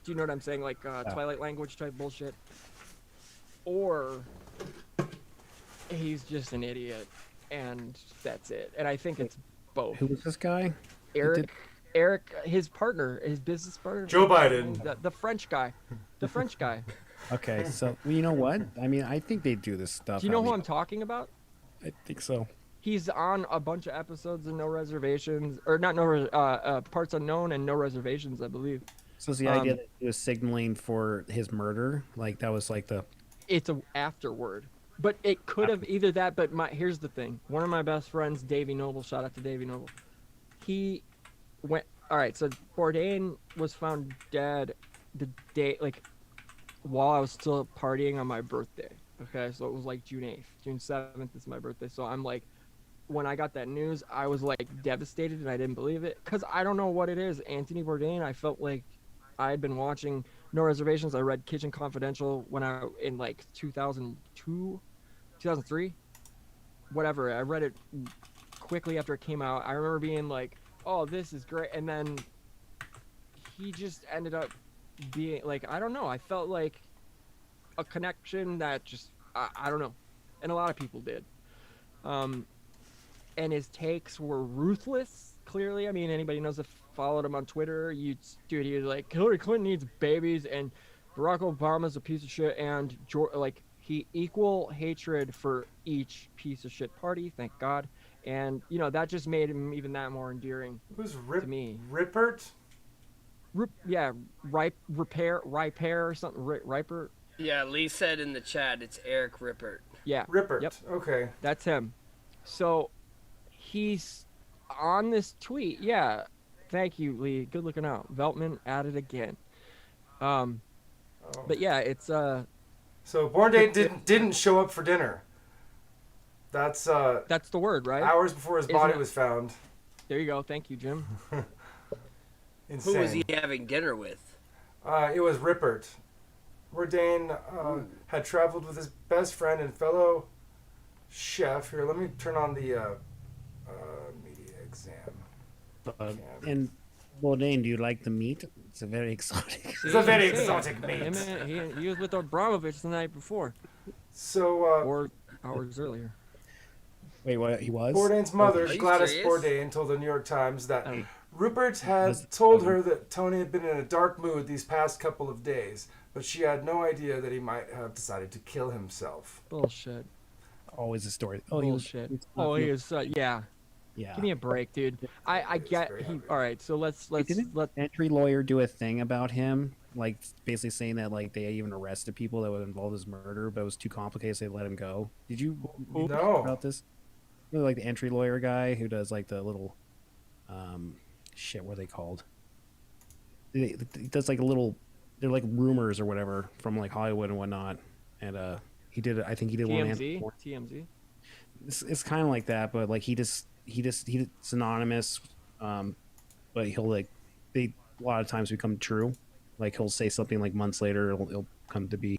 Speaker 3: Do you know what I'm saying? Like Twilight language type bullshit, or he's just an idiot, and that's it. And I think it's both.
Speaker 9: Who was this guy?
Speaker 3: Eric, his partner, his business partner.
Speaker 2: Joe Biden.
Speaker 3: The French guy. The French guy.
Speaker 9: Okay, so well, you know what? I mean, I think they do this stuff.
Speaker 3: Do you know who I'm talking about?
Speaker 9: I think so.
Speaker 3: He's on a bunch of episodes of No Reservations, or not Parts Unknown and No Reservations, I believe.
Speaker 9: So it's the idea that he was signaling for his murder, like that was like the.
Speaker 3: It's a afterword, but it could have either that. But here's the thing: one of my best friends, Davey Noble, shout out to Davey Noble. He went. All right, so Bourdain was found dead the day, while I was still partying on my birthday. Okay, so it was like June 8th. June 7th is my birthday. So I'm like, when I got that news, I was like devastated and I didn't believe it. Because I don't know what it is. Anthony Bourdain, I felt like I had been watching No Reservations. I read Kitchen Confidential in like 2002, 2003, whatever. I read it quickly after it came out. I remember being like, oh, this is great. And then he just ended up being like, I don't know. I felt like a connection that just, I don't know. And a lot of people did. And his takes were ruthless, clearly. I mean, anybody knows that followed him on Twitter, he was like, Hillary Clinton needs babies and Barack Obama's a piece of shit, and he equal hatred for each piece of shit party, thank God. And, that just made him even that more endearing.
Speaker 2: Who's
Speaker 3: to me.
Speaker 2: Rippert?
Speaker 3: Repair or something. Riper.
Speaker 11: Yeah, Lee said in the chat it's Eric Rippert.
Speaker 3: Yeah.
Speaker 2: Rippert.
Speaker 3: Yep.
Speaker 2: Okay.
Speaker 3: That's him. So he's on this tweet. Yeah. Thank you, Lee. Good looking out. Veltman at it again. But yeah, it's
Speaker 2: So Bourdain didn't show up for dinner. That's
Speaker 3: the word, right?
Speaker 2: Hours before his body was found.
Speaker 3: There you go. Thank you, Jim.
Speaker 2: Insane.
Speaker 11: Who was he having dinner with?
Speaker 2: It was Rippert. Bourdain had traveled with his best friend and fellow chef. Here, let me turn on the media exam.
Speaker 9: And Bourdain, do you like the meat? It's a very exotic.
Speaker 2: It's a very exotic meat.
Speaker 3: He was with Abramovich the night before.
Speaker 2: So.
Speaker 3: Or hours earlier.
Speaker 9: Wait, what? He was?
Speaker 2: Bourdain's mother, Gladys
Speaker 11: serious?
Speaker 2: Bourdain, told the New York Times that Rupert had told her that Tony had been in a dark mood these past couple of days, but she had no idea that he might have decided to kill himself.
Speaker 3: Bullshit.
Speaker 9: Always a story.
Speaker 3: Bullshit. He was, yeah.
Speaker 9: Yeah.
Speaker 3: Give me a break, dude. I get he. All right, so let's let
Speaker 9: entry lawyer do a thing about him, like basically saying that like they even arrested people that would involve his murder, but it was too complicated, so they let him go. Did you
Speaker 2: No.
Speaker 9: know about this? You know, like the entry lawyer guy who does like the little, shit, what are they called? He does like a little, they're like rumors or whatever from like Hollywood and whatnot, and he did. I think he did
Speaker 3: TMZ.
Speaker 9: one.
Speaker 3: TMZ.
Speaker 9: It's kind of like that, but like it's anonymous, but he'll like they a lot of times become true. Like he'll say something like months later, it'll come to be.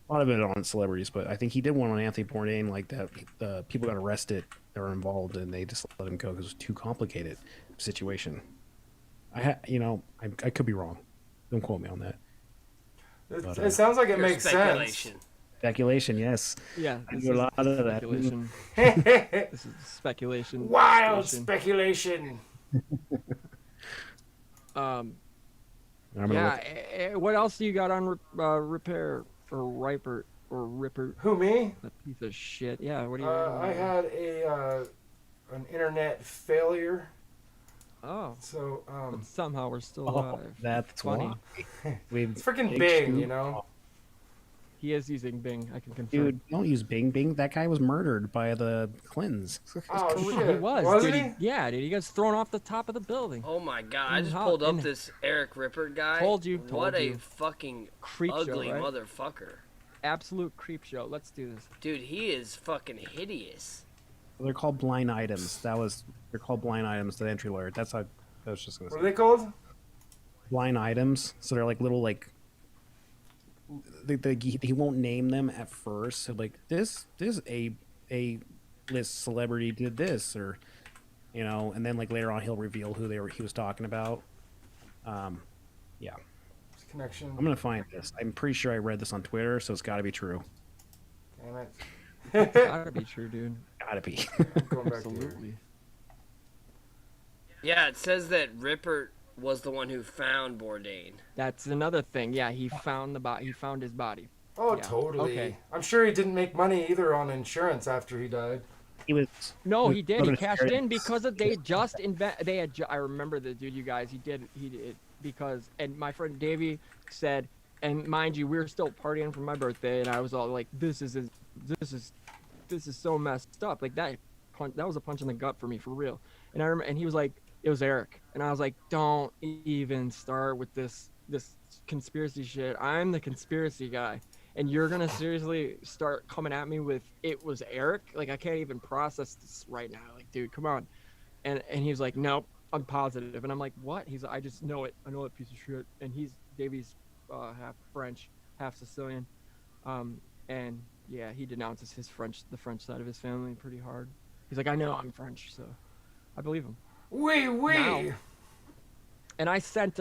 Speaker 9: A lot of it on celebrities, but I think he did one on Anthony Bourdain, like that. People got arrested that were involved, and they just let him go because it was too complicated situation. I could be wrong. Don't quote me on that.
Speaker 2: It sounds like it makes sense.
Speaker 9: Speculation, yes.
Speaker 3: Yeah,
Speaker 9: I do a lot of that.
Speaker 3: speculation. This is speculation.
Speaker 2: Wild speculation.
Speaker 3: What else do you got on repair or Ripert or Ripper?
Speaker 2: Who, me?
Speaker 3: That piece of shit. Yeah. What do you?
Speaker 2: I had an internet failure.
Speaker 3: Oh.
Speaker 2: So
Speaker 3: but somehow we're still alive.
Speaker 9: That's
Speaker 3: funny.
Speaker 2: It's freaking Bing, you know.
Speaker 3: He is using Bing. I can confirm.
Speaker 9: Dude, don't use Bing. Bing. That guy was murdered by the Clintons.
Speaker 2: Oh shit!
Speaker 3: He was.
Speaker 2: Wasn't
Speaker 3: dude,
Speaker 2: he?
Speaker 3: Yeah, dude. He got thrown off the top of the building.
Speaker 11: Oh my god! I just pulled up this Eric Ripper guy.
Speaker 3: Told you.
Speaker 11: What a fucking
Speaker 3: creep
Speaker 11: ugly
Speaker 3: show, right?
Speaker 11: motherfucker.
Speaker 3: Absolute creep show. Let's do this.
Speaker 11: Dude, he is fucking hideous.
Speaker 9: They're called blind items. They're called blind items. The entry lawyer. That's how I was just gonna say.
Speaker 2: What are they called?
Speaker 9: Blind items. So they're like little like. He won't name them at first. So like this a list celebrity did this, or and then like later on he'll reveal who he was talking about. Yeah.
Speaker 2: Connection.
Speaker 9: I'm gonna find this. I'm pretty sure I read this on Twitter, so it's got to be true.
Speaker 2: Damn it.
Speaker 3: It's gotta be true, dude.
Speaker 9: Gotta be.
Speaker 2: Going back
Speaker 3: Absolutely.
Speaker 11: Yeah, it says that Ripper was the one who found Bourdain.
Speaker 3: That's another thing. Yeah, he found He found his body.
Speaker 2: Oh,
Speaker 3: Yeah.
Speaker 2: totally.
Speaker 3: Okay.
Speaker 2: I'm sure he didn't make money either on insurance after he died.
Speaker 9: He was.
Speaker 3: No, he did. He
Speaker 9: Brother
Speaker 3: cashed
Speaker 9: Terry.
Speaker 3: in because they just They had. I remember the dude, you guys. He did because. And my friend Davey said, and mind you, we were still partying for my birthday, and I was all like, "This is so messed up." Like that was a punch in the gut for me, for real. And I remember, and he was like, "It was Eric," and I was like, "Don't even start with this conspiracy shit. I'm the conspiracy guy." And you're gonna seriously start coming at me with it was Eric? Like I can't even process this right now. Like, dude, come on. And he was like, nope, I'm positive. And I'm like, what? He's like, I just know it. I know that piece of shit. And Davey's half French, half Sicilian. And yeah, he denounces the French side of his family pretty hard. He's like, I know I'm French, so I believe him.
Speaker 2: Oui.
Speaker 3: Now, and I sent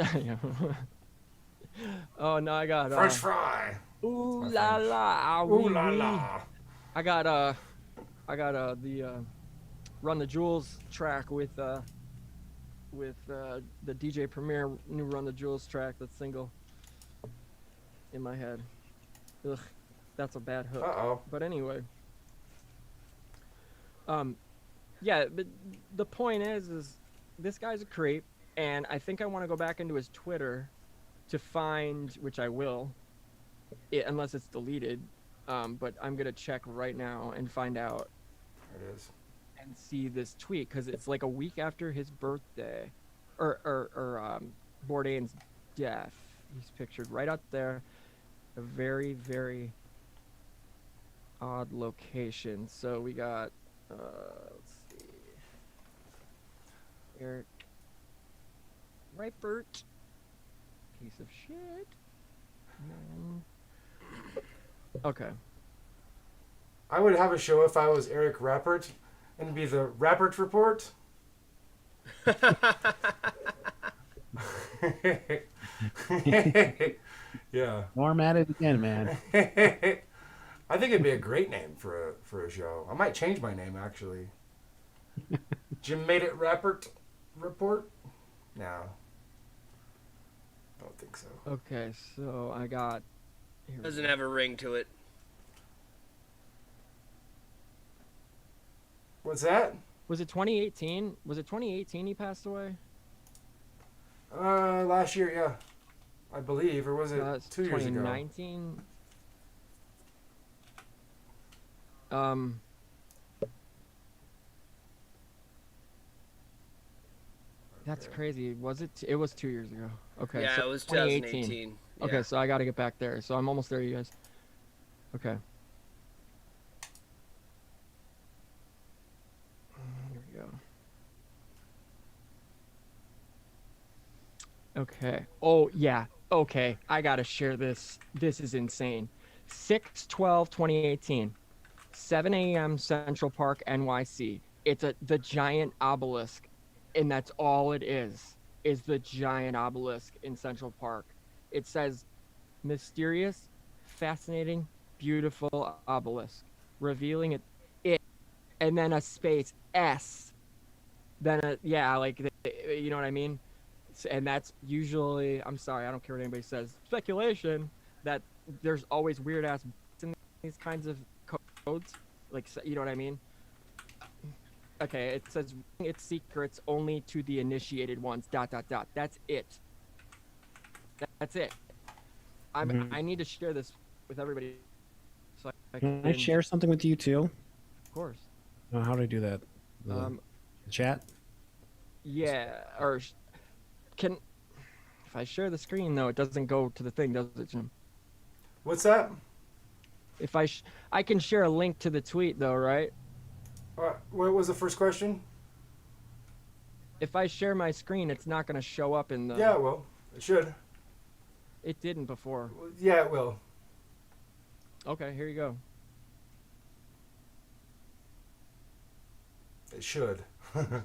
Speaker 3: oh no, I got
Speaker 2: French fry.
Speaker 3: Ooh la la,
Speaker 2: Ooh la la.
Speaker 3: I got the Run the Jewels track with the DJ Premier new Run the Jewels track, that single in my head. Ugh, that's a bad hook.
Speaker 2: Uh-oh.
Speaker 3: But anyway, yeah, but the point is this guy's a creep, and I think I want to go back into his Twitter to find, which I will, unless it's deleted, but I'm gonna check right now and find out.
Speaker 2: There it is.
Speaker 3: And see this tweet, because it's like a week after his birthday, or Bourdain's death. He's pictured right up there, a very, very odd location. So we got, let's see, Eric Ripert, piece of shit. Okay.
Speaker 2: I would have a show if I was Eric Rappert, and it'd be the Rappert Report. Yeah.
Speaker 9: Norm at it again, man.
Speaker 2: I think it'd be a great name for a show. I might change my name actually. Jim made it Rappert Report? No. Don't think so.
Speaker 3: Okay, so I got.
Speaker 11: Doesn't have a ring to it.
Speaker 2: What's that?
Speaker 3: Was it 2018? Was it 2018 he passed away?
Speaker 2: Last year, yeah, I believe, or was it
Speaker 3: It's
Speaker 2: 2 years ago?
Speaker 3: 2019. That's crazy. Was it? It was 2 years ago. Okay.
Speaker 11: Yeah,
Speaker 3: so
Speaker 11: it was 2018.
Speaker 3: Okay,
Speaker 11: Yeah.
Speaker 3: so I got to get back there. So I'm almost there, you guys. Okay. Here we go. Okay. Oh, yeah. Okay. I got to share this. This is insane. 6/12/2018. 7 a.m. Central Park, NYC. It's the giant obelisk, and that's all it is the giant obelisk in Central Park. It says, mysterious, fascinating, beautiful obelisk, revealing it, and then a space S, then you know what I mean? And that's usually, I'm sorry, I don't care what anybody says, speculation that there's always weird ass in these kinds of codes, like, you know what I mean? Okay, it says its secrets only to the initiated ones. ... That's it. That's it. I need to share this with everybody. So
Speaker 9: Can I share something with you too?
Speaker 3: Of course.
Speaker 9: How do I do that? Chat.
Speaker 3: Yeah, or if I share the screen though, it doesn't go to the thing, does it, Jim?
Speaker 2: What's that?
Speaker 3: If I can share a link to the tweet though, right?
Speaker 2: What was the first question?
Speaker 3: If I share my screen, it's not going to show up in the...
Speaker 2: Yeah, it will. It should.
Speaker 3: It didn't before.
Speaker 2: Yeah, it will.
Speaker 3: Okay, here you go.
Speaker 2: It should.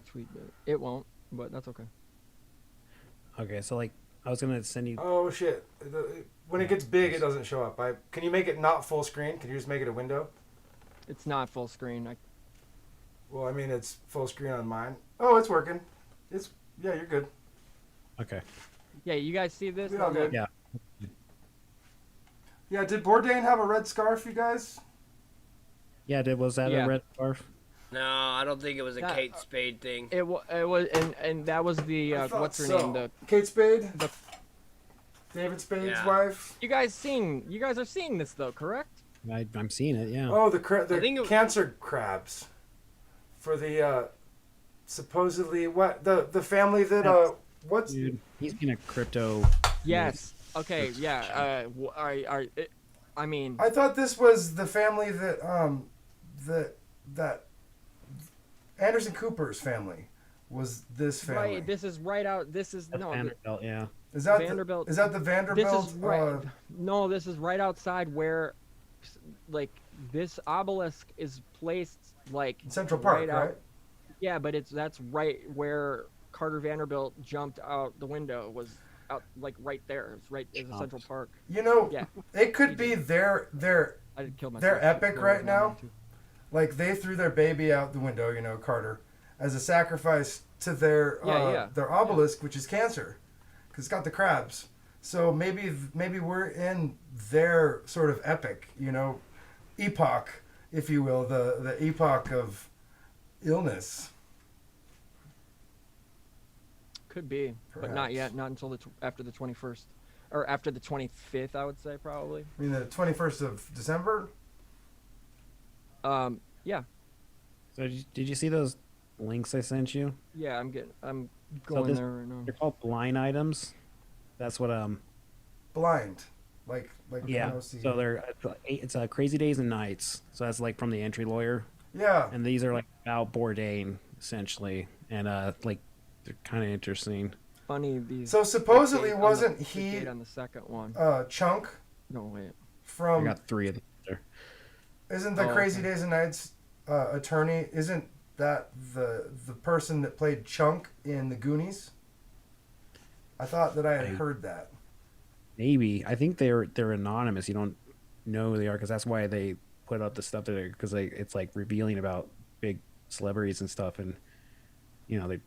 Speaker 3: Tweet it won't, but that's okay.
Speaker 9: Okay, so like I was gonna send you.
Speaker 2: Oh shit! When it gets big, it doesn't show up. Can you make it not full screen? Can you just make it a window?
Speaker 3: It's not full screen.
Speaker 2: Well, I mean, it's full screen on mine. Oh, it's working. Yeah, you're good.
Speaker 9: Okay.
Speaker 3: Yeah, you guys see this?
Speaker 2: All good.
Speaker 9: Yeah.
Speaker 2: Yeah, did Bourdain have a red scarf, you guys?
Speaker 9: Yeah, was that a red scarf?
Speaker 11: No, I don't think it was a Kate Spade thing.
Speaker 3: It was, and that was the what's her name? The
Speaker 2: Kate Spade. David Spade's wife.
Speaker 3: You guys are seeing this though, correct?
Speaker 9: I'm seeing it. Yeah.
Speaker 2: Oh, the cancer crabs. For the supposedly the family that what's
Speaker 9: dude, he's been a crypto.
Speaker 3: Yes. Okay. Yeah. I mean.
Speaker 2: I thought this was the family that Anderson Cooper's family was this family.
Speaker 3: Right. This is right out. This is
Speaker 9: That's Vanderbilt. Yeah.
Speaker 2: Is that
Speaker 3: Vanderbilt?
Speaker 2: Is that the Vanderbilt?
Speaker 3: This is right. No, this is right outside where, like, this obelisk is placed like
Speaker 2: in Central Park, right?
Speaker 3: Yeah, but that's right where Carter Vanderbilt jumped out the window. Was out like right there. It's right in the Central Park.
Speaker 2: You know,
Speaker 3: yeah.
Speaker 2: It could be their epic right now. Like they threw their baby out the window, you know, Carter, as a sacrifice to their obelisk, which is cancer, because it's got the crabs. So maybe we're in their sort of epic, you know, epoch, if you will, the epoch of illness.
Speaker 3: Could be, but not yet. Not until after the 21st, or after the 25th, I would say probably.
Speaker 2: I mean the 21st of December.
Speaker 3: Yeah.
Speaker 9: So did you see those links I sent you?
Speaker 3: Yeah, I'm going there right now.
Speaker 9: They're called blind items. That's what
Speaker 2: Blind, like
Speaker 9: yeah. So it's Crazy Days and Nights. So that's like from the Entry Lawyer.
Speaker 2: Yeah.
Speaker 9: And these are like about Bourdain essentially, and like they're kind of interesting.
Speaker 3: Funny these.
Speaker 2: So supposedly wasn't he
Speaker 3: on the second one?
Speaker 2: Chunk.
Speaker 3: No wait.
Speaker 9: I got 3 of them there.
Speaker 2: Isn't the Crazy Days and Nights attorney? Isn't that the person that played Chunk in the Goonies? I thought that I had heard that.
Speaker 9: Maybe I think they're anonymous. You don't know who they are because that's why they put up the stuff that because it's like revealing about big celebrities and stuff, and you know they.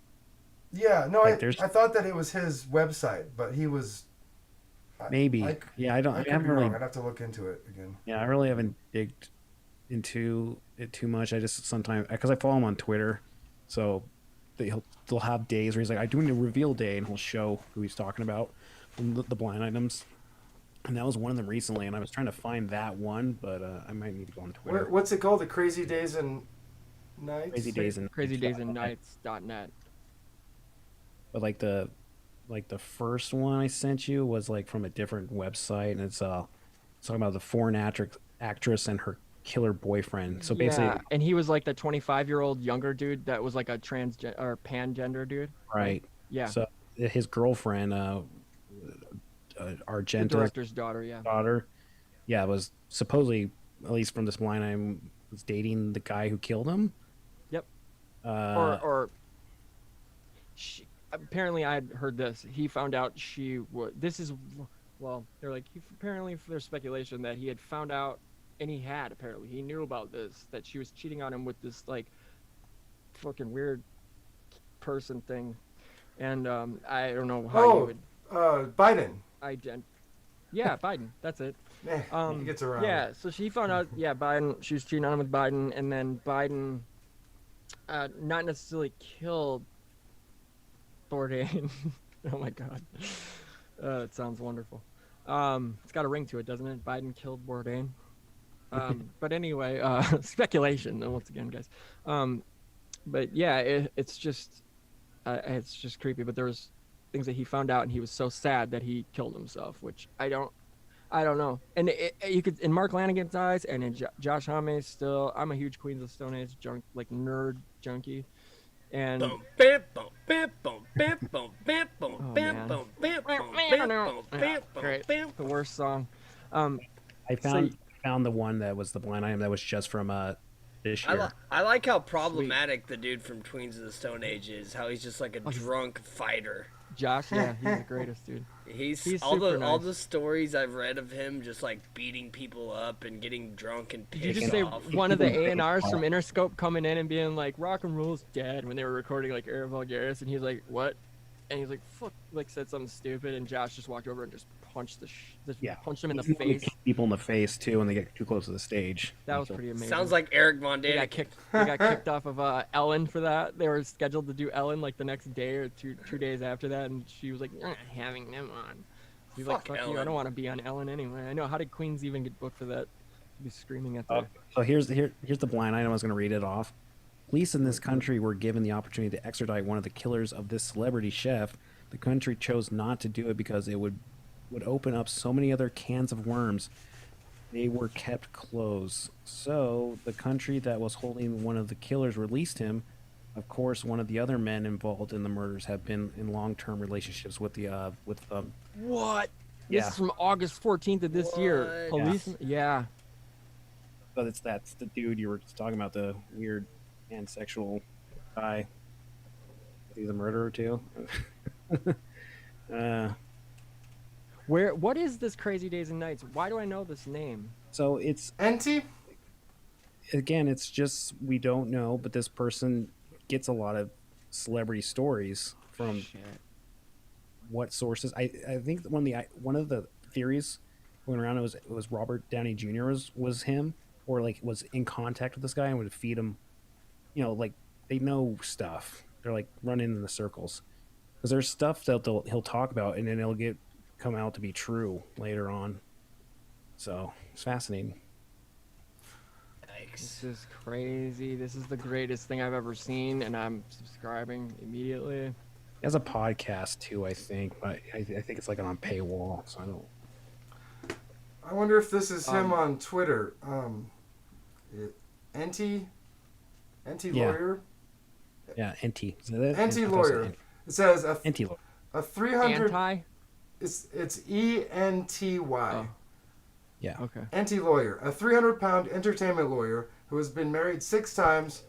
Speaker 2: Yeah, no, I thought that it was his website, but he was.
Speaker 9: Maybe. I haven't really.
Speaker 2: I'd have to look into it again.
Speaker 9: Yeah, I really haven't digged into it too much. I just sometimes because I follow him on Twitter, So they'll have days where he's like, I'm doing a reveal day, and he'll show who he's talking about, and the blind items. And that was one of them recently, and I was trying to find that one, but I might need to go on Twitter.
Speaker 2: What's it called? The Crazy Days and Nights?
Speaker 3: CrazyDaysAndNights.net.
Speaker 9: But like the first one I sent you was like from a different website, and it's talking about the foreign actress and her killer boyfriend. So basically,
Speaker 3: yeah, and he was like the 25-year-old younger dude that was like a transgender or pangender dude.
Speaker 9: Right.
Speaker 3: Yeah.
Speaker 9: So his girlfriend, Argenta,
Speaker 3: the director's daughter,
Speaker 9: yeah, was supposedly, at least from this blind item, was dating the guy who killed him.
Speaker 3: Yep. Or she, apparently I had heard this. He found out she was. They're like apparently there's speculation that he had found out, and he knew about this, that she was cheating on him with this like fucking weird person thing, and I don't know how you would.
Speaker 2: Biden.
Speaker 3: Yeah, Biden. That's it.
Speaker 2: He gets around.
Speaker 3: Yeah, so she found out. Yeah, Biden. She was cheating on him with Biden, and then Biden, not necessarily killed Bourdain. Oh my God, it sounds wonderful. It's got a ring to it, doesn't it? Biden killed Bourdain. But anyway, speculation once again, guys. But yeah, it's just creepy. But there was things that he found out, and he was so sad that he killed himself, which I don't know. And you could, in Mark Lanigan's eyes, and in Josh Homme's still. I'm a huge Queens of the Stone Age nerd junkie, and great, the worst song.
Speaker 9: I found the one that was the blind item that was just from this year.
Speaker 11: I like how problematic the dude from Queens of the Stone Age is. How he's just like a drunk fighter.
Speaker 3: Josh, yeah, he's the greatest dude.
Speaker 11: He's all the stories I've read of him just like beating people up and getting drunk and pissed off.
Speaker 3: Did you just say one of the A&Rs from Interscope coming in and being like, rock and roll's dead, when they were recording like Air Vulgaris, and he's like, what? And he's like, fuck, like said something stupid, and Josh just walked over and just punched punched him in the face.
Speaker 9: People in the face too when they get too close to the stage.
Speaker 3: That was pretty amazing.
Speaker 11: Sounds like Eric Von Daniken.
Speaker 3: They got kicked off of Ellen for that. They were scheduled to do Ellen like the next day or two days after that, and she was like, you're not having them on. He's like, fuck you, I don't want to be on Ellen anyway. I know, how did Queens even get booked for that? Be screaming at the...
Speaker 9: So here's the blind item. I was going to read it off. Police in this country were given the opportunity to extradite one of the killers of this celebrity chef. The country chose not to do it because it would open up so many other cans of worms. They were kept closed. So the country that was holding one of the killers released him. Of course, one of the other men involved in the murders have been in long-term relationships with
Speaker 3: What?
Speaker 9: Yeah.
Speaker 3: This is from August 14th of this year. Police? Yeah.
Speaker 9: But that's the dude you were talking about, the weird pansexual guy. He's a murderer too.
Speaker 3: What is this Crazy Days and Nights? Why do I know this name?
Speaker 9: So it's
Speaker 2: Enti?
Speaker 9: Again, it's just, we don't know, but this person gets a lot of celebrity stories from what sources. I think one of the theories going around it was Robert Downey Jr. was him, or like was in contact with this guy and would feed him, like they know stuff. They're like running in the circles because there's stuff that he'll talk about, and then it'll come out to be true later on. So it's fascinating.
Speaker 3: This is crazy. This is the greatest thing I've ever seen, and I'm subscribing immediately.
Speaker 9: He has a podcast too, I think, but I think it's like on paywall, so I don't.
Speaker 2: I wonder if this is him on Twitter. Enti Lawyer.
Speaker 9: Yeah, Enti.
Speaker 2: Enti Lawyer. It says
Speaker 9: Enti Lawyer.
Speaker 2: A 300.
Speaker 3: Anti?
Speaker 2: It's ENTY.
Speaker 3: Oh.
Speaker 9: Yeah.
Speaker 3: Okay.
Speaker 2: Enti Lawyer, a 300-pound entertainment lawyer who has been married 6 times,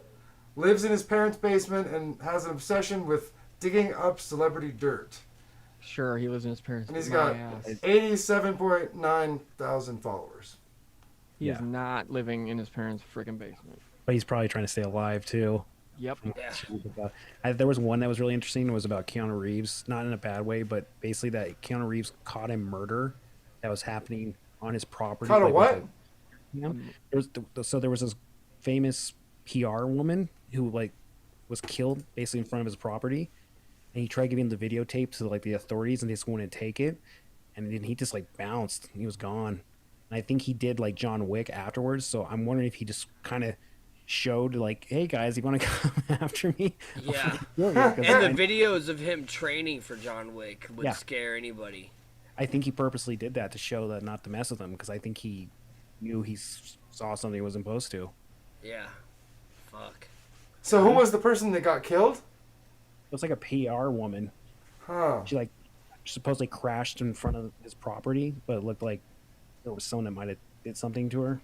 Speaker 2: lives in his parents' basement, and has an obsession with digging up celebrity dirt.
Speaker 3: Sure, he lives in his parents'
Speaker 2: And he's got 87.9 thousand followers.
Speaker 3: He is not living in his parents' freaking basement.
Speaker 9: But he's probably trying to stay alive too.
Speaker 3: Yep.
Speaker 9: There was one that was really interesting. It was about Keanu Reeves, not in a bad way, but basically that Keanu Reeves caught a murder that was happening on his property.
Speaker 2: Caught a what?
Speaker 9: There was this famous PR woman who was killed basically in front of his property, and he tried giving the videotape to like the authorities, and they just wouldn't take it, and then he just like bounced. He was gone. And I think he did like John Wick afterwards. So I'm wondering if he just kind of showed like, hey guys, you want to come after me?
Speaker 11: Yeah. And the videos of him training for John Wick would scare anybody.
Speaker 9: I think he purposely did that to show that not to mess with him, because I think he knew he saw something he wasn't supposed to.
Speaker 11: Yeah. Fuck.
Speaker 2: So who was the person that got killed?
Speaker 9: It was like a PR woman.
Speaker 2: Huh.
Speaker 9: She like supposedly crashed in front of his property, but it looked like there was someone that might have did something to her.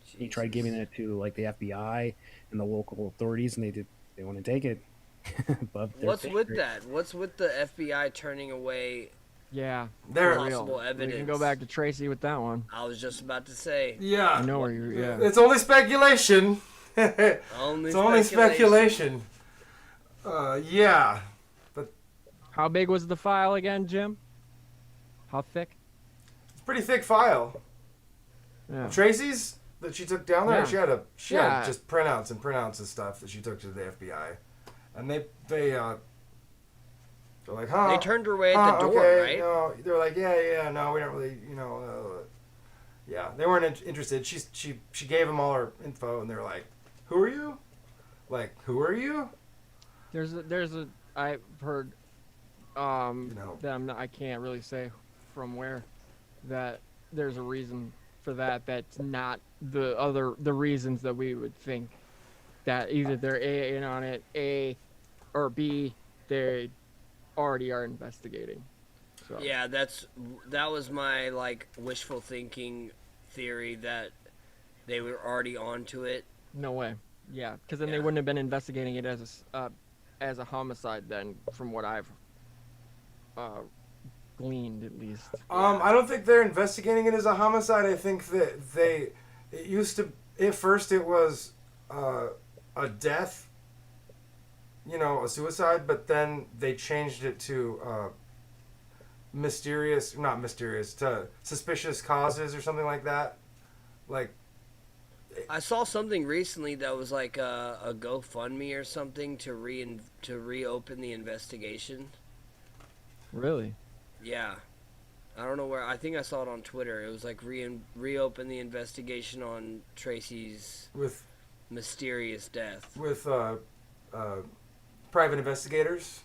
Speaker 9: He tried giving it to like the FBI and the local authorities, and they wouldn't take it.
Speaker 11: What's with that? What's with the FBI turning away?
Speaker 3: Yeah,
Speaker 2: they're
Speaker 11: possible evidence.
Speaker 3: We can go back to Tracy with that one.
Speaker 11: I was just about to say.
Speaker 2: Yeah.
Speaker 3: I know where you're. Yeah.
Speaker 2: It's only speculation. Only speculation. Yeah. But
Speaker 3: how big was the file again, Jim? How thick?
Speaker 2: It's a pretty thick file.
Speaker 3: Yeah.
Speaker 2: Tracy's that she took down there.
Speaker 3: Yeah.
Speaker 2: She had just printouts and stuff that she took to the FBI, and they're like, huh?
Speaker 11: They turned her away at the door,
Speaker 2: okay,
Speaker 11: right?
Speaker 2: No, they're like, yeah, no, we don't really, yeah, they weren't interested. She gave them all her info, and they're like, who are you? Like, who are you?
Speaker 3: There's a I've heard that I can't really say from where, that there's a reason for that's not the reasons that we would think, that either they're in on it, A, or B, they already are investigating. So.
Speaker 11: Yeah, that was my like wishful thinking theory, that they were already onto it.
Speaker 3: No way. Yeah, because then they wouldn't have been investigating it as a homicide then, from what I've gleaned at least.
Speaker 2: I don't think they're investigating it as a homicide. I think that at first it was a death, a suicide, but then they changed it to to suspicious causes or something like that. Like,
Speaker 11: I saw something recently that was like a GoFundMe or something to reopen the investigation.
Speaker 3: Really?
Speaker 11: Yeah. I don't know where. I think I saw it on Twitter. It was like reopen the investigation on Tracy's mysterious death.
Speaker 2: With private investigators?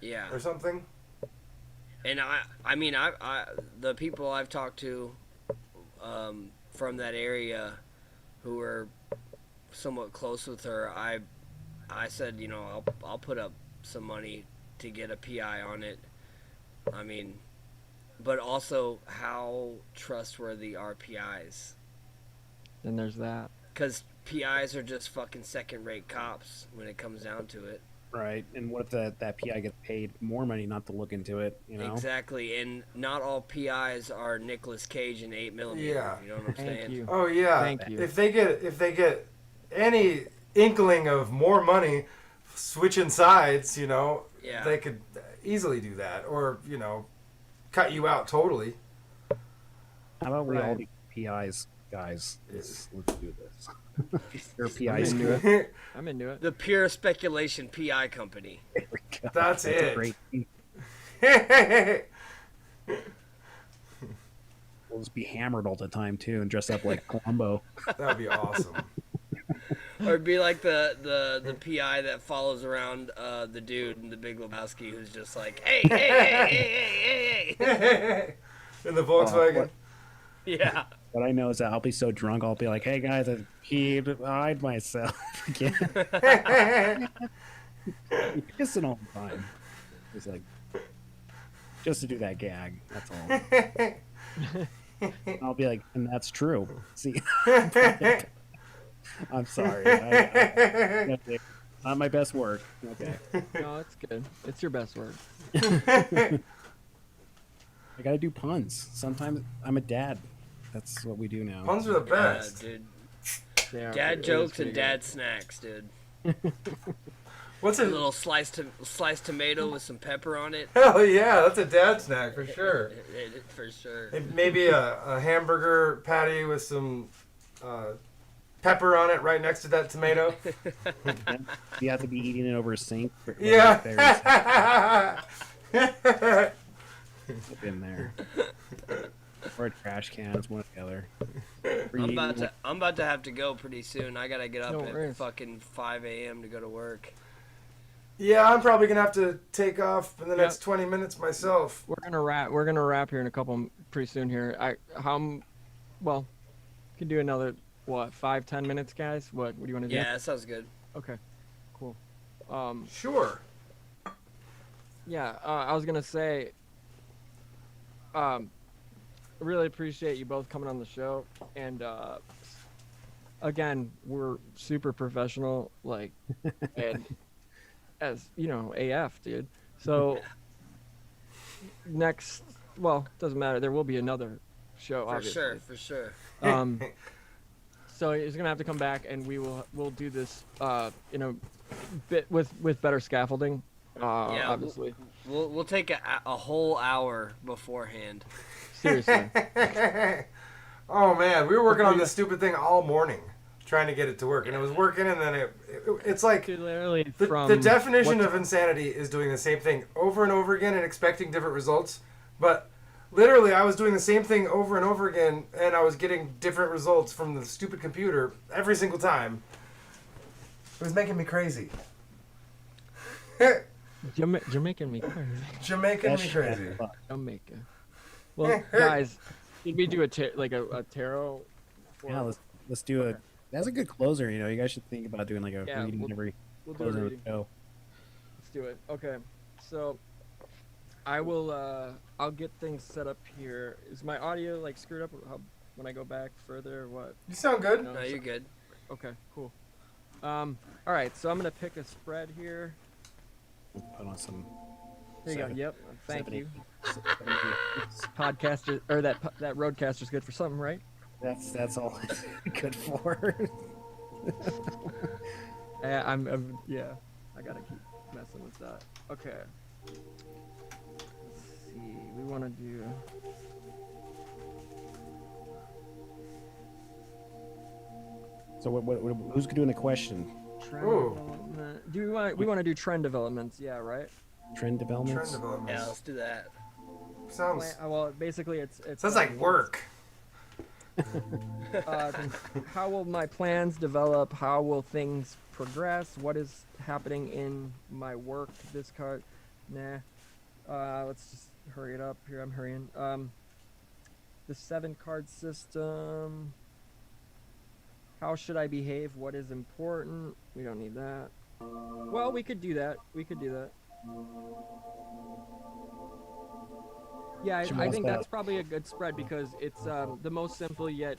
Speaker 11: Yeah.
Speaker 2: Or something?
Speaker 11: And I mean, the people I've talked to from that area who were somewhat close with her, I said, I'll put up some money to get a PI on it. I mean, but also, how trustworthy are PIs?
Speaker 3: Then there's that.
Speaker 11: Because PIs are just fucking second-rate cops when it comes down to it.
Speaker 9: Right, and what if that PI gets paid more money not to look into it?
Speaker 11: Exactly, and not all PIs are Nicolas Cage in 8mm.
Speaker 2: Yeah.
Speaker 11: You know what I'm saying?
Speaker 3: You.
Speaker 2: Oh yeah.
Speaker 3: Thank you.
Speaker 2: If they get any inkling of more money, switching sides, they could easily do that, or cut you out totally.
Speaker 9: How about we all be PIs, guys? Let's do this. You're PIs.
Speaker 3: I'm into it.
Speaker 11: The pure speculation PI company.
Speaker 2: That's it.
Speaker 9: A great team. We'll just be hammered all the time too, and dress up like Columbo.
Speaker 2: That would be awesome.
Speaker 11: Or it'd be like the PI that follows around the dude in The Big Lebowski, who's just like, hey.
Speaker 2: In the Volkswagen.
Speaker 11: Yeah.
Speaker 9: What I know is that I'll be so drunk, I'll be like, hey guys, I peed myself again. Pissing all the time. It's like, just to do that gag. That's all. I'll be like, and that's true. See? I'm sorry. Not my best work. Okay.
Speaker 3: No, it's good. It's your best work.
Speaker 9: I gotta do puns. Sometimes I'm a dad. That's what we do now.
Speaker 2: Puns are the best.
Speaker 11: Yeah, dude. Dad jokes and dad snacks, dude.
Speaker 2: What's
Speaker 11: a little sliced tomato with some pepper on it?
Speaker 2: Hell yeah, that's a dad snack for sure.
Speaker 11: For sure.
Speaker 2: Maybe a hamburger patty with some pepper on it right next to that tomato.
Speaker 9: You have to be eating it over a sink.
Speaker 2: Yeah.
Speaker 9: In there. Or a trash can. It's one or the other.
Speaker 11: I'm about to have to go pretty soon. I gotta get up
Speaker 3: No
Speaker 11: at
Speaker 3: worries.
Speaker 11: fucking 5 a.m. to go to work.
Speaker 2: Yeah, I'm probably gonna have to take off in the next 20 minutes myself.
Speaker 3: We're gonna wrap here in a couple pretty soon here. Well, can do another 5-10 minutes, guys. What do you want to do?
Speaker 11: Yeah, that sounds good.
Speaker 3: Okay, cool.
Speaker 2: Sure.
Speaker 3: Yeah, I was gonna say. Really appreciate you both coming on the show, and again, we're super professional, like, and as you know, AF, dude. So doesn't matter. There will be another show, obviously.
Speaker 11: For sure.
Speaker 3: So he's gonna have to come back, and we'll do this in a bit with better scaffolding.
Speaker 11: Yeah,
Speaker 3: Obviously.
Speaker 11: We'll take a whole hour beforehand.
Speaker 3: Seriously.
Speaker 2: Oh man, we were working on this stupid thing all morning, trying to get it to work, and it was working, and then it's like the definition of insanity is doing the same thing over and over again and expecting different results. But literally, I was doing the same thing over and over again, and I was getting different results from the stupid computer every single time. It was making me crazy.
Speaker 3: You're making me crazy.
Speaker 2: Jamaican me crazy.
Speaker 3: Jamaica. Well, guys, did we do a tarot?
Speaker 9: Yeah, let's do a. That's a good closer. You know, you guys should think about doing like a reading every
Speaker 3: we'll do a
Speaker 9: closer of the
Speaker 3: reading.
Speaker 9: show.
Speaker 3: Let's do it. Okay, so I will. I'll get things set up here. Is my audio like screwed up when I go back further? Or what?
Speaker 2: You sound good.
Speaker 11: No, you're good.
Speaker 3: Okay, cool. All right, so I'm gonna pick a spread here.
Speaker 9: Put on some.
Speaker 3: There you go. Yep. Thank
Speaker 9: 70.
Speaker 3: you. Podcaster or that roadcaster's good for something, right?
Speaker 9: That's all it's good for.
Speaker 3: I'm yeah. I gotta keep messing with that. Okay. Let's see. We want to do.
Speaker 9: So who's doing the question?
Speaker 3: Trend development. We want to do trend developments? Yeah, right.
Speaker 9: Trend developments.
Speaker 2: Trend developments.
Speaker 11: Yeah, let's do that.
Speaker 2: Sounds.
Speaker 3: Well, basically, it's
Speaker 2: sounds like work.
Speaker 3: How will my plans develop? How will things progress? What is happening in my work? This card, nah. Let's just hurry it up here. I'm hurrying. The 7-card system. How should I behave? What is important? We don't need that. Well, we could do that. Yeah, I think that's probably a good spread because it's the most simple yet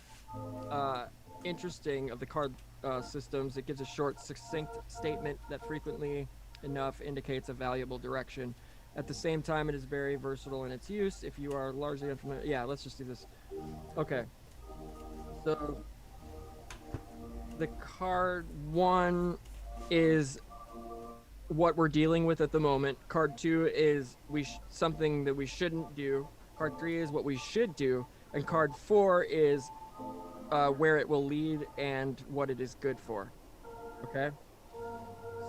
Speaker 3: interesting of the card systems. It gives a short, succinct statement that frequently enough indicates a valuable direction. At the same time, it is very versatile in its use. If you are largely unfamiliar, yeah, let's just do this. Okay. So the card 1 is what we're dealing with at the moment. Card 2 is something that we shouldn't do. Card 3 is what we should do, and card 4 is where it will lead and what it is good for. Okay?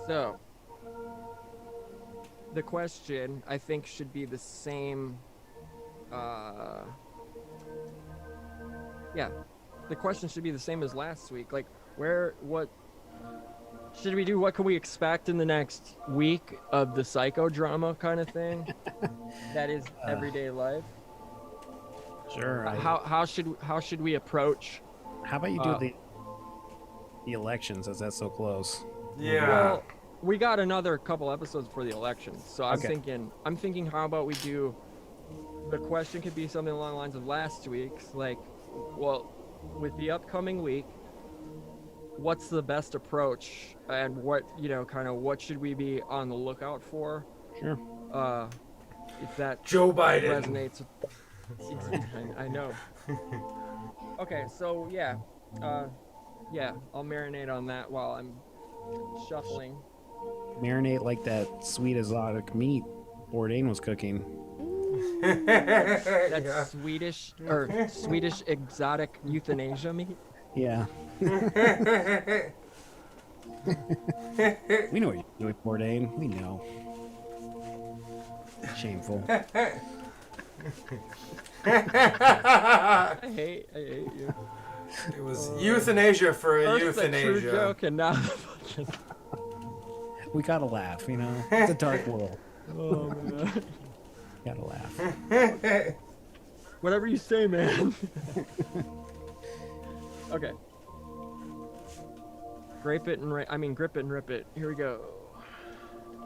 Speaker 3: So the question I think should be the same. Yeah, the question should be the same as last week. Like, what should we do? What can we expect in the next week of the psychodrama kind of thing? That is everyday life.
Speaker 9: Sure.
Speaker 3: How should we approach?
Speaker 9: How about you do the elections, as that's so close?
Speaker 2: Yeah.
Speaker 3: Well, we got another couple episodes for the elections, so I'm
Speaker 9: Okay.
Speaker 3: thinking, how about we do? The question could be something along the lines of last week's, like, well, with the upcoming week, what's the best approach, and what what should we be on the lookout for?
Speaker 9: Sure.
Speaker 3: If that
Speaker 2: Joe Biden
Speaker 3: resonates. I know. Okay, so yeah, I'll marinate on that while I'm shuffling.
Speaker 9: Marinate like that sweet exotic meat Bourdain was cooking.
Speaker 3: That's Swedish exotic euthanasia meat.
Speaker 9: Yeah. We know what you're doing, Bourdain. We know. Shameful.
Speaker 3: I hate you.
Speaker 2: It was euthanasia for a
Speaker 3: First the true
Speaker 2: euthanasia.
Speaker 3: joke and now the fucking...
Speaker 9: We gotta laugh, you know? It's a dark world.
Speaker 3: Oh, man.
Speaker 9: Gotta laugh.
Speaker 3: Whatever you say, man. Okay. Grape it and grip it and rip it. Here we go.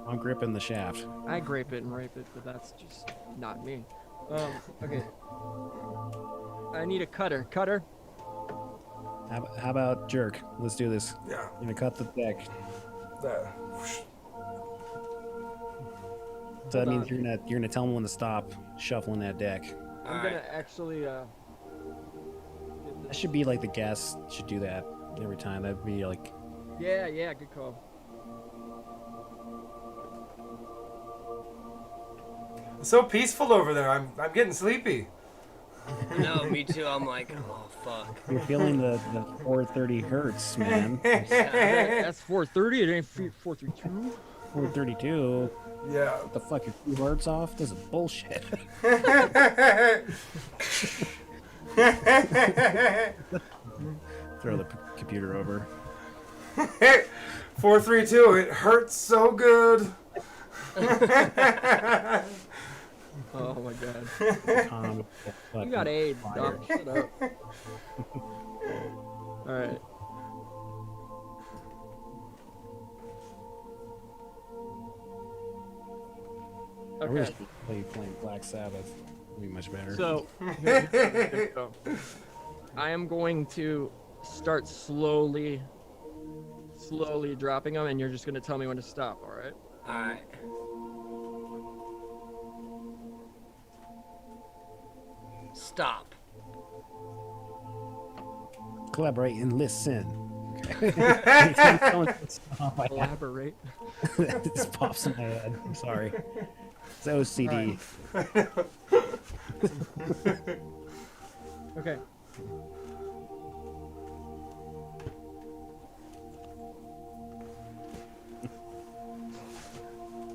Speaker 9: I'm gripping the shaft.
Speaker 3: I grape it and rape it, but that's just not me. Okay. I need a cutter. Cutter.
Speaker 9: How about jerk? Let's do this.
Speaker 2: Yeah.
Speaker 9: I'm gonna cut the deck. So that means you're gonna tell them when to stop shuffling that deck.
Speaker 3: I'm gonna actually
Speaker 9: That should be like the guest should do that every time. That'd be like.
Speaker 3: Yeah, good call.
Speaker 2: It's so peaceful over there. I'm getting sleepy.
Speaker 11: No, me too. I'm like, oh fuck.
Speaker 9: You're feeling the 430 hertz, man.
Speaker 3: That's 430. It ain't 432.
Speaker 9: 432.
Speaker 2: Yeah.
Speaker 9: What the fuck? Your 2 hertz off? This is bullshit. Throw the computer over.
Speaker 2: 432. It hurts so good.
Speaker 3: Oh my god.
Speaker 9: You
Speaker 3: You got AIDS, Doc. Shut up. Alright.
Speaker 9: I wish
Speaker 3: Okay.
Speaker 9: we could play Black Sabbath. Would be much better.
Speaker 3: So, I am going to start slowly dropping them, and you're just going to tell me when to stop, alright?
Speaker 11: Alright. Stop.
Speaker 9: Collaborate and listen.
Speaker 3: Collaborate.
Speaker 9: That just pops in my head. I'm sorry. It's OCD.
Speaker 3: Okay.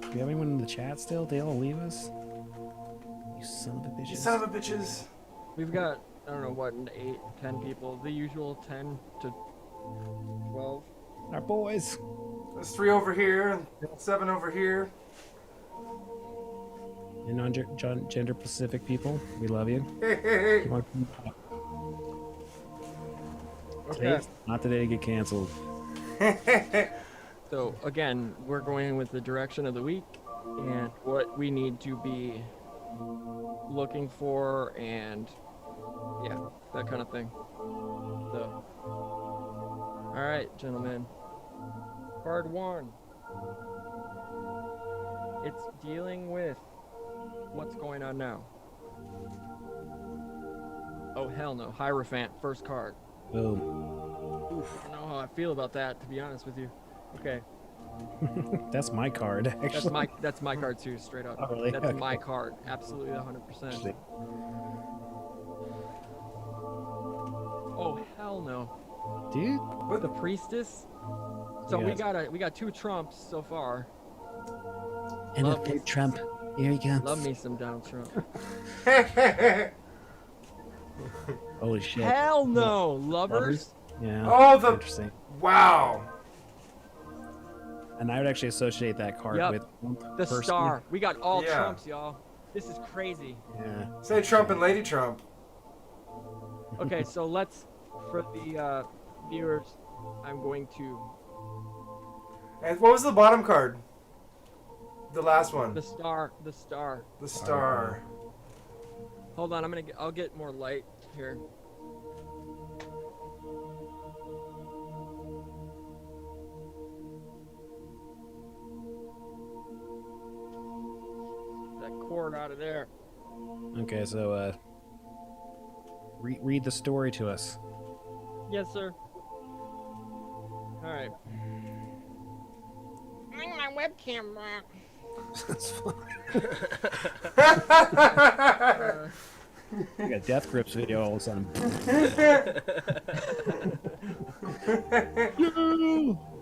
Speaker 9: Do you have anyone in the chat still? They all leave us? You son of a bitches.
Speaker 2: You son of a bitches.
Speaker 3: We've got, I don't know, what, 8, 10 people. The usual 10 to 12.
Speaker 9: Our boys.
Speaker 2: There's 3 over here, 7 over here.
Speaker 9: And non-gender Pacific people, we love you.
Speaker 2: Hey.
Speaker 9: Today's not the day to get canceled.
Speaker 3: So again, we're going with the direction of the week and what we need to be looking for, and yeah, that kind of thing. So, all right, gentlemen. Card 1. It's dealing with what's going on now. Oh hell no! Hierophant, first card.
Speaker 9: Boom.
Speaker 3: Oof, I don't know how I feel about that, to be honest with you. Okay.
Speaker 9: That's my card, actually.
Speaker 3: That's my card too, straight up.
Speaker 9: Oh, really?
Speaker 3: That's
Speaker 9: Okay.
Speaker 3: my card, absolutely 100%. Oh hell no,
Speaker 9: dude!
Speaker 2: What?
Speaker 3: The priestess. So
Speaker 9: Yes.
Speaker 3: we got 2 trumps so far.
Speaker 9: And
Speaker 3: Love
Speaker 9: a third
Speaker 3: me-
Speaker 9: Trump. Here he comes.
Speaker 3: Love me some Donald Trump.
Speaker 9: Holy shit.
Speaker 3: Hell no, lovers.
Speaker 9: Yeah.
Speaker 2: Oh, the
Speaker 9: Interesting.
Speaker 2: wow.
Speaker 9: And I would actually associate that card
Speaker 3: Yep.
Speaker 9: with Trump
Speaker 3: The
Speaker 9: personally.
Speaker 3: star. We got all
Speaker 2: Yeah.
Speaker 3: trumps, y'all. This is crazy.
Speaker 9: Yeah.
Speaker 2: Say Trump and Lady Trump.
Speaker 3: Okay, so let's, for the viewers, I'm going to.
Speaker 2: And what was the bottom card? The last one.
Speaker 3: The star. The star.
Speaker 2: The star.
Speaker 3: Hold on, I'll get more light here. That cord out of there.
Speaker 9: Okay, so read the story to us.
Speaker 3: Yes, sir. All right. Bring my webcam back.
Speaker 9: That's fine. We got Death Grips video all of a sudden.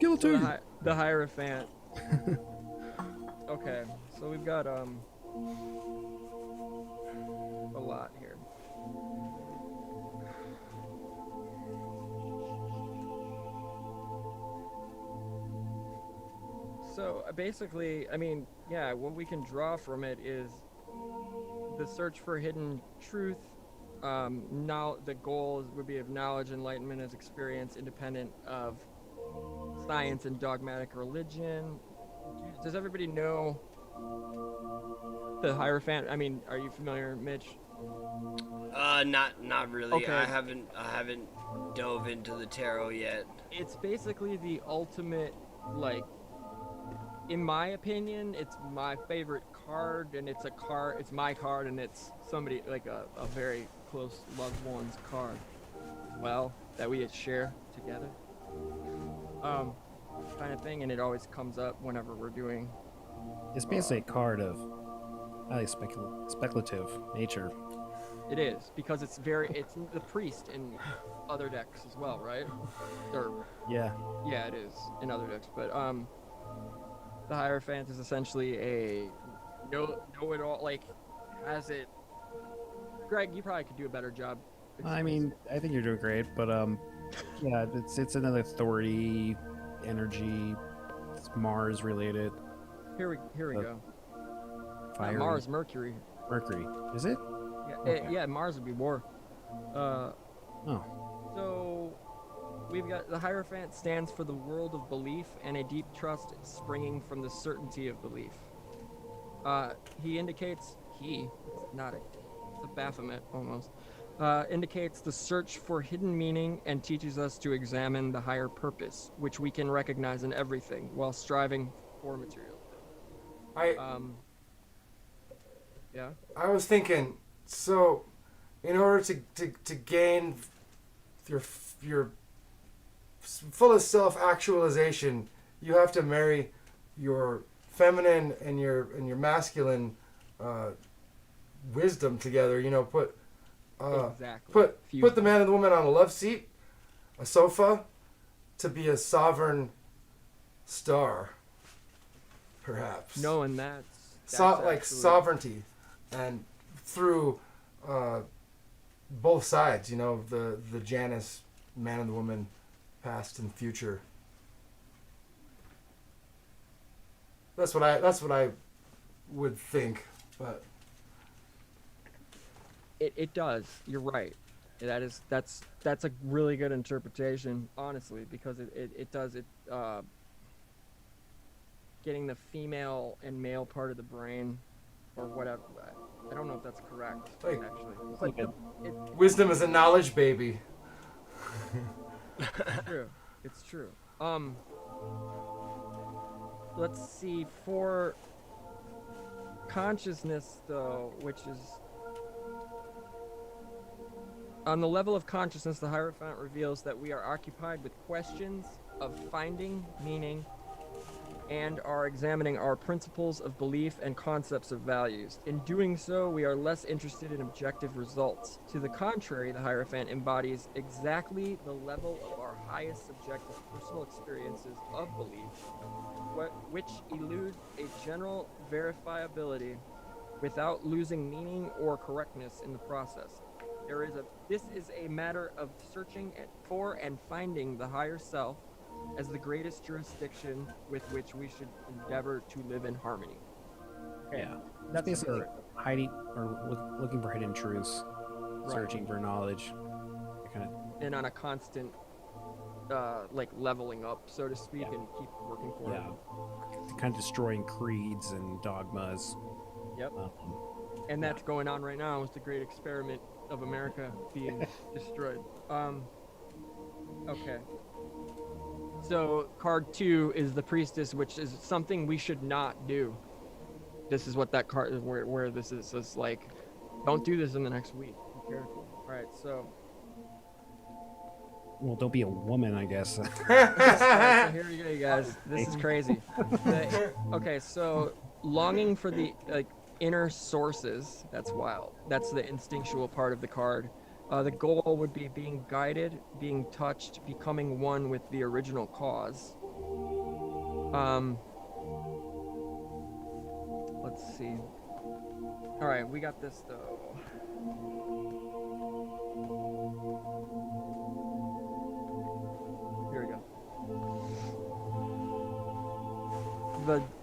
Speaker 9: Kill
Speaker 3: So the Hierophant. Okay, so we've got a lot here. So basically, I mean, yeah, what we can draw from it is the search for hidden truth. Now the goal would be of knowledge, enlightenment as experience, independent of science and dogmatic religion. Does everybody know the Hierophant? I mean, are you familiar, Mitch?
Speaker 11: Not really.
Speaker 3: Okay.
Speaker 11: I haven't dove into the tarot yet.
Speaker 3: It's basically the ultimate, like, in my opinion, it's my favorite card, and it's my card, and it's somebody, like a very close loved one's card. Well, that we share together. Kind of thing, and it always comes up whenever we're doing.
Speaker 9: It's basically a card of highly speculative nature.
Speaker 3: It is, because it's the priest in other decks as well, right? Or
Speaker 9: Yeah.
Speaker 3: Yeah, it is in other decks, but the Hierophant is essentially a know-it-all, like, has it. Greg, you probably could do a better job.
Speaker 9: I mean, I think you're doing great, but yeah, it's another authority, energy, it's Mars related.
Speaker 3: Here we go.
Speaker 9: Fire.
Speaker 3: Mars, Mercury.
Speaker 9: Mercury, is it?
Speaker 3: Yeah,
Speaker 9: Okay.
Speaker 3: yeah, Mars would be war.
Speaker 9: Oh.
Speaker 3: So we've got the Hierophant stands for the world of belief and a deep trust springing from the certainty of belief. He indicates it's a Baphomet almost. Indicates the search for hidden meaning and teaches us to examine the higher purpose, which we can recognize in everything while striving for material. Yeah.
Speaker 2: I was thinking, so in order to gain your fullest self-actualization, you have to marry your feminine and your masculine wisdom together. You know, put the man and the woman on a love seat, a sofa, to be a sovereign star, perhaps.
Speaker 3: Knowing that's
Speaker 2: sovereignty, and through both sides, you know, the Janus man and the woman, past and future. That's what I would think, but
Speaker 3: it does. You're right. That's a really good interpretation, honestly, because it does getting the female and male part of the brain, or whatever. I don't know if that's correct. Actually, it's like
Speaker 2: wisdom is a knowledge baby.
Speaker 3: It's true. It's true. Let's see, for consciousness, though, which is on the level of consciousness, the Hierophant reveals that we are occupied with questions of finding meaning and are examining our principles of belief and concepts of values. In doing so, we are less interested in objective results. To the contrary, the Hierophant embodies exactly the level of our highest subjective personal experiences of belief, which elude a general verifiability without losing meaning or correctness in the process. This is a matter of searching for and finding the higher self as the greatest jurisdiction with which we should endeavor to live in harmony. Okay.
Speaker 9: Yeah, that's basically like hiding or looking for hidden truths, searching for knowledge.
Speaker 3: And on a constant, like, leveling up, so to speak, and keep working for it.
Speaker 9: Yeah, kind of destroying creeds and dogmas.
Speaker 3: Yep. And that's going on right now with the great experiment of America being destroyed. Okay. So card 2 is the Priestess, which is something we should not do. This is what that card is, where this is. So it's like, don't do this in the next week. Be careful. All right, so.
Speaker 9: Well, don't be a woman, I guess.
Speaker 3: All right, so here we go, you guys. This is crazy. Okay, so longing for the inner sources. That's wild. That's the instinctual part of the card. The goal would be being guided, being touched, becoming one with the original cause. Let's see. All right, we got this though. Here we go.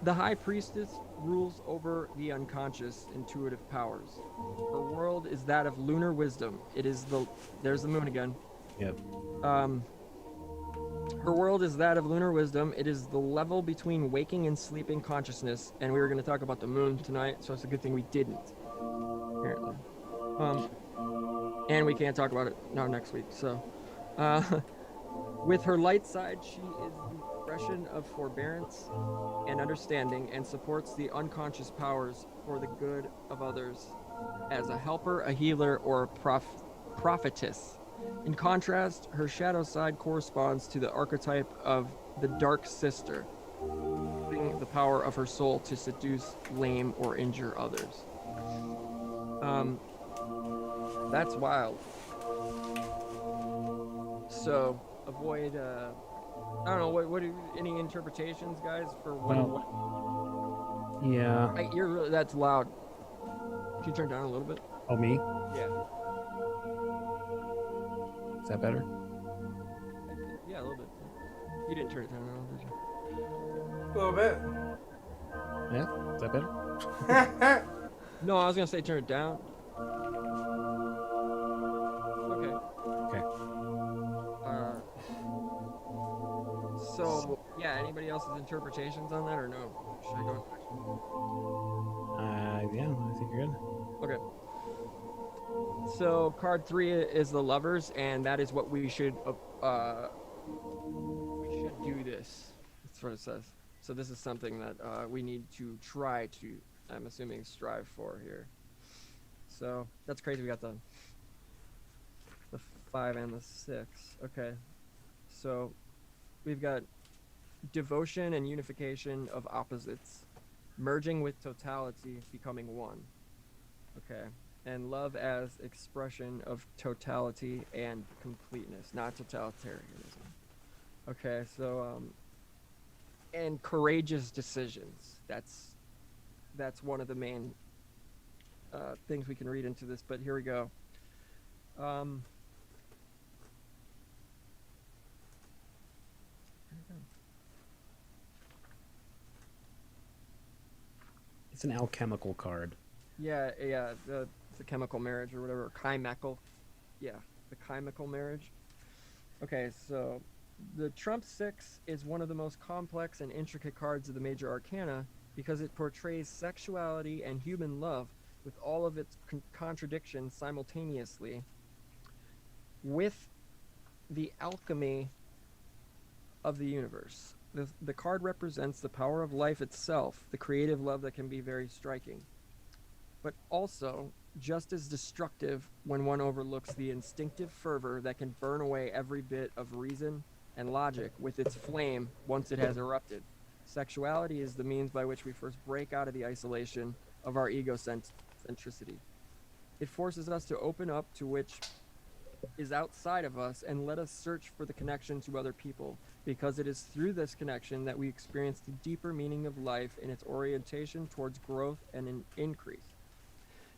Speaker 3: The High Priestess rules over the unconscious intuitive powers. Her world is that of lunar wisdom. It is there's the moon again.
Speaker 9: Yep.
Speaker 3: Her world is that of lunar wisdom. It is the level between waking and sleeping consciousness, and we were going to talk about the moon tonight, so it's a good thing we didn't. Apparently. And we can't talk about it now next week. So, with her light side, she is the expression of forbearance and understanding, and supports the unconscious powers for the good of others as a helper, a healer, or a prophetess. In contrast, her shadow side corresponds to the archetype of the dark sister, using the power of her soul to seduce, lame, or injure others. That's wild. So avoid. I don't know. What any interpretations, guys, for what?
Speaker 9: Yeah.
Speaker 3: You're really, that's loud. Can you turn down a little bit?
Speaker 9: Oh, me?
Speaker 3: Yeah.
Speaker 9: Is that better?
Speaker 3: Yeah, a little bit. You didn't turn it down at all, did you?
Speaker 2: A little bit.
Speaker 9: Yeah. Is that better?
Speaker 3: No, I was gonna say turn it down. Okay.
Speaker 9: Okay.
Speaker 3: So yeah, anybody else's interpretations on that or no? Should I go?
Speaker 9: Yeah, I think you're good.
Speaker 3: Okay. So card 3 is the Lovers, and that is what we should do this. That's what it says. So this is something that we need to try to, I'm assuming, strive for here. So that's crazy. We got the 5 and the 6. Okay. So we've got devotion and unification of opposites, merging with totality, becoming one. Okay. And love as expression of totality and completeness, not totalitarianism. Okay, so and courageous decisions. That's one of the main things we can read into this. But here we go.
Speaker 9: It's an alchemical card.
Speaker 3: Yeah, the chemical marriage or whatever, chimical. Yeah, the chimical marriage. Okay, so the Trump 6 is one of the most complex and intricate cards of the major arcana because it portrays sexuality and human love with all of its contradictions simultaneously with the alchemy of the universe. The card represents the power of life itself, the creative love that can be very striking, but also just as destructive when one overlooks the instinctive fervor that can burn away every bit of reason and logic with its flame once it has erupted. Sexuality is the means by which we first break out of the isolation of our egocentricity. It forces us to open up to which is outside of us and let us search for the connection to other people, because it is through this connection that we experience the deeper meaning of life in its orientation towards growth and an increase.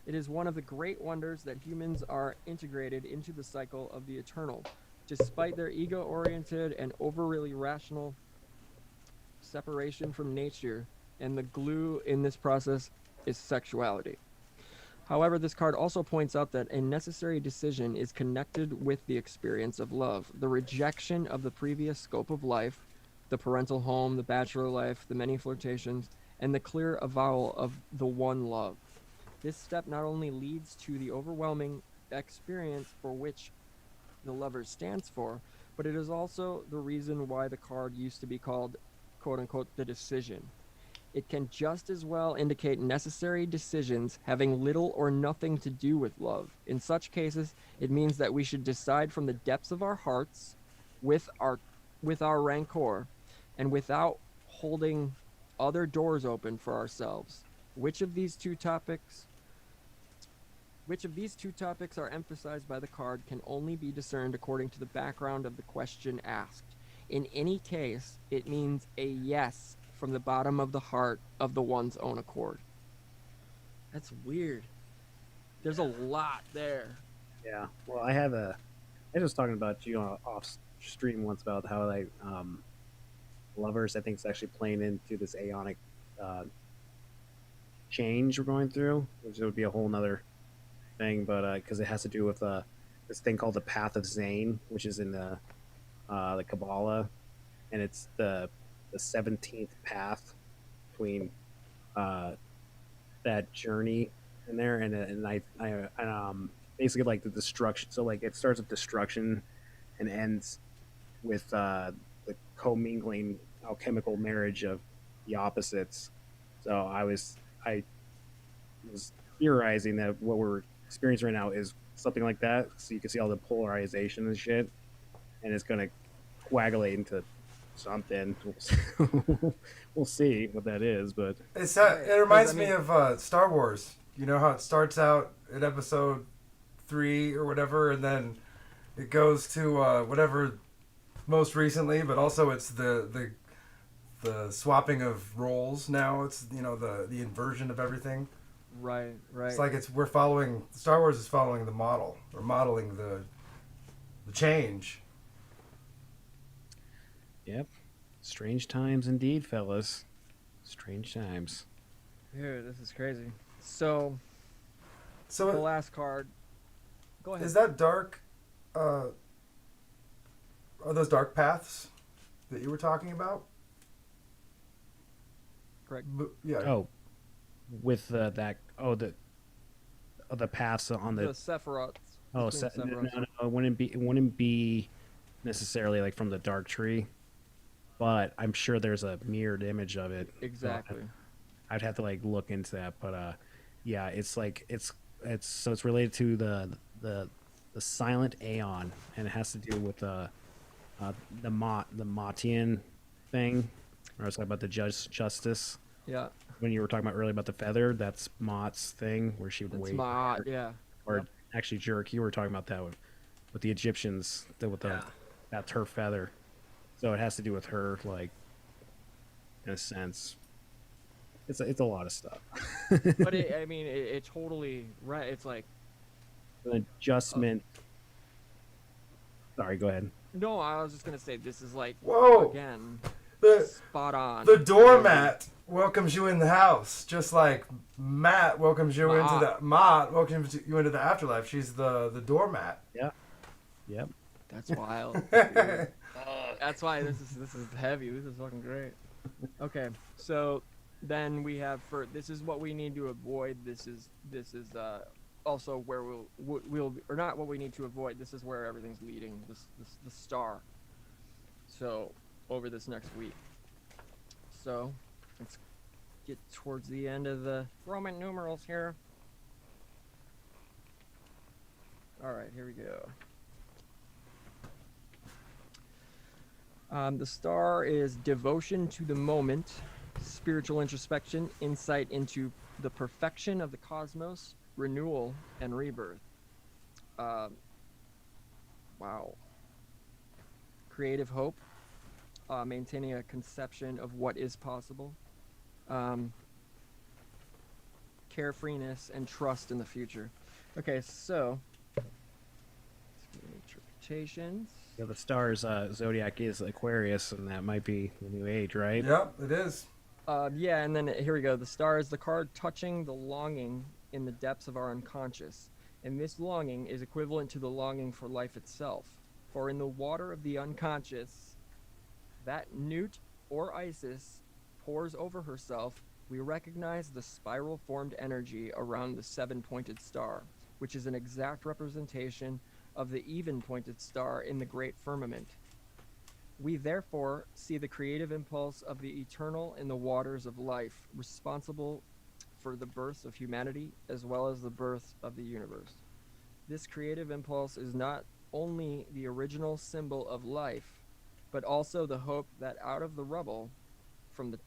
Speaker 3: It is one of the great wonders that humans are integrated into the cycle of the eternal, despite their ego-oriented and overly rational separation from nature, and the glue in this process is sexuality. However, this card also points out that a necessary decision is connected with the experience of love, the rejection of the previous scope of life, the parental home, the bachelor life, the many flirtations, and the clear avowal of the one love. This step not only leads to the overwhelming experience for which the lover stands for, but it is also the reason why the card used to be called, quote-unquote, the decision. It can just as well indicate necessary decisions having little or nothing to do with love. In such cases, it means that we should decide from the depths of our hearts with our rancor and without holding other doors open for ourselves. Which of these two topics are emphasized by the card can only be discerned according to the background of the question asked. In any case, it means a yes from the bottom of the heart of the one's own accord. That's weird. There's a lot there.
Speaker 9: Yeah. Well, I was talking about you on off stream once about how like lovers, I think, is actually playing into this aeonic change we're going through, which would be a whole nother thing, but because it has to do with this thing called the Path of Zane, which is in the Kabbalah, and it's the 17th path between that journey in there, and I basically like the destruction. So like it starts with destruction and ends with the commingling alchemical marriage of the opposites. So I was theorizing that what we're experiencing right now is something like that. So you can see all the polarization and shit, and it's gonna coagulate into something. We'll see what that is, but
Speaker 2: it reminds me of Star Wars. You know how it starts out at episode 3 or whatever, and then it goes to whatever most recently, but also it's the swapping of roles now. It's the inversion of everything.
Speaker 3: Right.
Speaker 2: It's like we're following Star Wars is following the model or modeling the change.
Speaker 9: Yep. Strange times indeed, fellas. Strange times.
Speaker 3: Dude, this is crazy. So
Speaker 2: the
Speaker 3: last card. Go ahead.
Speaker 2: Is that dark? Are those dark paths that you were talking about?
Speaker 3: Correct.
Speaker 2: Yeah.
Speaker 9: Oh, with the paths on the
Speaker 3: Sephiroths.
Speaker 9: Oh, no, it wouldn't be necessarily like from the dark tree, but I'm sure there's a mirrored image of it.
Speaker 3: Exactly.
Speaker 9: So I'd have to like look into that, but yeah, it's like it's related to the silent Aeon, and it has to do with the Matian thing. I was talking about the justice.
Speaker 3: Yeah.
Speaker 9: When you were talking about earlier about the feather, that's Mott's thing where she would wait.
Speaker 3: Mott, yeah.
Speaker 9: Or actually, Jerk, you were talking about that with the Egyptians, that's her feather. So it has to do with her, like, in a sense. It's a lot of stuff.
Speaker 3: But it totally right. It's like
Speaker 9: an adjustment. Sorry, go ahead.
Speaker 3: No, I was just gonna say this is like again spot on.
Speaker 2: The doormat welcomes you in the house, just like Matt welcomes you into the afterlife. She's the doormat.
Speaker 9: Yeah. Yep.
Speaker 3: That's wild. That's why this is heavy. This is fucking great. Okay, so then we have this is what we need to avoid. This is also where we'll or not what we need to avoid. This is where everything's leading. The star. So over this next week. So let's get towards the end of the Roman numerals here. All right, here we go. The star is devotion to the moment, spiritual introspection, insight into the perfection of the cosmos, renewal, and rebirth. Wow. Creative hope, maintaining a conception of what is possible. Carefreeness and trust in the future. Okay, so interpretations.
Speaker 9: Yeah, the star's zodiac is Aquarius, and that might be the new age, right?
Speaker 2: Yep, it is.
Speaker 3: Yeah, and then here we go. The star is the card touching the longing in the depths of our unconscious, and this longing is equivalent to the longing for life itself. For in the water of the unconscious, that Newt or Isis pours over herself, we recognize the spiral-formed energy around the seven-pointed star, which is an exact representation of the even-pointed star in the great firmament. We therefore see the creative impulse of the eternal in the waters of life, responsible for the birth of humanity as well as the birth of the universe. This creative impulse is not only the original symbol of life, but also the hope that out of the rubble, from the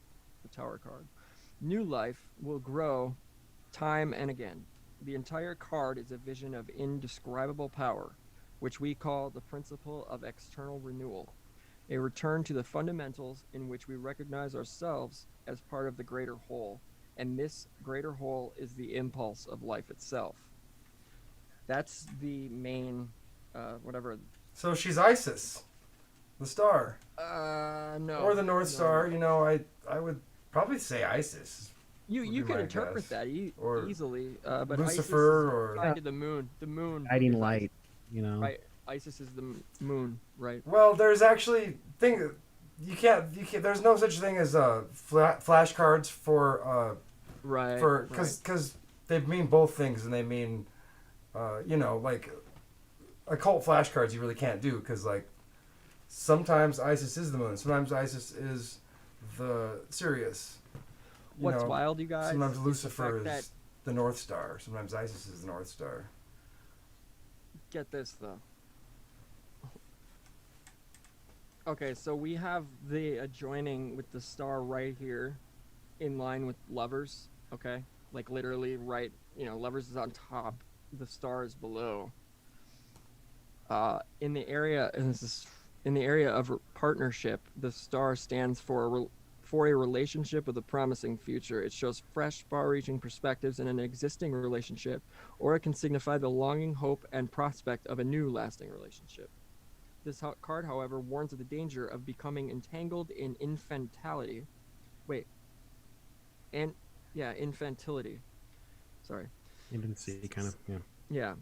Speaker 3: tower card, New life will grow time and again. The entire card is a vision of indescribable power, which we call the principle of external renewal, a return to the fundamentals in which we recognize ourselves as part of the greater whole, and this greater whole is the impulse of life itself. That's the main, whatever.
Speaker 2: So she's Isis, the star.
Speaker 3: No.
Speaker 2: Or the North
Speaker 3: no.
Speaker 2: Star. You know, I would probably say Isis.
Speaker 3: You can
Speaker 2: my
Speaker 3: interpret
Speaker 2: guess.
Speaker 3: that
Speaker 2: Or
Speaker 3: easily, but
Speaker 2: Lucifer
Speaker 3: Isis is
Speaker 2: or-
Speaker 3: tied to the moon. The moon.
Speaker 9: Guiding
Speaker 3: is
Speaker 9: light, you know.
Speaker 3: Right. Isis is the moon, right?
Speaker 2: Well, there's actually you can't. There's no such thing as flashcards for
Speaker 3: right
Speaker 2: because they mean both things, and they mean like occult flashcards you really can't do, because like sometimes Isis is the moon, sometimes Isis is the Sirius.
Speaker 3: What's wild, you guys?
Speaker 2: Sometimes
Speaker 3: is
Speaker 2: Lucifer
Speaker 3: the fact
Speaker 2: is the North Star. Sometimes Isis is the North Star.
Speaker 3: Get this though. Okay, so we have the adjoining with the star right here, in line with Lovers. Okay, like literally right. Lovers is on top, the star is below. In the area of partnership, the star stands for a relationship with a promising future. It shows fresh, far-reaching perspectives in an existing relationship, or it can signify the longing, hope, and prospect of a new, lasting relationship. This card, however, warns of the danger of becoming entangled in infantility. Infantility. Sorry.
Speaker 9: Infancy, kind of, yeah.
Speaker 3: Yeah.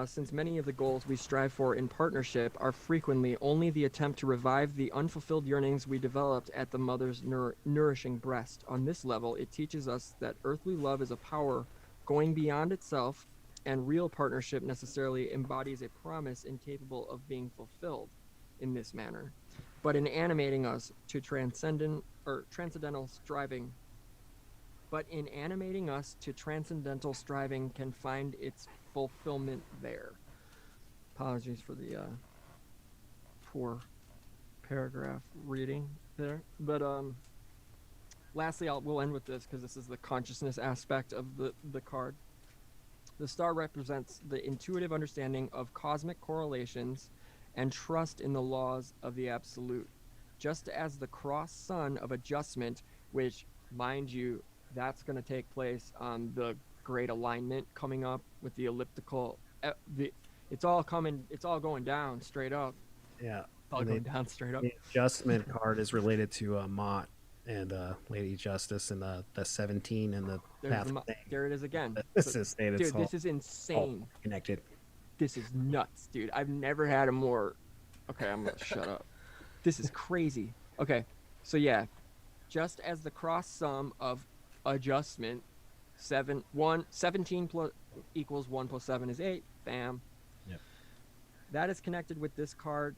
Speaker 3: Since many of the goals we strive for in partnership are frequently only the attempt to revive the unfulfilled yearnings we developed at the mother's nourishing breast. On this level, it teaches us that earthly love is a power going beyond itself, and real partnership necessarily embodies a promise incapable of being fulfilled in this manner, but in animating us to transcendental striving. Can find its fulfillment there. Apologies for the poor paragraph reading there, but lastly, we'll end with this because this is the consciousness aspect of the card. The star represents the intuitive understanding of cosmic correlations and trust in the laws of the absolute, just as the cross sun of adjustment, which, mind you, that's going to take place on the great alignment coming up with the elliptical. It's all going down straight up.
Speaker 9: Yeah.
Speaker 3: It's all going down straight up.
Speaker 9: The adjustment card is related to Mott and Lady Justice and the 17 and the path.
Speaker 3: There it is again.
Speaker 9: This is
Speaker 3: insane.
Speaker 9: Connected.
Speaker 3: This is nuts, dude. I've never had a more. Okay, I'm gonna shut up. This is crazy. Okay, so yeah, just as the cross sum of adjustment, 17 plus equals 1 plus 7 is 8. Bam.
Speaker 9: Yep.
Speaker 3: That is connected with this card.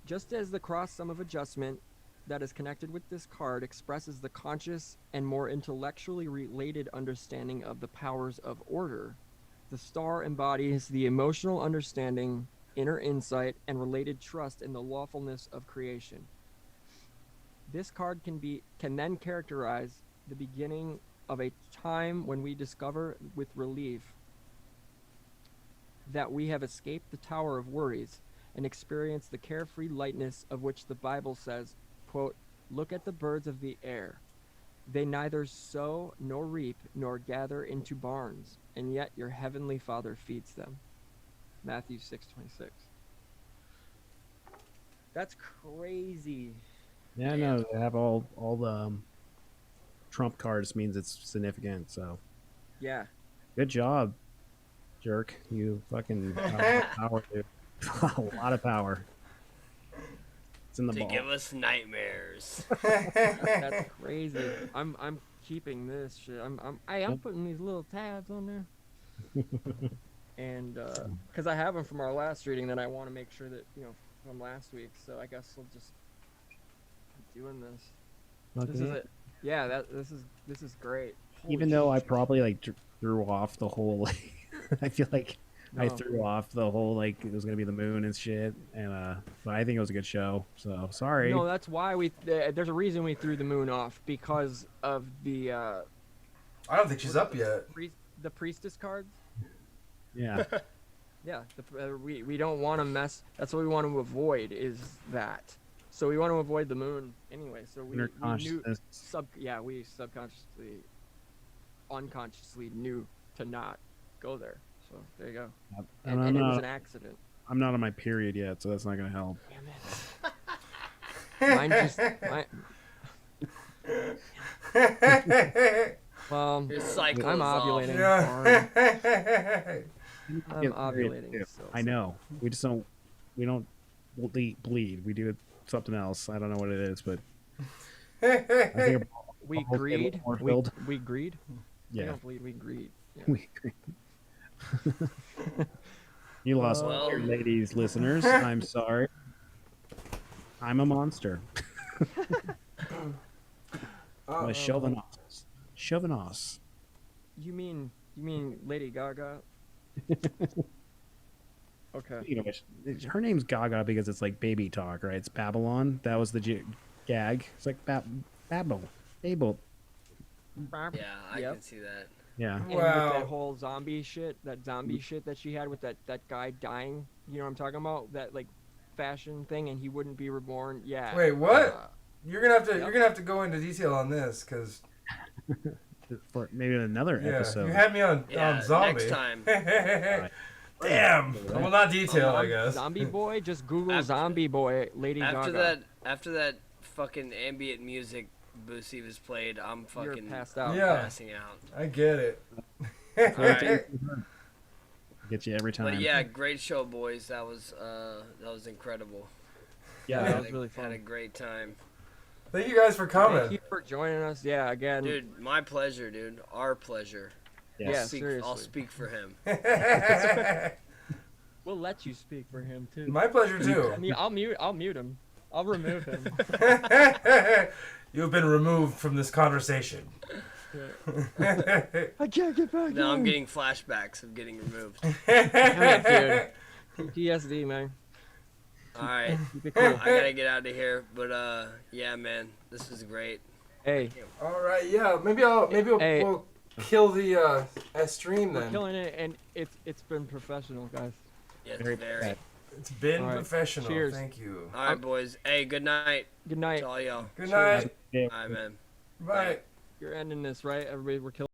Speaker 3: Just as the cross sum of adjustment that is connected with this card expresses the conscious and more intellectually related understanding of the powers of order, the star embodies the emotional understanding, inner insight, and related trust in the lawfulness of creation. This card can then characterize the beginning of a time when we discover with relief that we have escaped the tower of worries and experience the carefree lightness of which the Bible says, quote, "Look at the birds of the air. They neither sow nor reap nor gather into barns, and yet your heavenly Father feeds them." Matthew 6:26. That's crazy.
Speaker 9: Yeah, no, they have all the trump cards means it's significant. So
Speaker 3: yeah,
Speaker 9: good job, jerk. You fucking power, dude. A lot of power. It's in the ball.
Speaker 11: Give us nightmares.
Speaker 3: That's crazy. I'm keeping this shit. I'm putting these little tabs on there. And because I have them from our last reading, that I want to make sure that from last week. So I guess we'll just keep doing this.
Speaker 9: Okay.
Speaker 3: This is it. Yeah, this is great.
Speaker 9: Even though I probably threw off the whole, I feel like I
Speaker 3: No.
Speaker 9: threw off the whole like it was gonna be the moon and shit, and but I think it was a good show. So sorry.
Speaker 3: No, that's why there's a reason we threw the moon off because of the.
Speaker 2: I don't think she's up yet.
Speaker 3: The priestess cards.
Speaker 9: Yeah.
Speaker 3: Yeah, we don't want to mess. That's what we want to avoid is that. So we want to avoid the moon anyway. So we knew we subconsciously, unconsciously knew to not go there. So there you go. And it was an accident.
Speaker 9: I'm not on my period yet, so that's not gonna help.
Speaker 3: Mine just. Well,
Speaker 11: Your cycle
Speaker 3: I'm
Speaker 11: is off.
Speaker 3: ovulating.
Speaker 11: Yeah.
Speaker 3: I'm ovulating. So
Speaker 9: I know. We just don't. We don't bleed. We do something else. I don't know what it is, but I think
Speaker 3: we
Speaker 9: a
Speaker 3: greed.
Speaker 9: more filled.
Speaker 3: We greed.
Speaker 9: Yeah.
Speaker 3: We don't bleed. We greed. Yeah.
Speaker 9: We greed. You lost all your ladies, listeners. I'm sorry. I'm a monster. I'm a chauvinist. Chauvinist.
Speaker 3: You mean Lady Gaga? Okay.
Speaker 9: You know, her name's Gaga because it's like baby talk, right? It's Babylon. That was the gag. It's like Babel.
Speaker 11: Yeah, I can see that.
Speaker 9: Yeah.
Speaker 3: And with that whole zombie shit, that she had with that guy dying, you know what I'm talking about? That like fashion thing, and he wouldn't be reborn. Yeah.
Speaker 2: Wait, what? You're gonna have to go into detail on this because.
Speaker 9: For maybe another episode.
Speaker 2: You had me on zombie.
Speaker 11: Next time.
Speaker 2: Damn. Well, not detail, I guess.
Speaker 3: Zombie boy, just Google zombie boy, Lady Gaga.
Speaker 11: After that fucking ambient music Booseephus played, I'm fucking
Speaker 3: passed out.
Speaker 11: passing out.
Speaker 2: I get it.
Speaker 11: Alright.
Speaker 9: Get you every time.
Speaker 11: But yeah, great show, boys. That was incredible.
Speaker 3: Yeah, that was really fun.
Speaker 11: Had a great time.
Speaker 2: Thank you guys for coming.
Speaker 3: Thank you for joining us. Yeah, again.
Speaker 11: Dude, my pleasure, dude. Our pleasure.
Speaker 3: Yeah,
Speaker 11: seriously. I'll speak for him.
Speaker 3: We'll let you speak for him too.
Speaker 2: My pleasure too.
Speaker 3: I mean, I'll mute him. I'll remove him.
Speaker 2: You have been removed from this conversation.
Speaker 3: I can't get back.
Speaker 11: No, I'm getting flashbacks of getting removed.
Speaker 3: Damn it, dude. PTSD, man.
Speaker 11: Alright.
Speaker 3: Keep it cool.
Speaker 11: I gotta get out of here, but yeah, man, this is great.
Speaker 3: Hey.
Speaker 2: All right, yeah. Maybe we'll kill the stream then.
Speaker 3: We're killing it, and it's been professional, guys.
Speaker 11: Yeah, it's very.
Speaker 2: It's been
Speaker 3: All right.
Speaker 2: professional.
Speaker 3: Cheers.
Speaker 2: Thank you.
Speaker 11: All right, boys. Hey, good night.
Speaker 3: Good night.
Speaker 11: To all y'all.
Speaker 2: Good night.
Speaker 11: All right, man.
Speaker 2: Bye.
Speaker 3: You're ending this, right? Everybody, we're killing.